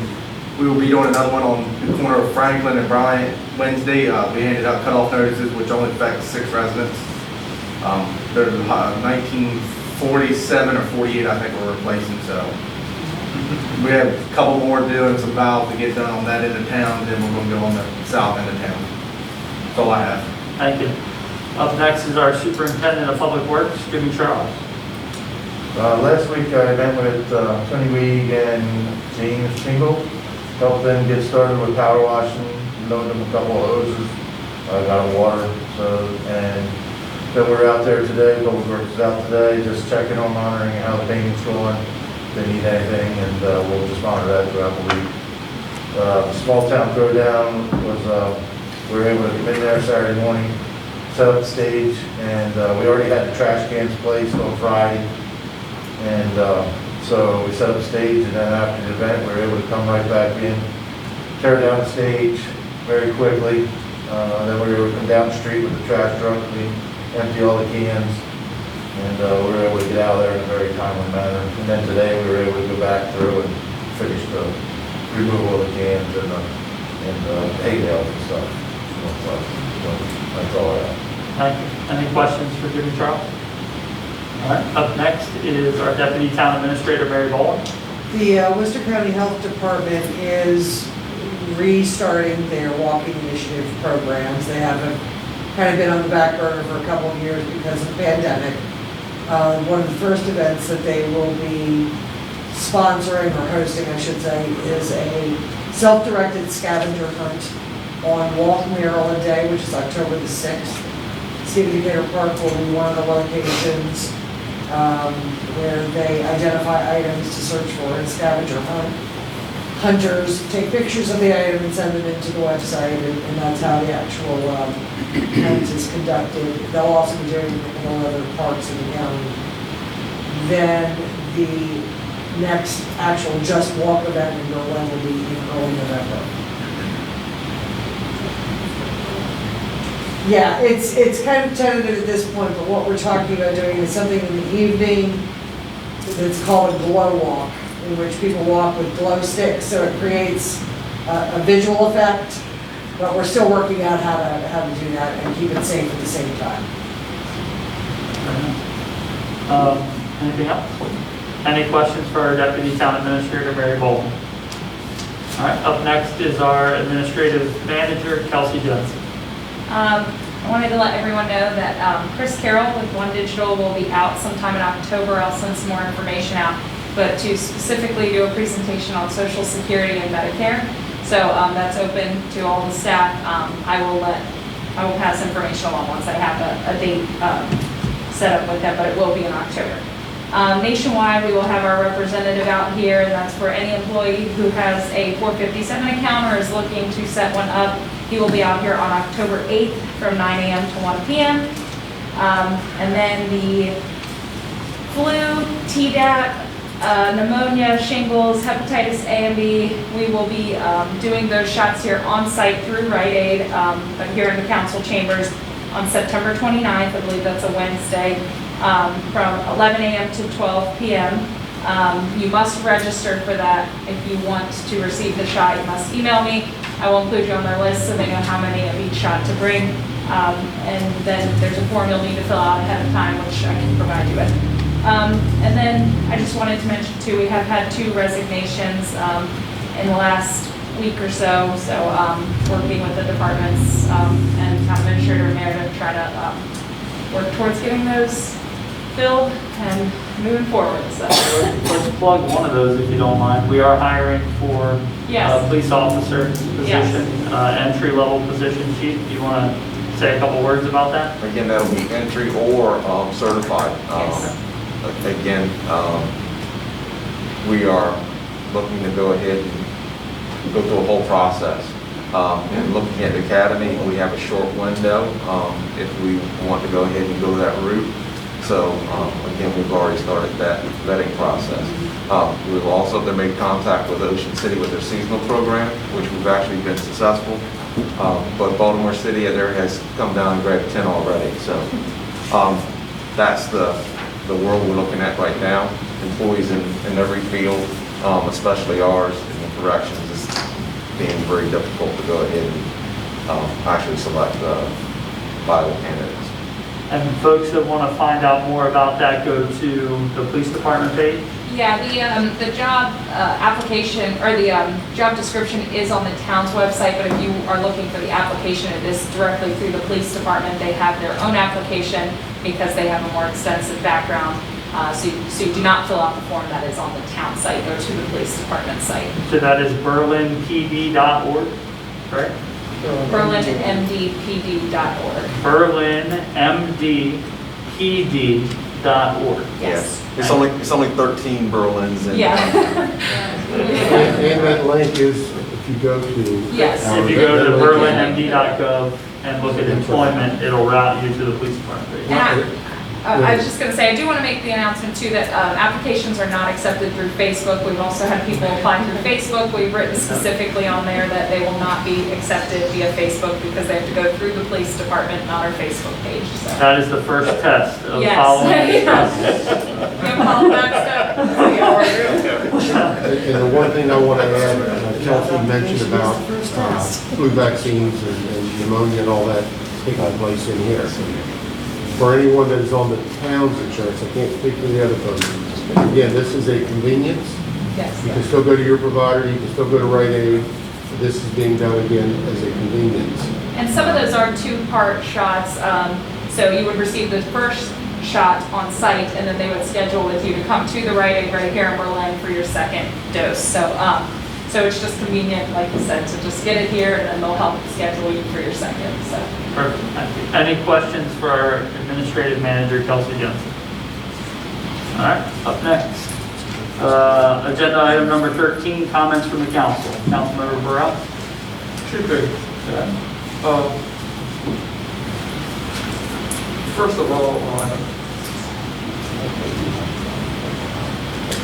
we will be doing another one on the corner of Franklin and Bryant Wednesday. We handed out cutoff notices, which only affects 6 residents. They're 1947 or 48, I think we're replacing, so. We have a couple more doing some valves to get done on that end of town, then we're going to go on the south end of town. That's all I have. Thank you. Up next is our Superintendent of Public Works, Jimmy Charles. Last week I met with Tony Weed and James Shingle, helped them get started with power washing, loaned them a couple of hoses, got them water, and then we're out there today, Public Works is out today, just checking on monitoring how the painting's going, if they need anything, and we'll just monitor that throughout the week. Small Town Throwdown was, we were able to come in there Saturday morning, set up the stage, and we already had the trash cans placed on Friday. And so we set up the stage, and then after the event, we were able to come right back in, tear down the stage very quickly. Then we were able to come down the street with the trash truck, we empty all the cans, and we were able to get out of there in a very timely manner. And then today, we were able to go back through and finish the removal of the cans and hay bales and stuff. So that's all I have. Thank you. Any questions for Jimmy Charles? All right. Up next is our Deputy Town Administrator, Mary Boland. The Worcester County Health Department is restarting their walking initiative programs. They haven't kind of been on the back burner for a couple of years because of the pandemic. One of the first events that they will be sponsoring or hosting, I should say, is a self-directed scavenger hunt on Walk Maryland Day, which is October the 6th. Stephen Decatur Park will be one of the locations where they identify items to search for and scavenger hunt. Hunters take pictures of the item and send them into the website, and that's how the actual hunt is conducted. They'll also be doing it in all other parks in the county. Then the next actual Just Walk event in Berlin will be in early November. Yeah, it's kind of tentative at this point, but what we're talking about doing is something in the evening that's called a glow walk, in which people walk with glow sticks, so it creates a visual effect, but we're still working out how to do that and keep it safe at the same time. Anything else? Any questions for our Deputy Town Administrator, Mary Boland? All right, up next is our Administrative Manager, Kelsey Jensen. I wanted to let everyone know that Chris Carroll with One Digital will be out sometime in October. I'll send some more information out, but to specifically do a presentation on Social Security and Medicare. So that's open to all the staff. I will pass information along once I have a date set up with them, but it will be in October. Nationwide, we will have our representative out here, and that's for any employee who has a 457 account or is looking to set one up. He will be out here on October 8th from 9 a.m. to 1 p.m. And then the flu, Tdap, pneumonia, shingles, hepatitis A and B, we will be doing those shots here on site through Rite Aid, but here in the council chambers on September 29th, I believe that's a Wednesday, from 11 a.m. to 12 p.m. You must register for that. If you want to receive the shot, you must email me. I will include you on their list so they know how many of each shot to bring. And then there's a form you'll need to fill out ahead of time, which I can provide you with. And then I just wanted to mention too, we have had 2 resignations in the last week or so. So working with the departments and town administrator and mayor to try to work towards getting those filled and moving forward. So Let's plug one of those if you don't mind. We are hiring for Yes. police officer position, Yes. entry level position. Chief, do you want to say a couple words about that? Again, that'll be entry or certified. Yes. Again, we are looking to go ahead and go through a whole process. And looking at the academy, we have a short window if we want to go ahead and go that route. So again, we've already started that vetting process. We've also been made contact with Ocean City with their seasonal program, which we've actually been successful. But Baltimore City there has come down and grabbed 10 already. So that's the world we're looking at right now. Employees in every field, especially ours in the corrections, is being very difficult to go ahead and actually select viable candidates. And folks that want to find out more about that, go to the police department page. yeah, the job application or the job description is on the town's website, but if you are looking for the application, it is directly through the police department. They have their own application because they have a more extensive background. So you do not fill out the form that is on the town site. Go to the police department site. So that is berlinpd.org, correct? BerlinMDPD.org. berlinmdpd.org. Yes. It's only 13 Berlins and Yeah. And that link is, if you go to. Yes. If you go to berlinmd.gov and look at employment, it'll route you to the police department page. And I was just going to say, I do want to make the announcement too that applications are not accepted through Facebook. We've also had people applying through Facebook. We've written specifically on there that they will not be accepted via Facebook because they have to go through the police department, not our Facebook page. So. That is the first test of Yes. following Yes. Give them all back And the one thing I want to add, Chelsea mentioned about flu vaccines and pneumonia and all that taking place in here. For anyone that is on the town's insurance, I can't speak for the other folks. Again, this is a convenience. Yes. You can still go to your provider, you can still go to Rite Aid. This is being done again as a convenience. And some of those are two-part shots. So you would receive the first shot on site, and then they would schedule with you to come to the Rite Aid right here in Berlin for your second dose. So it's just convenient, like you said, to just get it here, and then they'll help schedule you for your second. So. Perfect, thank you. Any questions for our administrative manager, Kelsey Johnson? All right, up next. Agenda item number 13, comments from the council. Councilmember Burrell. Two things. First of all,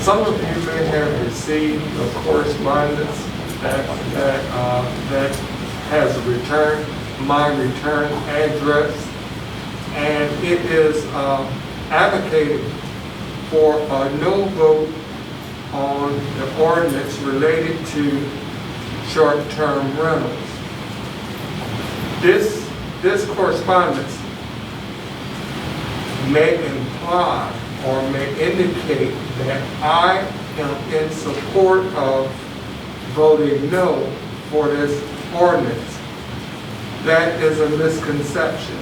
some of you may have received a correspondence that has returned my return address, and it is advocating for a no vote on the ordinance related to short-term rentals. This correspondence may imply or may indicate that I am in support of voting no for this ordinance. That is a misconception.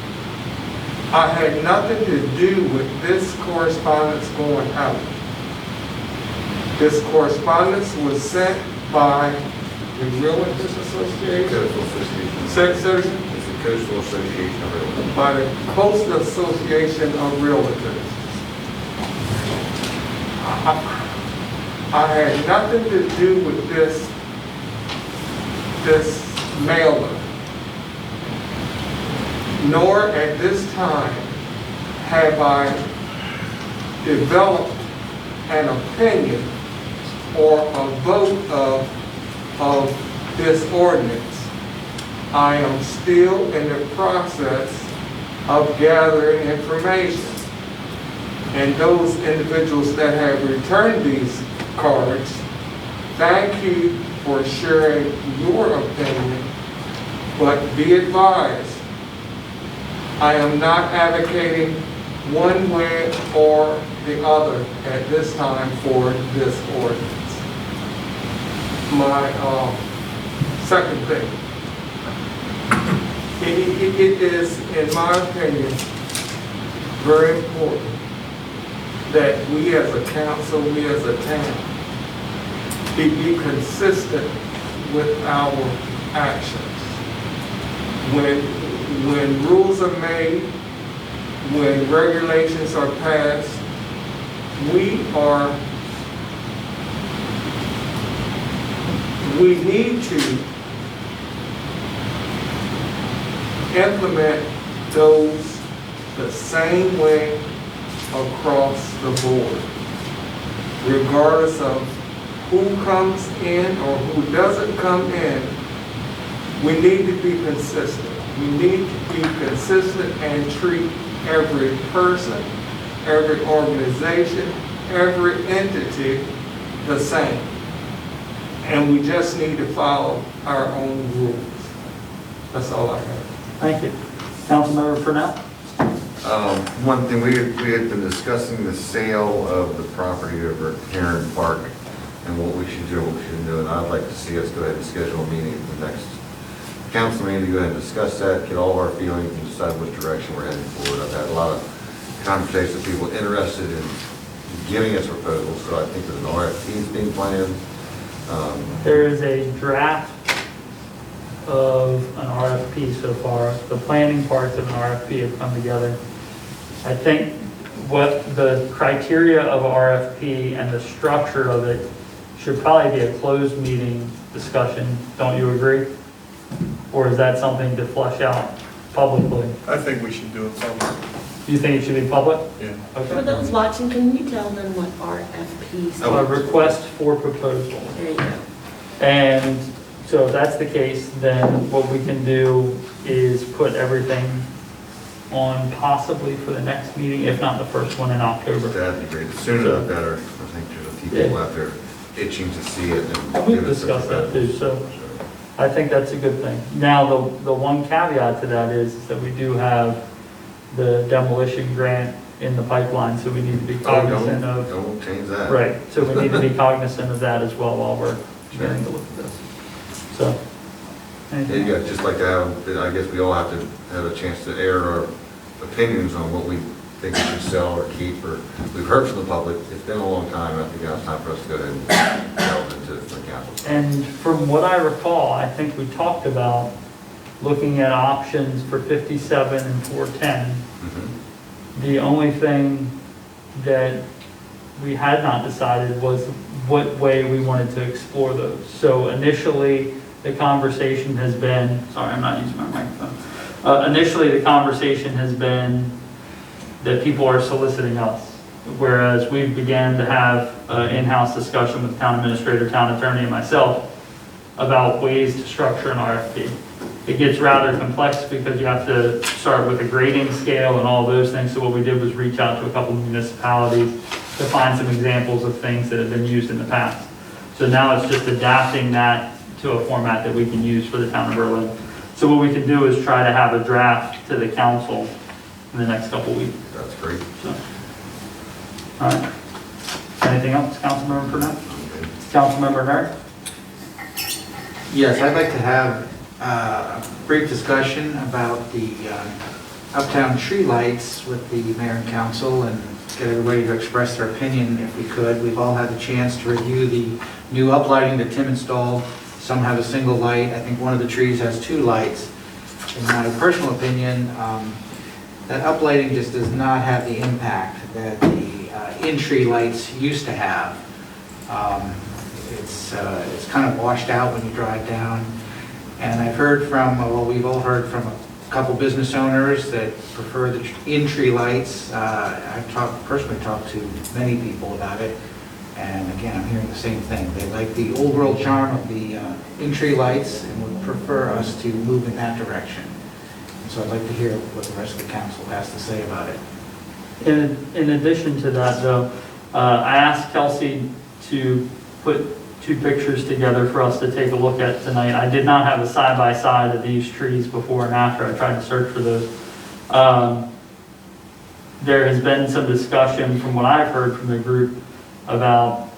I had nothing to do with this correspondence going out. This correspondence was sent by the Realtors Association. Coastal Association. Citizen? It's the Coastal Association of Realtors. By the Coastal Association of Realtors. I had nothing to do with this mailer. Nor at this time have I developed an opinion or a vote of this ordinance. I am still in the process of gathering information. And those individuals that have returned these cards, thank you for sharing your opinion, but be advised, I am not advocating one way or the other at this time for this ordinance. Second thing, it is, in my opinion, very important that we as a council, we as a town, be consistent with our actions. When rules are made, when regulations are passed, we need to implement those the same way across the board, regardless of who comes in or who doesn't come in. We need to be consistent. We need to be consistent and treat every person, every organization, every entity the same. And we just need to follow our own rules. That's all I have. Thank you. Councilmember Purnell? One thing, we had been discussing the sale of the property over at Heron Park and what we should do, what we shouldn't do, and I'd like to see us go ahead and schedule a meeting at the next council meeting to go ahead and discuss that, get all of our feelings and decide which direction we're heading forward. I've had a lot of conversations with people interested in giving us proposals, so I think there's an RFP is being planned. There is a draft of an RFP so far. The planning parts of an RFP have come together. I think what the criteria of RFP and the structure of it should probably be a closed meeting discussion. Don't you agree? Or is that something to flesh out publicly? I think we should do it public. Do you think it should be public? Yeah. For Okay. those watching, can you tell them what RFP A request for proposal. There you go. And so if that's the case, then what we can do is put everything on possibly for the next meeting, if not the first one in October. That'd be great. The sooner the better. I think there's a few people out there itching to see it. And We've give us some discussed that feedback. too, so I think that's a good thing. Now, the one caveat to that is that we do have the demolition grant in the pipeline, so we need to be cognizant of. Don't change that. Right, so we need to be cognizant of that as well while we're beginning to look at this. So. anything Yeah, just like to have, I guess we all have to have a chance to air our opinions on what we think we should sell or keep, or we've heard from the public. It's been a long time, I think now it's time for us to go ahead and delve into the capital. And from what I recall, I think we talked about looking at options for 57 and 410. The only thing that we had not decided was what way we wanted to explore those. So initially, the conversation has been, sorry, I'm not using my microphone. Initially, the conversation has been that people are soliciting us, whereas we began to have an in-house discussion with the town administrator, town attorney, and myself about ways to structure an RFP. It gets rather complex because you have to start with a grading scale and all those things. So what we did was reach out to a couple of municipalities to find some examples of things that have been used in the past. So now it's just adapting that to a format that we can use for the town of Berlin. So what we can do is try to have a draft to the council in the next couple of weeks. That's great. So, all right. Anything else, Councilmember Purnell? Councilmember Nerd? Yes, I'd like to have a brief discussion about the uptown tree lights with the mayor and council and get everybody to express their opinion if we could. We've all had the chance to review the new uplighting that Tim installed. Some have a single light. I think one of the trees has two lights. In my personal opinion, that uplighting just does not have the impact that the in-tree lights used to have. It's kind of washed out when you drive down. And I've heard from, well, we've all heard from a couple business owners that prefer the in-tree lights. I've personally talked to many people about it. And again, I'm hearing the same thing. They like the old world charm of the in-tree lights and would prefer us to move in that direction. And so I'd like to hear what the rest of the council has to say about it. In addition to that, though, I asked Kelsey to put two pictures together for us to take a look at tonight. I did not have a side-by-side of these trees before and after. I tried to search for those. There has been some discussion from what I've heard from the group about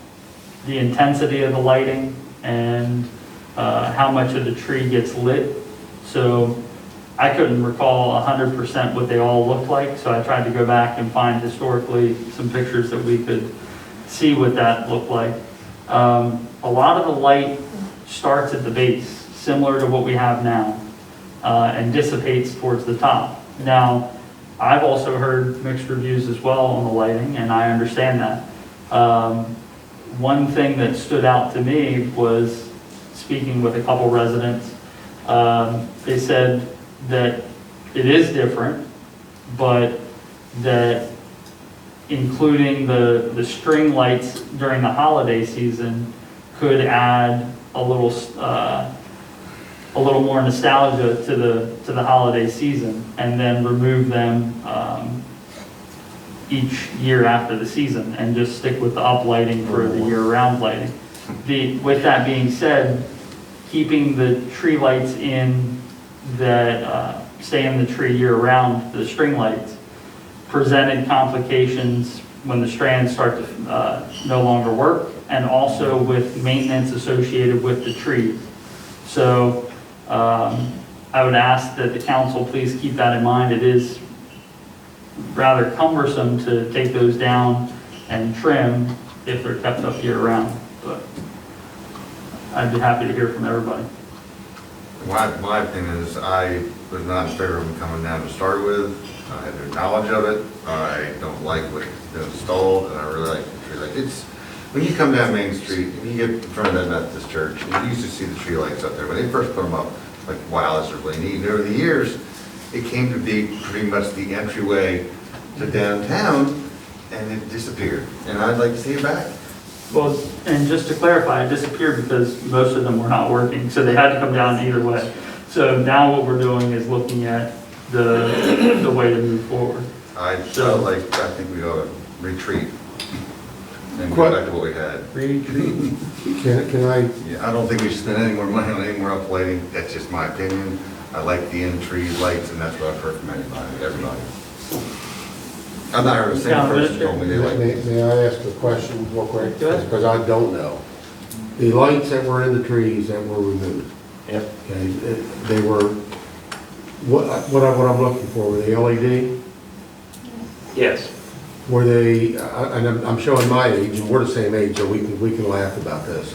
the intensity of the lighting and how much of the tree gets lit. So I couldn't recall 100% what they all looked like, so I tried to go back and find historically some pictures that we could see what that looked like. A lot of the light starts at the base, similar to what we have now, and dissipates towards the top. Now, I've also heard mixed reviews as well on the lighting, and I understand that. One thing that stood out to me was speaking with a couple residents. They said that it is different, but that including the string lights during the holiday season could add a little more nostalgia to the holiday season, and then remove them each year after the season, and just stick with the uplighting for the year-round lighting. With that being said, keeping the tree lights in that stay in the tree year-round, the string lights, presented complications when the strands start to no longer work, and also with maintenance associated with the trees. So I would ask that the council please keep that in mind. It is rather cumbersome to take those down and trim if they're kept up year-round, but I'd be happy to hear from everybody. My opinion is I was not in favor of them coming down to start with. I had no knowledge of it. I don't like what's been installed, and I really like the tree light. It's, when you come down Main Street and you get in front of that Methodist church, and you used to see the tree lights up there. When they first put them up, like, wow, this is really neat. And over the years, it came to be pretty much the entryway to downtown, and it disappeared. And I'd like to see it back. Well, and just to clarify, it disappeared because most of them were not working, so they had to come down either way. So now what we're doing is looking at the way to move forward. I think we ought to retreat and go back to what we had. Retreat. Can I? Yeah, I don't think we should spend any more money on any more uplighting. That's just my opinion. I like the in-tree lights, and that's what I've heard from everybody. I've not heard a single person told me they like these. May I ask a question real quick? Because I don't know. The lights that were in the trees that were removed. Yep. Okay, they were, what I'm looking for, were they LED? Yes. Were they, and I'm showing my age, and we're the same age, so we can laugh about this.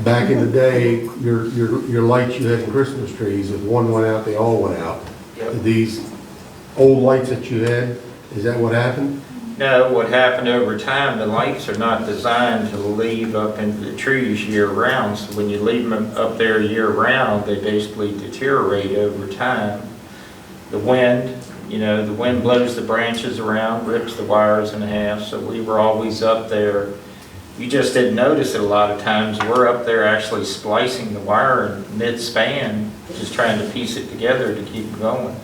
Back in the day, your lights you had in Christmas trees, if one went out, they all went out. Yep. These old lights that you had, is that what happened? No, what happened over time, the lights are not designed to leave up into the trees year-round. So when you leave them up there year-round, they basically deteriorate over time. The wind, the wind blows the branches around, rips the wires in half, so we were always up there. You just didn't notice it a lot of times. We're up there actually splicing the wire in mid-span, just trying to piece it together to keep going.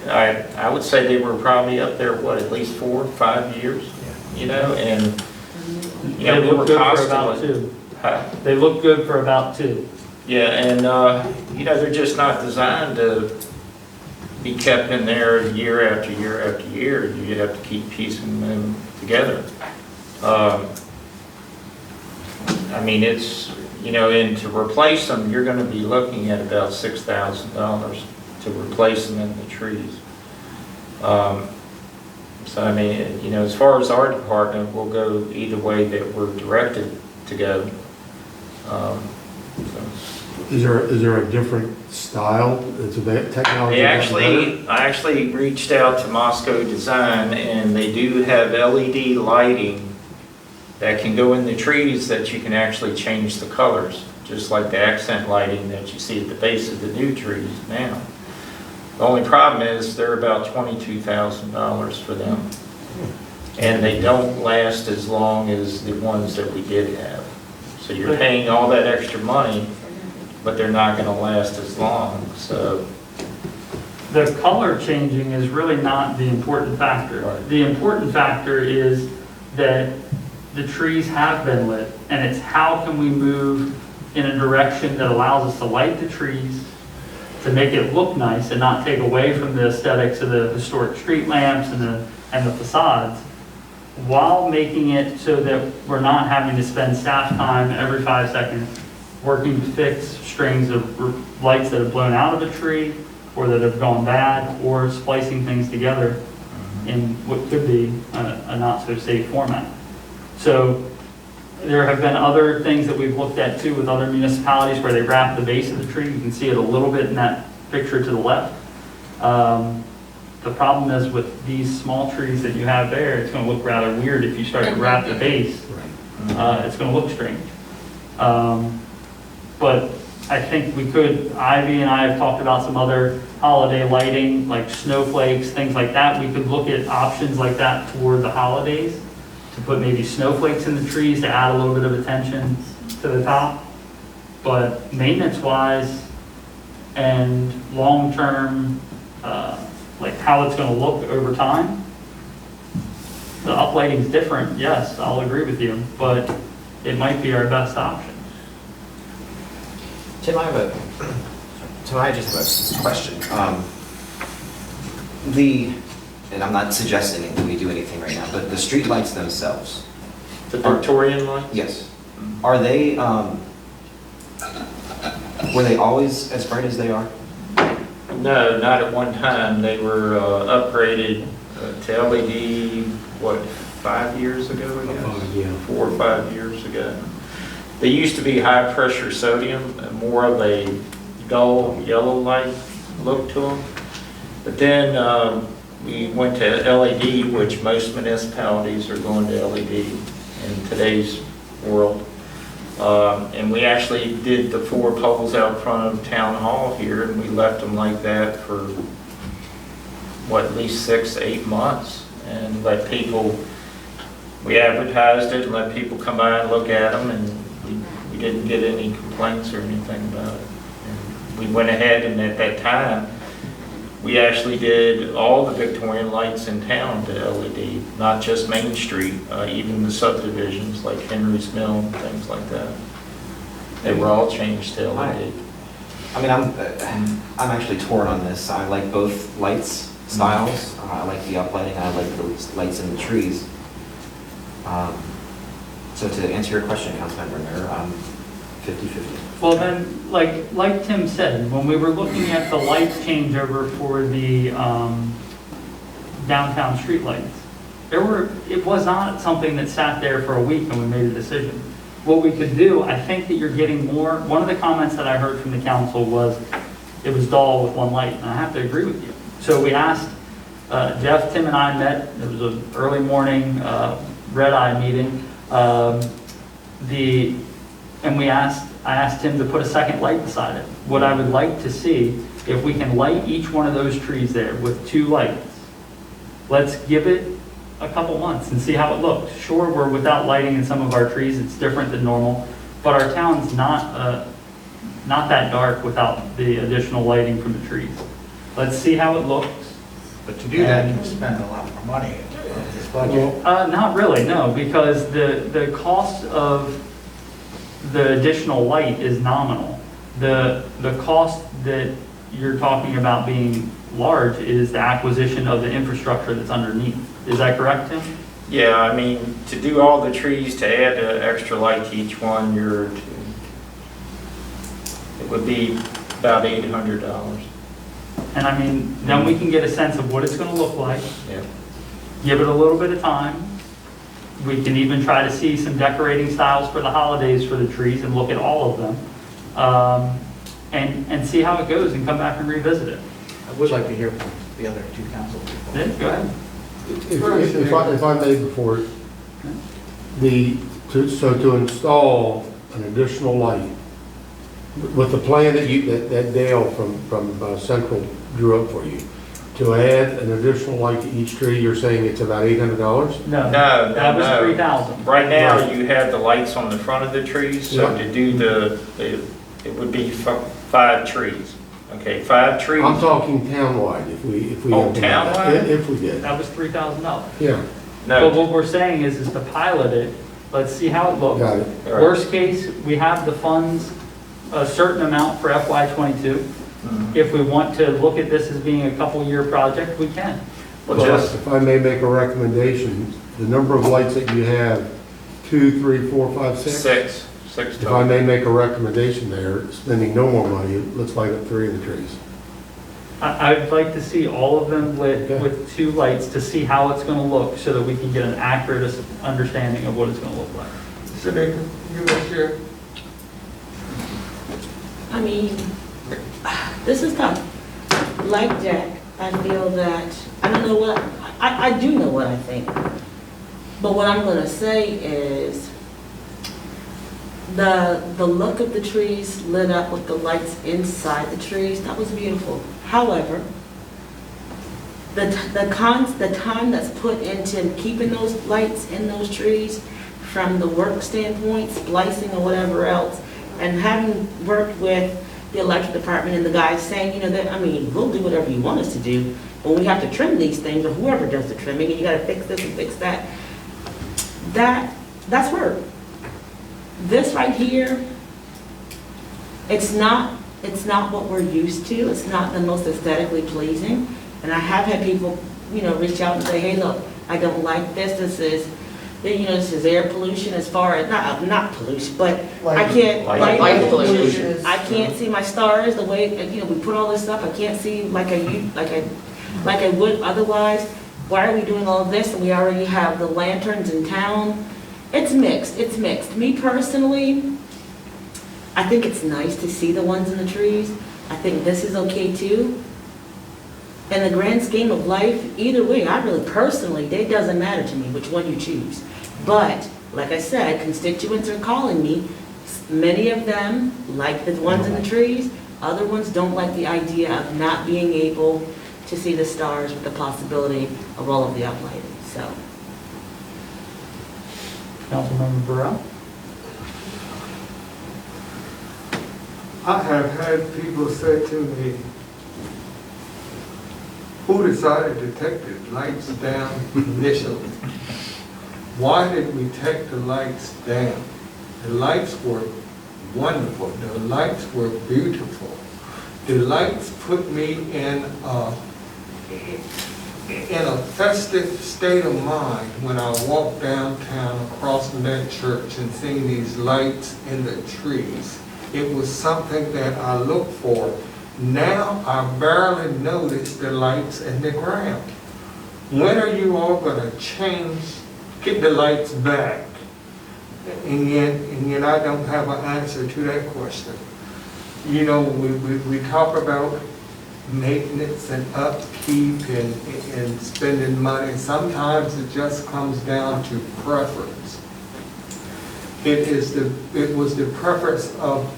I would say they were probably up there, at least 4 or 5 years, and They we look were good for about constantly. 2. They look good for about 2. Yeah, and they're just not designed to be kept in there year after year after year. You have to keep piecing them together. It's, and to replace them, you're going to be looking at about $6,000 to replace them in the trees. As far as our department, we'll go either way that we're directed to go. Is there a different style? It's a technology. I actually reached out to Moscow Design, and they do have LED lighting that can go in the trees that you can actually change the colors, just like the accent lighting that you see at the base of the new trees now. The only problem is they're about $22,000 for them. And they don't last as long as the ones that we did have. So you're paying all that extra money, but they're not going to last as long. So The color changing is really not the important factor. The important factor is that the trees have been lit, and it's how can we move in a direction that allows us to light the trees, to make it look nice and not take away from the aesthetics of the historic street lamps and the facades, while making it so that we're not having to spend staff time every 5 seconds working to fix strings of lights that have blown out of a tree or that have gone bad, or splicing things together in what could be a not-so-safe format. So there have been other things that we've looked at too with other municipalities where they wrap the base of the tree. You can see it a little bit in that picture to the left. The problem is with these small trees that you have there, it's going to look rather weird if you start to wrap the base. It's going to look strange. But I think we could, Ivy and I have talked about some other holiday lighting, like snowflakes, things like that. We could look at options like that toward the holidays, to put maybe snowflakes in the trees to add a little bit of attention to the top. But maintenance-wise and long-term, like how it's going to look over time, the uplighting is different, yes, I'll agree with you, but it might be our best option. Tim, I just have a question. And I'm not suggesting that we do anything right now, but the street lights themselves. The Victorian lights? Yes. Are they, were they always as bright as they are? No, not at one time. They were upgraded to LED, what, 5 years ago, I guess? 4 or 5 years ago. They used to be high-pressure sodium, more of a dull yellow light look to them. But then we went to LED, which most municipalities are going to LED in today's world. And we actually did the 4 poles out front of Town Hall here, and we left them like that for, what, at least 6 to 8 months, and let people, we advertised it and let people come by and look at them, and we didn't get any complaints or anything about it. And we went ahead, and at that time, we actually did all the Victorian lights in town to LED, not just Main Street, even the subdivisions like Henry's Mill and things like that. They were all changed to LED. I mean, I'm actually torn on this. I like both lights styles. I like the uplighting. I like the lights in the trees. So to answer your question, Councilmember Mayor, I'm 50-50. Well then, like Tim said, when we were looking at the light changeover for the downtown streetlights, it was not something that sat there for a week and we made a decision. What we could do, I think that you're getting more, one of the comments that I heard from the council was it was dull with one light, and I have to agree with you. So we asked, Jeff, Tim and I met, it was an early morning red-eye meeting, I asked him to put a second light beside it. What I would like to see, if we can light each one of those trees there with 2 lights, let's give it a couple months and see how it looks. Sure, we're without lighting in some of our trees, it's different than normal, but our town's not that dark without the additional lighting from the trees. Let's see how it looks. But to do that, you spend a lot more money in this budget. Not really, no, because the cost of the additional light is nominal. The cost that you're talking about being large is the acquisition of the infrastructure that's underneath. Is that correct, Tim? Yeah, I mean, to do all the trees, to add an extra light to each one, it would be about $800. And I mean, then we can get a sense of what it's going to look like. Yeah. Give it a little bit of time. We can even try to see some decorating styles for the holidays for the trees and look at all of them. And see how it goes and come back and revisit it. I would like to hear from the other 2 council people. Yeah, go ahead. If I may before, to install an additional light, with the plan that Dale from Central drew up for you, to add an additional light to each tree, you're saying it's about $800? No, No, that was no. $3,000. Right now, Right. you have the lights on the front of the trees, so Yeah. to do it would be 5 trees. Okay, 5 trees. I'm talking townwide, if we. Oh, implement that. townwide? If we did. That was $3,000. Yeah, No. But what we're saying is to pilot it, let's see how it looks. got it. All right. Worst case, we have the funds, a certain amount for FY '22. If we want to look at this as being a couple-year project, we can. Well, Well, just, if I may make a recommendation, the number of lights that you have, 2, 3, 4, 5, 6? 6 If I may make a recommendation there, spending no more money, let's light up 3 of the trees. I'd like to see all of them lit with 2 lights to see how it's going to look so that we can get an accurate understanding of what it's going to look like. Shanika, you want to share? I mean, this is tough. Like Jack, I feel that, I don't know what, I do know what I think. But what I'm gonna say is, the look of the trees lit up with the lights inside the trees, that was beautiful. However, the time that's put into keeping those lights in those trees, from the work standpoint, splicing or whatever else, and having worked with the electric department and the guys saying, you know, that, I mean, we'll do whatever you want us to do, but we have to trim these things, or whoever does the trimming, and you gotta fix this and fix that. That's work. This right here, it's not what we're used to, it's not the most aesthetically pleasing, and I have had people, you know, reach out and say, hey, look, I don't like this, this is air pollution as far as, not pollution, but I can't, light pollution. I can't see my stars the way, you know, we put all this stuff, I can't see like I would otherwise. Why are we doing all this and we already have the lanterns in town? It's mixed, it's mixed. Me personally, I think it's nice to see the ones in the trees. I think this is okay too. In the grand scheme of life, either way, I really personally, it doesn't matter to me which one you choose. But, like I said, constituents are calling me. Many of them like the ones in the trees. Other ones don't like the idea of not being able to see the stars with the possibility of all of the uplighting, so. Councilmember Burrell? I have had people say to me, who decided to take the lights down initially? Why did we take the lights down? The lights were wonderful. The lights were beautiful. The lights put me in a festive state of mind when I walked downtown across from that church and seeing these lights in the trees. It was something that I looked for. Now I barely notice the lights in the ground. When are you all going to change, get the lights back? And yet I don't have an answer to that question. You know, we talk about maintenance and upkeep and spending money. Sometimes it just comes down to preference. It was the preference of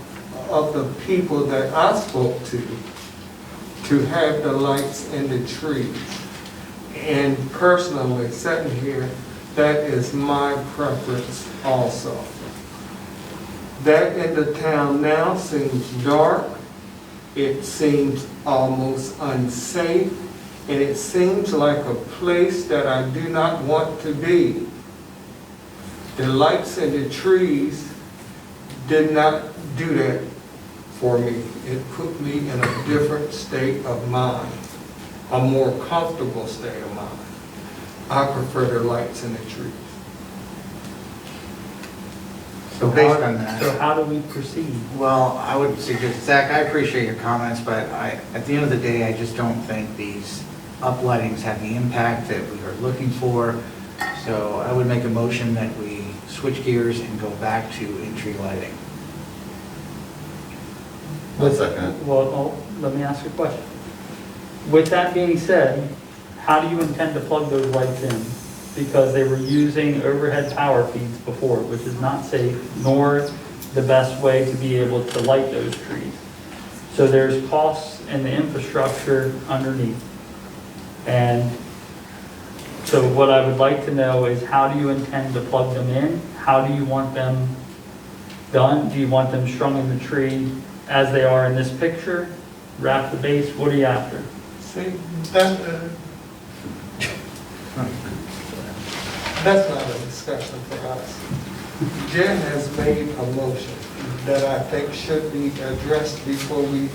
the people that I spoke to have the lights in the trees. And personally, sitting here, that is my preference also. That in the town now seems dark, it seems almost unsafe, and it seems like a place that I do not want to be. The lights in the trees did not do that for me. It put me in a different state of mind, a more comfortable state of mind. I prefer the lights in the trees. So based on that. So how do we proceed? Well, I would suggest, Zach, I appreciate your comments, but at the end of the day, I just don't think these uplightings have the impact that we are looking for. So I would make a motion that we switch gears and go back to entry lighting. One second. Well, let me ask you a question. With that being said, how do you intend to plug those lights in? Because they were using overhead power feeds before, which is not safe, nor the best way to be able to light those trees. So there's costs in the infrastructure underneath. And so what I would like to know is, how do you intend to plug them in? How do you want them done? Do you want them strung in the tree as they are in this picture? Wrap the base? What are you after? See, that's not a discussion for us. Jen has made a motion that I think should be addressed before we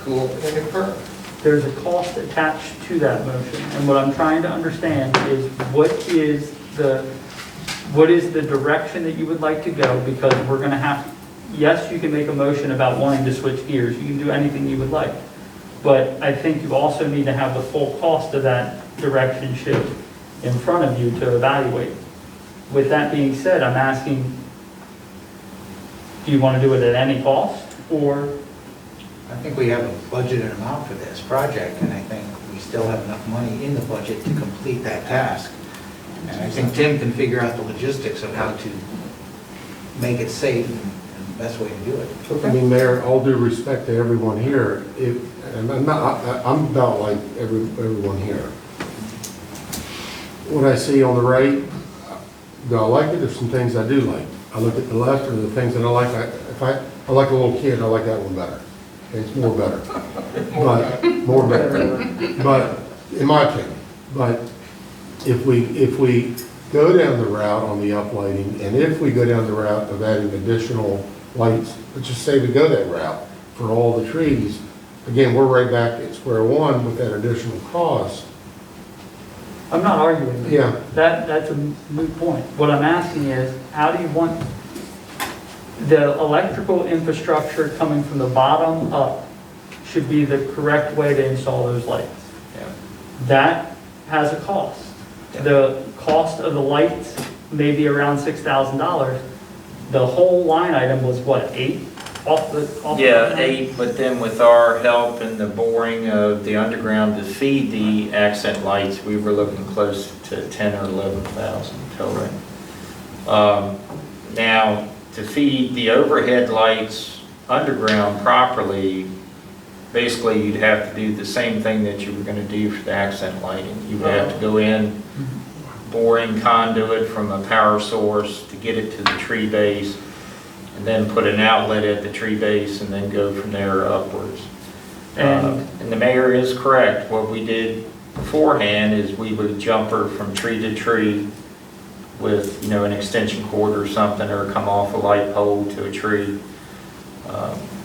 go any further. There's a cost attached to that motion, and what I'm trying to understand is what is the direction that you would like to go, because we're going to have yes, you can make a motion about wanting to switch gears. You can do anything you would like. But I think you also need to have the full cost of that direction shift in front of you to evaluate. With that being said, I'm asking, do you want to do it at any cost, or? I think we have a budgeted amount for this project, and I think we still have enough money in the budget to complete that task. And I think Tim can figure out the logistics of how to make it safe and the best way to do it. I mean, Mayor, all due respect to everyone here, and I'm about like everyone here. What I see on the right, do I like it? There's some things I do like. I look at the left, or the things that I like. If I like a little kid, I like that one better. It's more better. More better. But, in my opinion, but if we go down the route on the uplighting, and if we go down the route of adding additional lights, let's just say we go that route for all the trees, again, we're right back at square one with that additional cost. I'm not arguing. with you. Yeah. That's a moot point. What I'm asking is, how do you want the electrical infrastructure coming from the bottom up should be the correct way to install those lights? Yeah. That has a cost. The cost of the lights may be around $6,000. The whole line item was what, 8? Off the Yeah, 8, but then with our help in the boring of the underground to feed the accent lights, we were looking close to 10 or 11,000 total. Now, to feed the overhead lights underground properly, basically you'd have to do the same thing that you were going to do for the accent lighting. You would have to go in, boring conduit from a power source to get it to the tree base, and then put an outlet at the tree base, and then go from there upwards. And the mayor is correct. What we did beforehand is we would jumper from tree to tree with, an extension cord or something, or come off a light pole to a tree,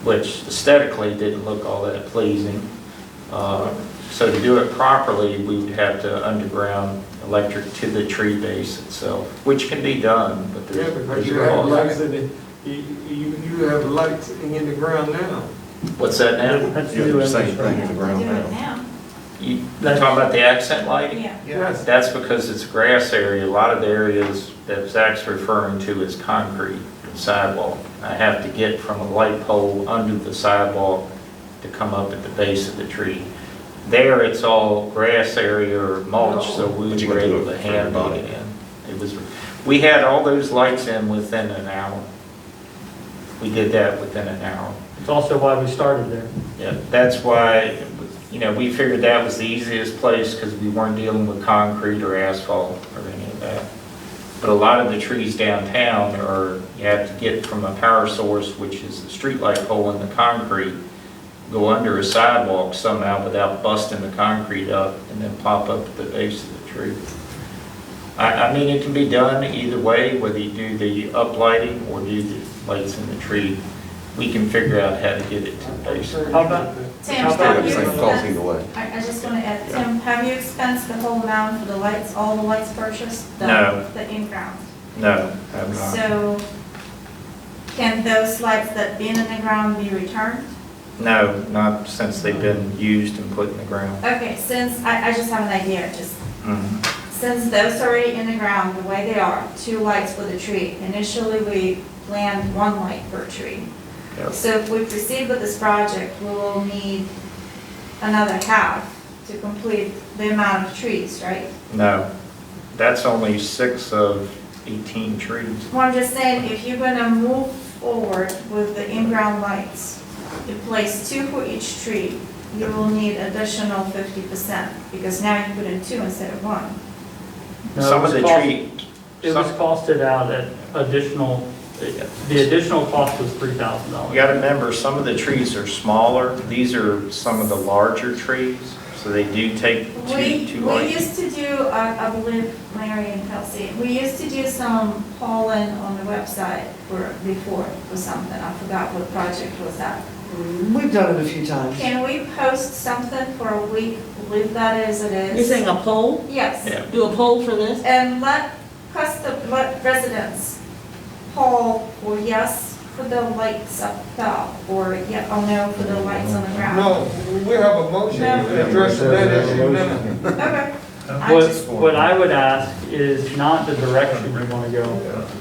which aesthetically didn't look all that pleasing. So to do it properly, we would have to underground electric to the tree base itself, which can be done, but Yeah, there's because a you have cost. lights in it, you have lights in the ground now. What's that now? That's the new infrastructure. Do it now. You talking about the accent lighting? Yeah. Yes. That's because it's a grass area. A lot of the areas that Zach's referring to is concrete and sidewalk. I have to get from a light pole under the sidewalk to come up at the base of the tree. There, it's all grass area or mulch, so we But you were gotta do able it to for hand everybody. it in. We had all those lights in within an hour. We did that within an hour. It's also why we started there. Yeah, that's why, we figured that was the easiest place because we weren't dealing with concrete or asphalt or any of that. But a lot of the trees downtown you have to get from a power source, which is the streetlight pole in the concrete, go under a sidewalk somehow without busting the concrete up, and then pop up at the base of the tree. I mean, it can be done either way, whether you do the uplighting or do the lights in the tree. We can figure out how to get it to the base. How about, Tim, How about have you Same cost either expensed, way. I just want to add, Tim, have you expensed the whole amount for the lights, all the lights purchased? No. The in-ground? No, I'm not. So can those lights that been in the ground be returned? No, not since they've been used and put in the ground. Okay, since, I just have an idea, Mhm. since those are already in the ground, the way they are, 2 lights for the tree. Initially, we planned 1 light per tree. Yep. So if we proceed with this project, we will need another half to complete the amount of trees, right? No, that's only 6 of 18 trees. Well, I'm just saying, if you're gonna move forward with the in-ground lights, you place 2 for each tree, you will need additional 50%, because now you put in 2 instead of 1. No, Some of it the was tree, it was costed out at additional, the additional cost was $3,000. you gotta remember, some of the trees are smaller. These are some of the larger trees, so they do take two We lights. used to do, I believe, Mary and Kelsey, we used to do some polling on the website before for something. I forgot what project was that. We've done it a few times. Can we post something for a week, leave that as it is? You're saying a poll? Yes. Yeah. Do a poll for this? And let residents poll for yes put the lights up top, or yeah, oh no, for the lights on the ground? No, we have a motion No. to address that issue now. Okay. What I would ask is not the direction you want to go.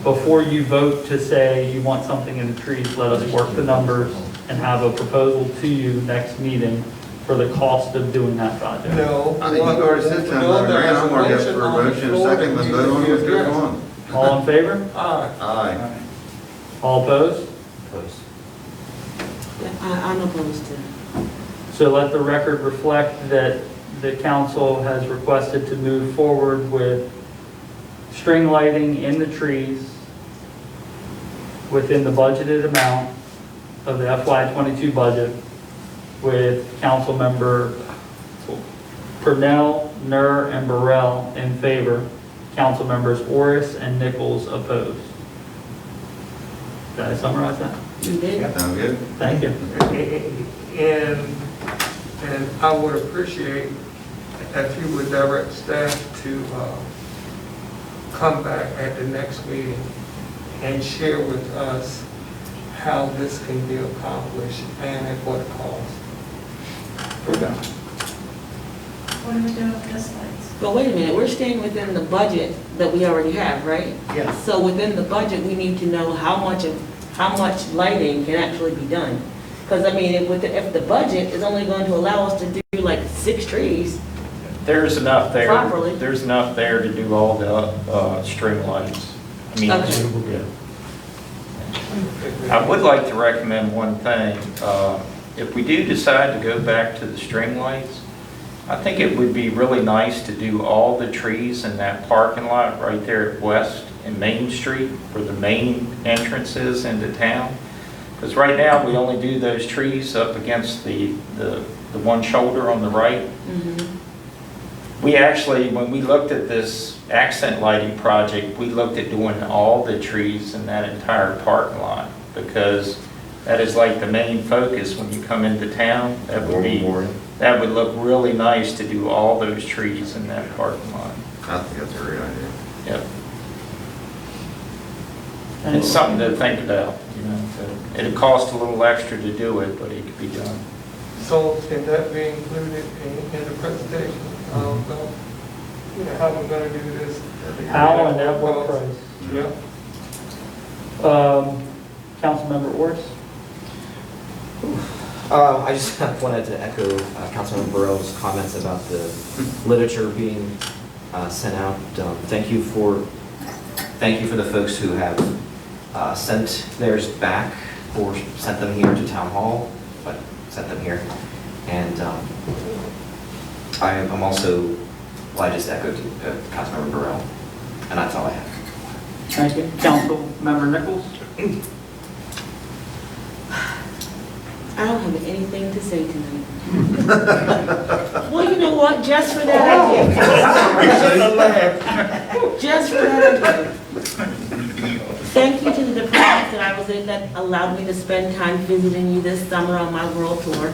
Before you vote to say you want something in the trees, let us work the numbers and have a proposal to you next meeting for the cost of doing that project. No. I think you already said $10 grand, I'm already up for a motion, second, let's vote on it, let's go on. All in favor? Aye. Aye. All opposed? Yeah, I'm opposed to. So let the record reflect that the council has requested to move forward with string lighting in the trees within the budgeted amount of the FY22 budget with council member Purnell, Nur, and Burrell in favor, council members Orris and Nichols opposed. Did I summarize that? You did. Sound good? Thank you. And I would appreciate if you would direct staff to come back at the next meeting and share with us how this can be accomplished and at what cost. What are we doing with this lights? But wait a minute, we're staying within the budget that we already have, right? Yes. So within the budget, we need to know how much lighting can actually be done. Because I mean, if the budget is only going to allow us to do like 6 trees, There's enough there. Properly. There's enough there to do all the string lights. I mean, Okay. I would like to recommend one thing. If we do decide to go back to the string lights, I think it would be really nice to do all the trees in that parking lot right there at West and Main Street where the main entrance is into town. Because right now, we only do those trees up against the one shoulder on the right. We actually, when we looked at this accent lighting project, we looked at doing all the trees in that entire parking lot because that is like the main focus when you come into town. That would look really nice to do all those trees in that parking lot. I think that's a great idea. Yep. And it's something to think about, you know. It'd cost a little extra to do it, but it could be done. So can that be included in the presentation? You know, how we're gonna do this? How and at what price? Yeah. Councilmember Orris? I just wanted to echo Councilmember Burrell's comments about the literature being sent out. Thank you for the folks who have sent theirs back or sent them here to Town Hall, but sent them here. And I'm also, well, I just echoed Councilmember Burrell, and that's all I have. Thank you. Councilmember Nichols? I don't have anything to say tonight. Well, you know what, just for that I did. Just for that I did. Thank you to the departments that I was in that allowed me to spend time visiting you this summer on my world tour.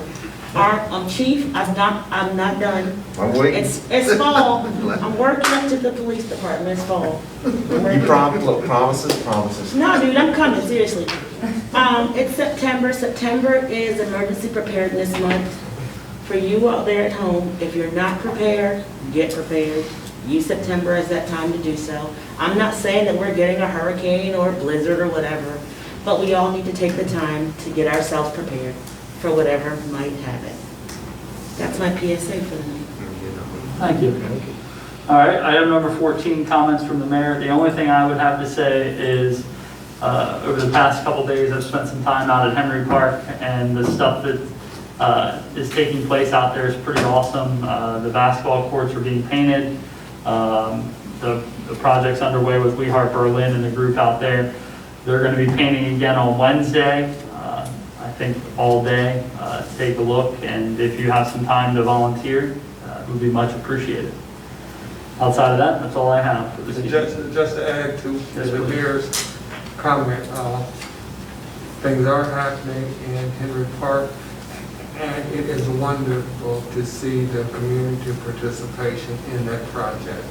Our chief, I'm not done. I'm waiting. It's fall. I'm working up to the police department. It's fall. Promises. No, dude, I'm coming, seriously. It's September. September is Emergency Preparedness Month. For you out there at home, if you're not prepared, get prepared. Use September as that time to do so. I'm not saying that we're getting a hurricane or a blizzard or whatever, but we all need to take the time to get ourselves prepared for whatever might happen. That's my PSA for the night. Thank you. All right, item number 14, comments from the mayor. The only thing I would have to say is over the past couple days, I've spent some time out at Henry Park, and the stuff that is taking place out there is pretty awesome. The basketball courts are being painted. The project's underway with We Heart Berlin and the group out there. They're going to be painting again on Wednesday. I think all day. Take a look, and if you have some time to volunteer, it would be much appreciated. Outside of that, that's all I have for this evening. Just to add to the mayor's comment, things are happening in Henry Park, and it is wonderful to see the community participation in that project.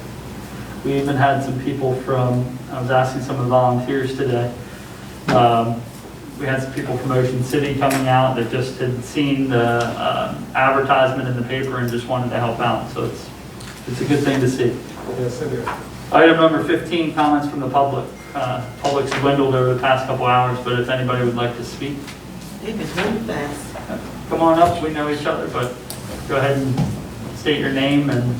We even had some people from, I was asking some of the volunteers today, we We had some people from Ocean City coming out that just had seen the advertisement in the paper and just wanted to help out. So it's a good thing to see. Yes, it is. Item number 15, comments from the public. Public's dwindled over the past couple hours, but if anybody would like to speak, They've been moving fast. come on up. We know each other, but go ahead and state your name and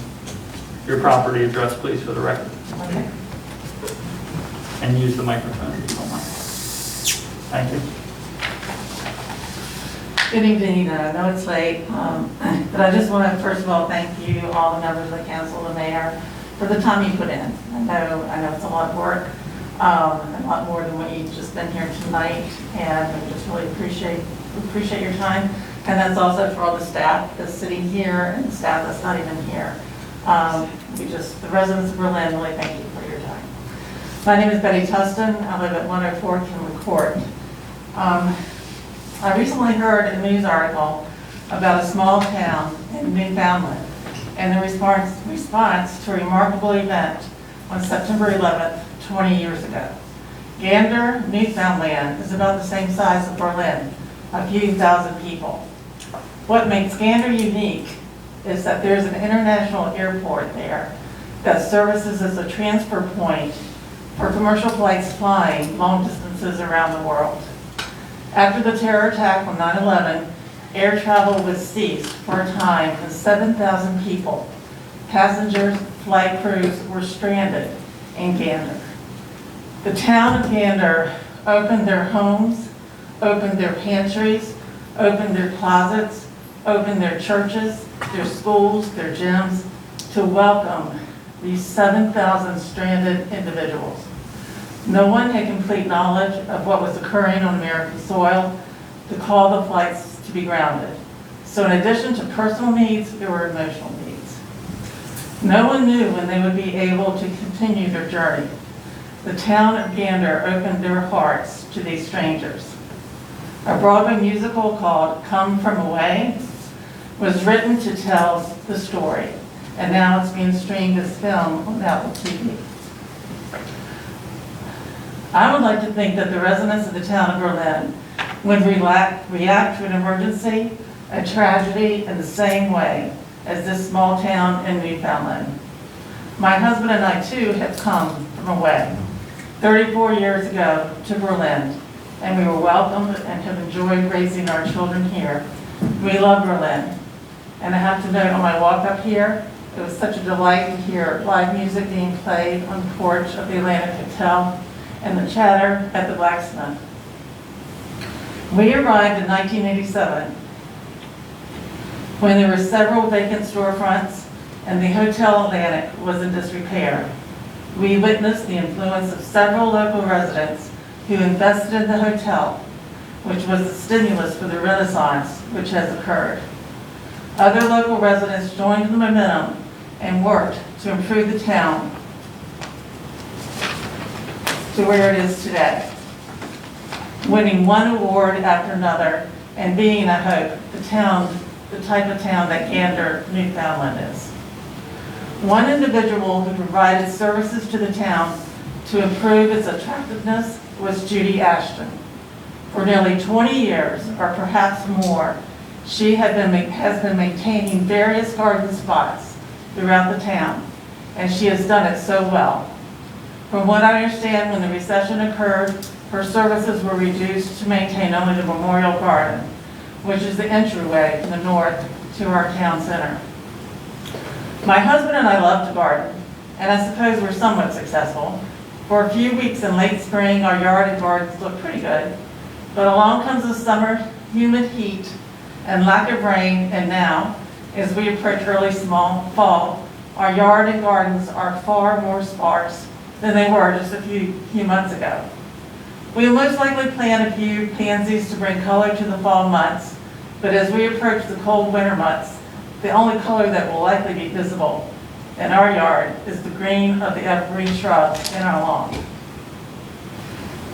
your property address, please, for the record. Okay. And use the microphone if you don't mind. Thank you. Good evening, I know it's late, but I just want to first of all thank you, all the members of the council, the mayor, for the time you put in. I know it's a lot of work, a lot more than what you've just been here tonight, and I just really appreciate your time. And that's also for all the staff that's sitting here and the staff that's not even here. The residents of Berlin really thank you for your time. My name is Betty Tustin. I live at 104 Kinley Court. I recently heard a news article about a small town in Newfoundland and the response to a remarkable event on September 11th, 20 years ago. Gander, Newfoundland is about the same size as Berlin, a few thousand people. What makes Gander unique is that there's an international airport there that services as a transfer point for commercial flights flying long distances around the world. After the terror attack on 9/11, air travel was ceased for a time and 7,000 people, passengers, flight crews, were stranded in Gander. The town of Gander opened their homes, opened their pantries, opened their closets, opened their churches, their schools, their gyms, to welcome these 7,000 stranded individuals. No one had complete knowledge of what was occurring on American soil to call the flights to be grounded. So in addition to personal needs, there were emotional needs. No one knew when they would be able to continue their journey. The town of Gander opened their hearts to these strangers. A Broadway musical called Come From Away was written to tell the story, and now it's being streamed as film on Apple TV. I would like to think that the residents of the town of Berlin would react to an emergency, a tragedy, in the same way as this small town in Newfoundland. My husband and I too have come from away 34 years ago to Berlin, and we were welcomed and have enjoyed raising our children here. We love Berlin, and I have to note on my walk up here, it was such a delight to hear live music being played on the porch of the Atlantic Hotel and the chatter at the Blacksmith. We arrived in 1987 when there were several vacant storefronts and the Hotel Atlantic was in disrepair. We witnessed the influence of several local residents who invested in the hotel, which was the stimulus for the renaissance which has occurred. Other local residents joined the momentum and worked to improve the town to where it is today, winning one award after another and being, I hope, the type of town that Gander, Newfoundland is. One individual who provided services to the town to improve its attractiveness was Judy Ashton. For nearly 20 years, or perhaps more, she has been maintaining various garden spots throughout the town, and she has done it so well. From what I understand, when the recession occurred, her services were reduced to maintain only the Memorial Garden, which is the entryway from the north to our town center. My husband and I love to garden, and I suppose we're somewhat successful. For a few weeks in late spring, our yard and gardens look pretty good, but along comes the summer, humid heat, and lack of rain, and now, as we approach early fall, our yard and gardens are far more sparse than they were just a few months ago. We will most likely plant a few pansies to bring color to the fall months, but as we approach the cold winter months, the only color that will likely be visible in our yard is the green of the evergreen shrubs in our lawn.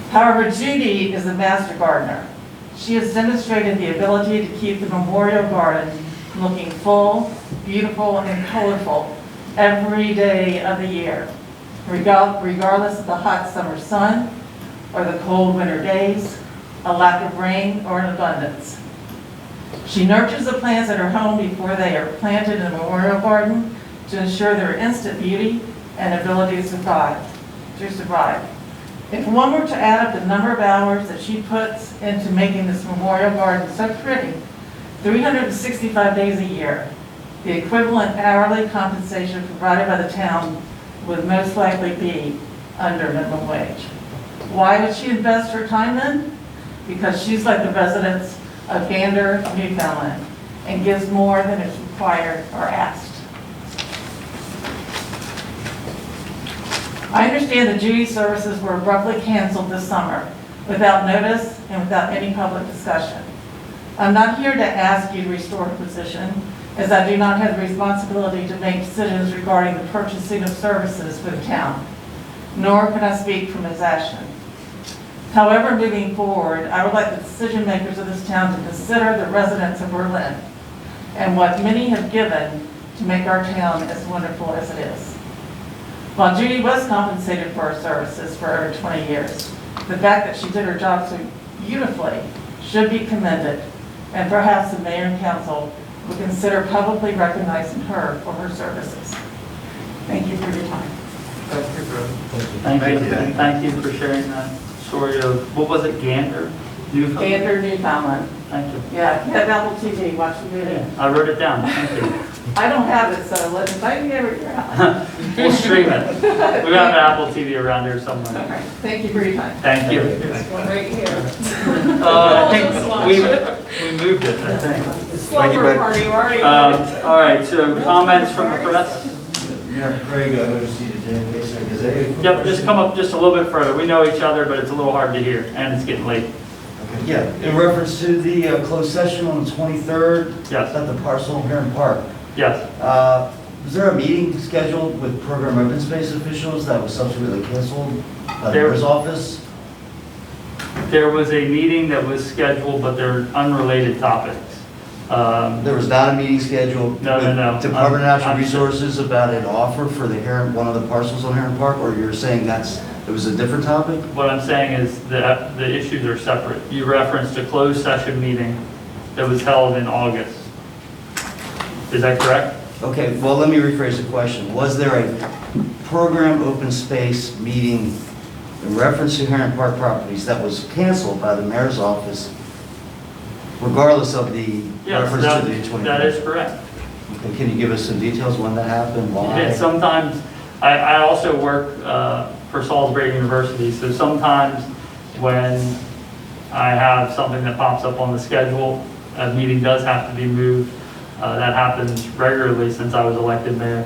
However, Judy is a master gardener. She has demonstrated the ability to keep the Memorial Garden looking full, beautiful, and colorful every day of the year, regardless of the hot summer sun or the cold winter days a lack of rain, or an abundance. She nurtures the plants at her home before they are planted in a memorial garden to ensure their instant beauty and ability to survive. If one were to add up the number of hours that she puts into making this memorial garden so pretty, 365 days a year, the equivalent hourly compensation provided by the town would most likely be under minimum wage. Why would she invest her time then? Because she's like the residents of Gander, Newfoundland, and gives more than is required or asked. I understand that Judy's services were abruptly canceled this summer without notice and without any public discussion. I'm not here to ask you to restore her position, as I do not have the responsibility to make decisions regarding the purchasing of services for the town, nor can I speak for Ms. Ashton. However, moving forward, I would like the decision makers of this town to consider the residents of Berlin and what many have given to make our town as wonderful as it is. While Judy was compensated for her services for over 20 years, the fact that she did her job so beautifully should be commended, and perhaps the mayor and council would consider publicly recognizing her for her services. Thank you for your time. Thank you, brother. Thank you. Thank you for sharing that story of, what was it, Gander? Newfoundland? Gander, Newfoundland. Thank you. Yeah, you have Apple TV, watch the video. Yeah, I wrote it down, thank you. I don't have it, so let's invite me over to your house. We'll stream it. We have an Apple TV around here somewhere. All right, thank you for your time. Thank you. This one right here. I think we moved it, I think. Slumber party, already. All right, so comments from the press? Yeah, Craig, I oversee the Daily Gazette. Yep, just come up just a little bit further. We know each other, but it's a little hard to hear, and it's getting late. Yeah, in reference to the closed session on the 23rd. Yes. At the parcel here in Park. Yes. Was there a meeting scheduled with program open space officials that was subsequently canceled by the There- mayor's office? There was a meeting that was scheduled, but they're unrelated topics. There was not a meeting scheduled No, with no. Department of Natural I'm- Resources about an offer for the Heron, one of the parcels on Heron Park, or you're saying it was a different topic? What I'm saying is that the issues are separate. You referenced a closed session meeting that was held in August. Is that correct? Okay, well, let me rephrase the question. Was there a program open space meeting in reference to Heron Park properties that was canceled by the mayor's office, regardless of the Yes, reference to the 20? that is correct. Okay, can you give us some details when that happened, why? Yeah, sometimes, I also work for Salisbury University, so sometimes when I have something that pops up on the schedule, a meeting does have to be moved. That happens regularly since I was elected mayor.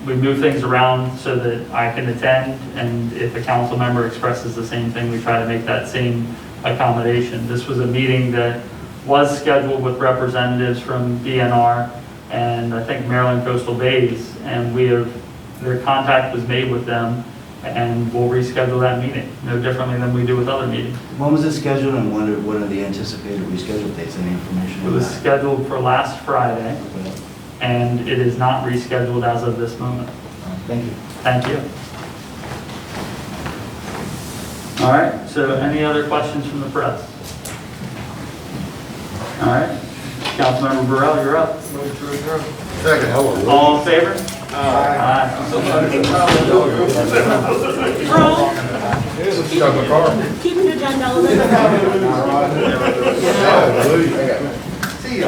We move things around so that I can attend, and if a council member expresses the same thing, we try to make that same accommodation. This was a meeting that was scheduled with representatives from DNR and I think Maryland Coastal Bays, and their contact was made with them, and we'll reschedule that meeting, no differently than we do with other meetings. When was it scheduled and what are the anticipated rescheduled dates? Any information It on was that? scheduled for last Friday, Okay. and it is not rescheduled as of this moment. Thank you. Thank you. All right, so any other questions from the press? All right, Councilmember Burrell, you're up. Second, hello. All in favor? Aye. Doug McCarthy. Keeping your $10 in the Hallelujah.